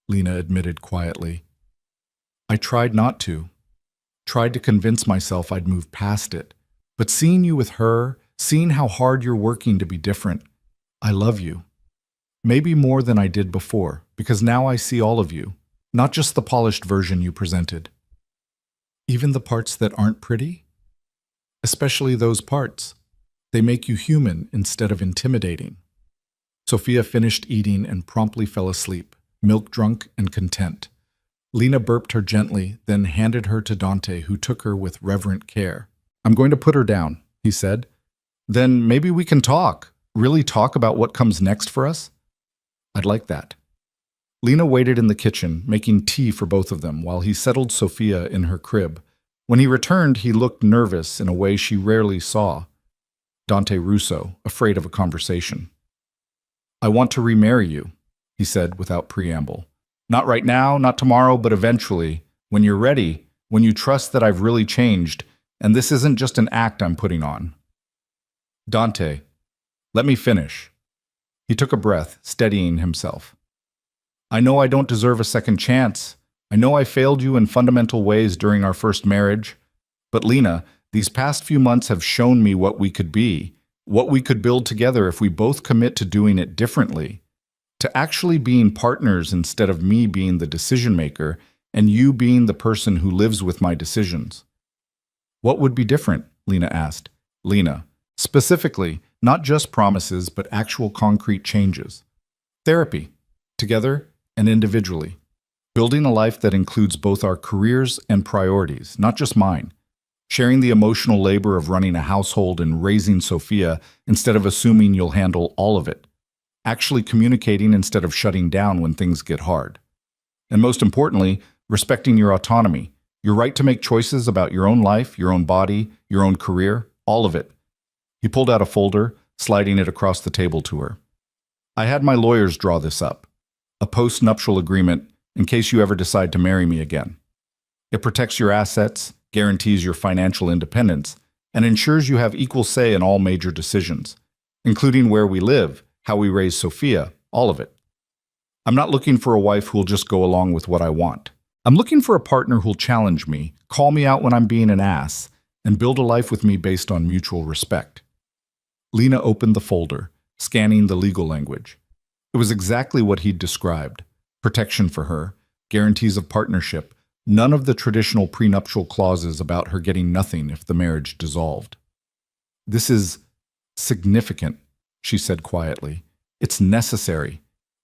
Lena admitted quietly. I tried not to, tried to convince myself I'd move past it, but seeing you with her, seeing how hard you're working to be different, I love you. Maybe more than I did before, because now I see all of you, not just the polished version you presented. Even the parts that aren't pretty? Especially those parts. They make you human instead of intimidating. Sophia finished eating and promptly fell asleep, milk-drunk and content. Lena burped her gently, then handed her to Dante, who took her with reverent care. I'm going to put her down, he said. Then maybe we can talk, really talk about what comes next for us? I'd like that. Lena waited in the kitchen, making tea for both of them, while he settled Sophia in her crib. When he returned, he looked nervous in a way she rarely saw. Dante Russo, afraid of a conversation. I want to remarry you, he said without preamble. Not right now, not tomorrow, but eventually, when you're ready, when you trust that I've really changed, and this isn't just an act I'm putting on. Dante, let me finish. He took a breath, steadying himself. I know I don't deserve a second chance. I know I failed you in fundamental ways during our first marriage. But Lena, these past few months have shown me what we could be, What we could build together if we both commit to doing it differently, to actually being partners instead of me being the decision maker and you being the person who lives with my decisions. What would be different? Lena asked. Lena, specifically, not just promises, but actual concrete changes. Therapy, together and individually. Building a life that includes both our careers and priorities, not just mine. Sharing the emotional labor of running a household and raising Sophia instead of assuming you'll handle all of it. Actually communicating instead of shutting down when things get hard. And most importantly, respecting your autonomy, your right to make choices about your own life, your own body, your own career, all of it. He pulled out a folder, sliding it across the table to her. I had my lawyers draw this up. A post-nuptial agreement in case you ever decide to marry me again. It protects your assets, guarantees your financial independence, and ensures you have equal say in all major decisions, including where we live, how we raise Sophia, all of it. I'm not looking for a wife who'll just go along with what I want. I'm looking for a partner who'll challenge me, call me out when I'm being an ass, and build a life with me based on mutual respect. Lena opened the folder, scanning the legal language. It was exactly what he'd described. Protection for her, guarantees of partnership, none of the traditional prenuptial clauses about her getting nothing if the marriage dissolved. This is significant, she said quietly. It's necessary.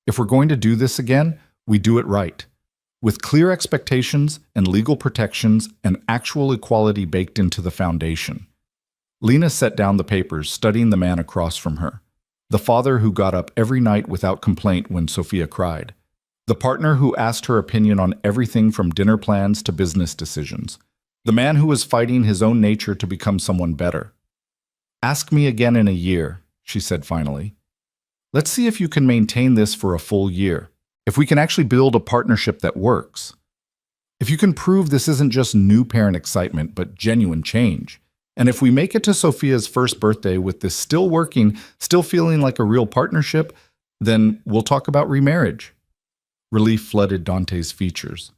If we're going to do this again, we do it right. With clear expectations and legal protections and actual equality baked into the foundation. Lena set down the papers, studying the man across from her. The father who got up every night without complaint when Sophia cried. The partner who asked her opinion on everything from dinner plans to business decisions. The man who was fighting his own nature to become someone better. Ask me again in a year, she said finally. Let's see if you can maintain this for a full year. If we can actually build a partnership that works. If you can prove this isn't just new parent excitement, but genuine change. And if we make it to Sophia's first birthday with this still working, still feeling like a real partnership, then we'll talk about remarriage. Relief flooded Dante's features.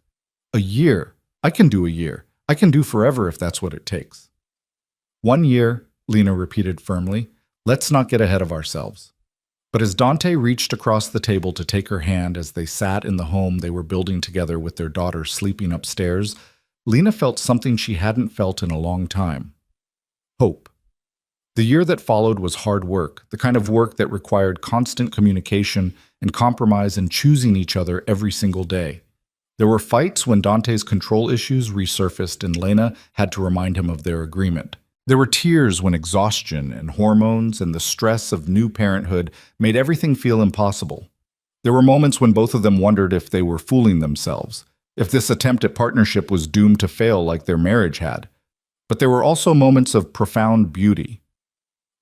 A year. I can do a year. I can do forever if that's what it takes. 1 year, Lena repeated firmly. Let's not get ahead of ourselves. But as Dante reached across the table to take her hand as they sat in the home they were building together with their daughter sleeping upstairs, Lena felt something she hadn't felt in a long time. Hope. The year that followed was hard work, the kind of work that required constant communication and compromise and choosing each other every single day. There were fights when Dante's control issues resurfaced and Lena had to remind him of their agreement. There were tears when exhaustion and hormones and the stress of new parenthood made everything feel impossible. There were moments when both of them wondered if they were fooling themselves, if this attempt at partnership was doomed to fail like their marriage had. But there were also moments of profound beauty.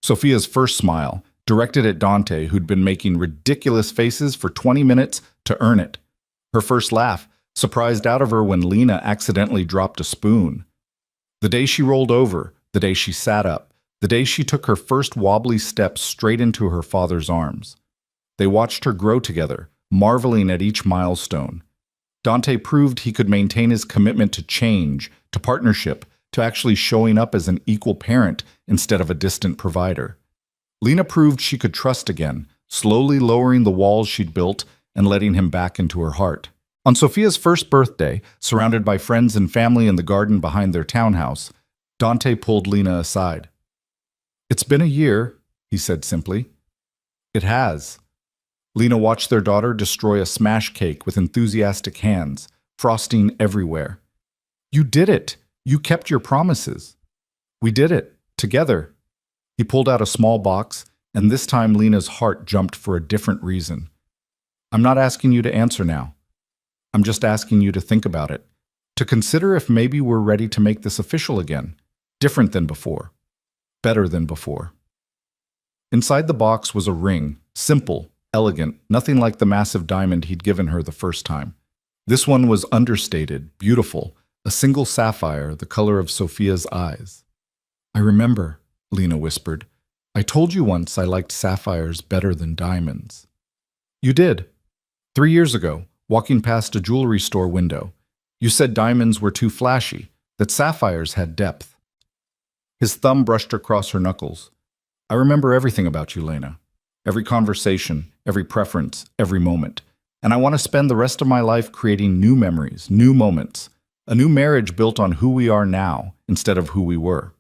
Sophia's first smile, directed at Dante, who'd been making ridiculous faces for 20 minutes to earn it. Her first laugh, surprised out of her when Lena accidentally dropped a spoon. The day she rolled over, the day she sat up, the day she took her first wobbly steps straight into her father's arms. They watched her grow together, marveling at each milestone. Dante proved he could maintain his commitment to change, to partnership, to actually showing up as an equal parent instead of a distant provider. Lena proved she could trust again, slowly lowering the walls she'd built and letting him back into her heart. On Sophia's first birthday, surrounded by friends and family in the garden behind their townhouse, Dante pulled Lena aside. "It's been a year," he said simply. "It has." Lena watched their daughter destroy a smash cake with enthusiastic hands, frosting everywhere. "You did it! You kept your promises. We did it, together." He pulled out a small box, and this time Lena's heart jumped for a different reason. "I'm not asking you to answer now. I'm just asking you to think about it, to consider if maybe we're ready to make this official again, different than before, better than before." Inside the box was a ring, simple, elegant, nothing like the massive diamond he'd given her the first time. This one was understated, beautiful, a single sapphire, the color of Sophia's eyes. "I remember," Lena whispered. "I told you once I liked sapphires better than diamonds." "You did. 3 years ago, walking past a jewelry store window. You said diamonds were too flashy, that sapphires had depth." His thumb brushed across her knuckles. I remember everything about you, Lena. Every conversation, every preference, every moment. And I want to spend the rest of my life creating new memories, new moments, a new marriage built on who we are now instead of who we were.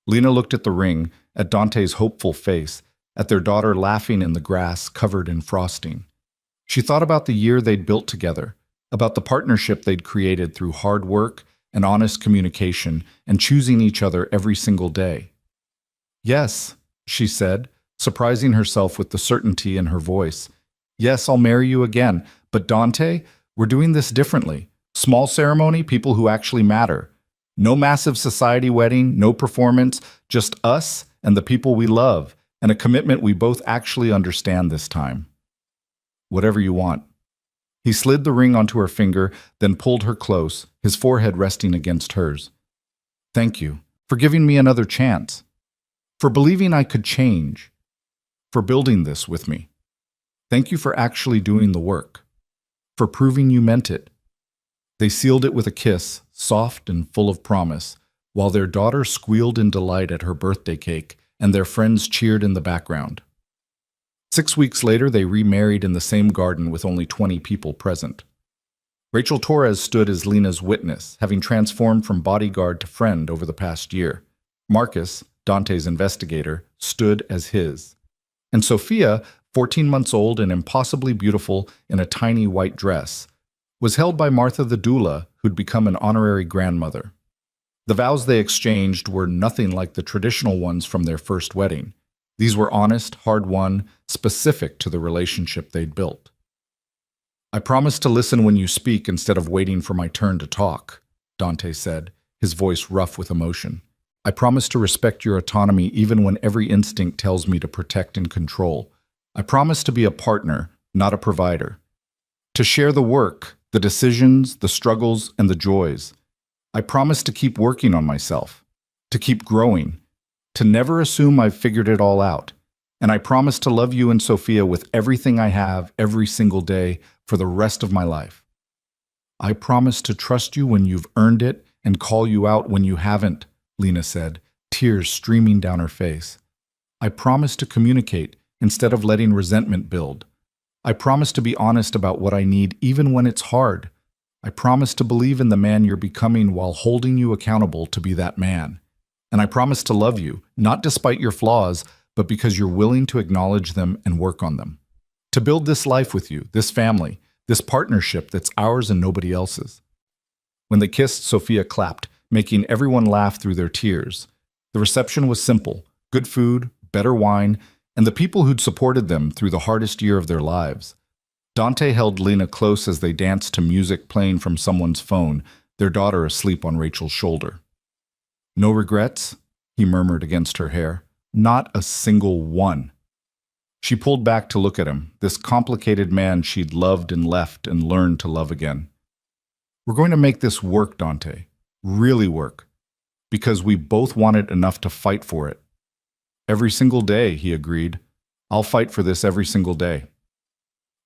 Lena looked at the ring, at Dante's hopeful face, at their daughter laughing in the grass covered in frosting. She thought about the year they'd built together, about the partnership they'd created through hard work and honest communication and choosing each other every single day. Yes, she said, surprising herself with the certainty in her voice. Yes, I'll marry you again, but Dante, we're doing this differently. Small ceremony, people who actually matter. No massive society wedding, no performance, just us and the people we love, and a commitment we both actually understand this time. Whatever you want. He slid the ring onto her finger, then pulled her close, his forehead resting against hers. Thank you for giving me another chance, for believing I could change, for building this with me. Thank you for actually doing the work, for proving you meant it. They sealed it with a kiss, soft and full of promise, while their daughter squealed in delight at her birthday cake and their friends cheered in the background. 6 weeks later, they remarried in the same garden with only 20 people present. Rachel Torres stood as Lena's witness, having transformed from bodyguard to friend over the past year. Marcus, Dante's investigator, stood as his. And Sophia, 14 months old and impossibly beautiful in a tiny white dress, was held by Martha the doula, who'd become an honorary grandmother. The vows they exchanged were nothing like the traditional ones from their first wedding. These were honest, hard-won, specific to the relationship they'd built. I promise to listen when you speak instead of waiting for my turn to talk, Dante said, his voice rough with emotion. I promise to respect your autonomy even when every instinct tells me to protect and control. I promise to be a partner, not a provider. To share the work, the decisions, the struggles, and the joys. I promise to keep working on myself, to keep growing, to never assume I've figured it all out. And I promise to love you and Sophia with everything I have every single day for the rest of my life. I promise to trust you when you've earned it and call you out when you haven't, Lena said, tears streaming down her face. I promise to communicate instead of letting resentment build. I promise to be honest about what I need even when it's hard. I promise to believe in the man you're becoming while holding you accountable to be that man. And I promise to love you, not despite your flaws, but because you're willing to acknowledge them and work on them. To build this life with you, this family, this partnership that's ours and nobody else's. When they kissed, Sophia clapped, making everyone laugh through their tears. The reception was simple: good food, better wine, and the people who'd supported them through the hardest year of their lives. Dante held Lena close as they danced to music playing from someone's phone, their daughter asleep on Rachel's shoulder. No regrets? He murmured against her hair. Not a single one. She pulled back to look at him, this complicated man she'd loved and left and learned to love again. We're going to make this work, Dante. Really work. Because we both want it enough to fight for it. Every single day, he agreed. I'll fight for this every single day.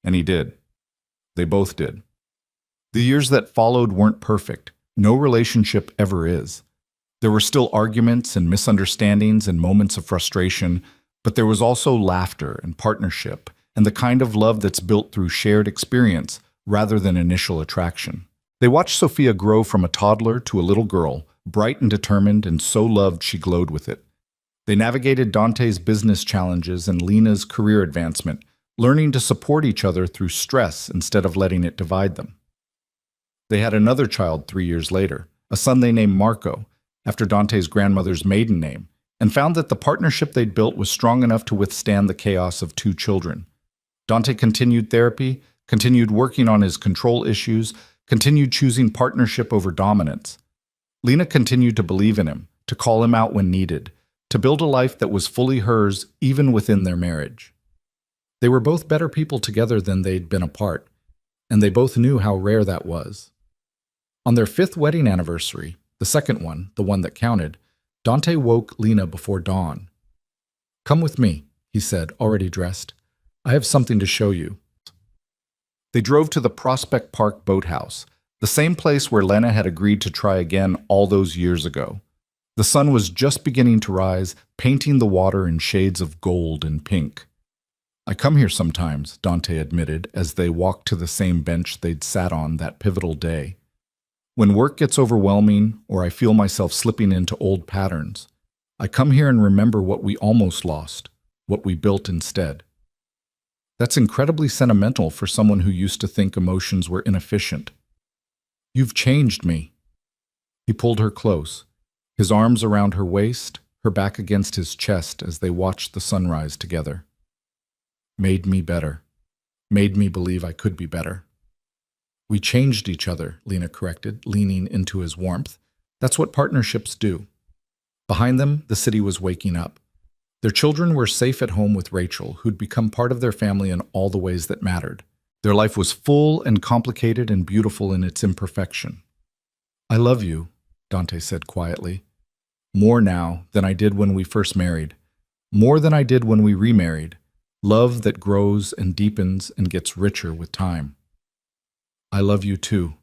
And he did. They both did. The years that followed weren't perfect. No relationship ever is. There were still arguments and misunderstandings and moments of frustration, but there was also laughter and partnership and the kind of love that's built through shared experience rather than initial attraction. They watched Sophia grow from a toddler to a little girl, bright and determined and so loved she glowed with it. They navigated Dante's business challenges and Lena's career advancement, learning to support each other through stress instead of letting it divide them. They had another child 3 years later, a son they named Marco, after Dante's grandmother's maiden name, and found that the partnership they'd built was strong enough to withstand the chaos of 2 children. Dante continued therapy, continued working on his control issues, continued choosing partnership over dominance. Lena continued to believe in him, to call him out when needed, to build a life that was fully hers even within their marriage. They were both better people together than they'd been apart, and they both knew how rare that was. On their 5th wedding anniversary, the second one, the one that counted, Dante woke Lena before dawn. Come with me, he said, already dressed. I have something to show you. They drove to the Prospect Park boathouse, the same place where Lena had agreed to try again all those years ago. The sun was just beginning to rise, painting the water in shades of gold and pink. I come here sometimes, Dante admitted, as they walked to the same bench they'd sat on that pivotal day. When work gets overwhelming or I feel myself slipping into old patterns, I come here and remember what we almost lost, what we built instead. That's incredibly sentimental for someone who used to think emotions were inefficient. You've changed me. He pulled her close, his arms around her waist, her back against his chest as they watched the sunrise together. Made me better. Made me believe I could be better. We changed each other, Lena corrected, leaning into his warmth. That's what partnerships do. Behind them, the city was waking up. Their children were safe at home with Rachel, who'd become part of their family in all the ways that mattered. Their life was full and complicated and beautiful in its imperfection. I love you, Dante said quietly. More now than I did when we first married. More than I did when we remarried. Love that grows and deepens and gets richer with time. I love you too.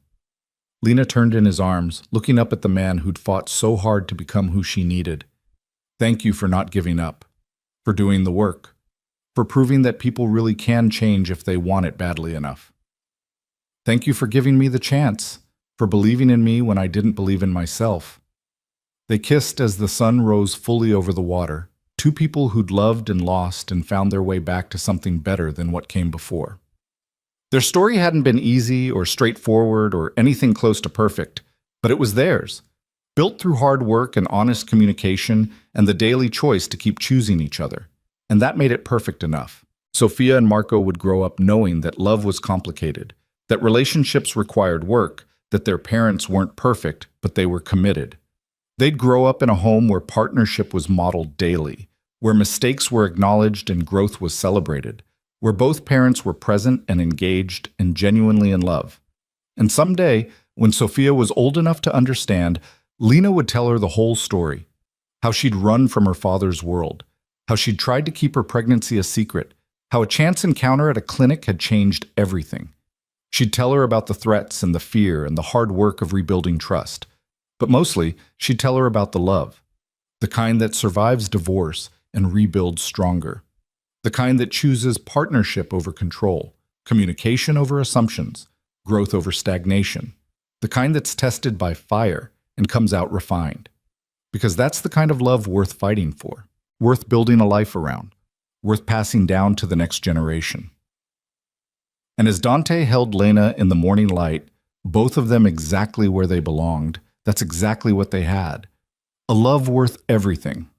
Lena turned in his arms, looking up at the man who'd fought so hard to become who she needed. Thank you for not giving up, for doing the work, for proving that people really can change if they want it badly enough. Thank you for giving me the chance, for believing in me when I didn't believe in myself. They kissed as the sun rose fully over the water, two people who'd loved and lost and found their way back to something better than what came before. Their story hadn't been easy or straightforward or anything close to perfect, but it was theirs, built through hard work and honest communication and the daily choice to keep choosing each other. And that made it perfect enough. Sophia and Marco would grow up knowing that love was complicated, that relationships required work, that their parents weren't perfect, but they were committed. They'd grow up in a home where partnership was modeled daily, where mistakes were acknowledged and growth was celebrated, where both parents were present and engaged and genuinely in love. And someday, when Sophia was old enough to understand, Lena would tell her the whole story, how she'd run from her father's world, how she'd tried to keep her pregnancy a secret, how a chance encounter at a clinic had changed everything. She'd tell her about the threats and the fear and the hard work of rebuilding trust. But mostly, she'd tell her about the love, the kind that survives divorce and rebuilds stronger. The kind that chooses partnership over control, communication over assumptions, growth over stagnation. The kind that's tested by fire and comes out refined. Because that's the kind of love worth fighting for, worth building a life around, worth passing down to the next generation. And as Dante held Lena in the morning light, both of them exactly where they belonged, that's exactly what they had. A love worth everything,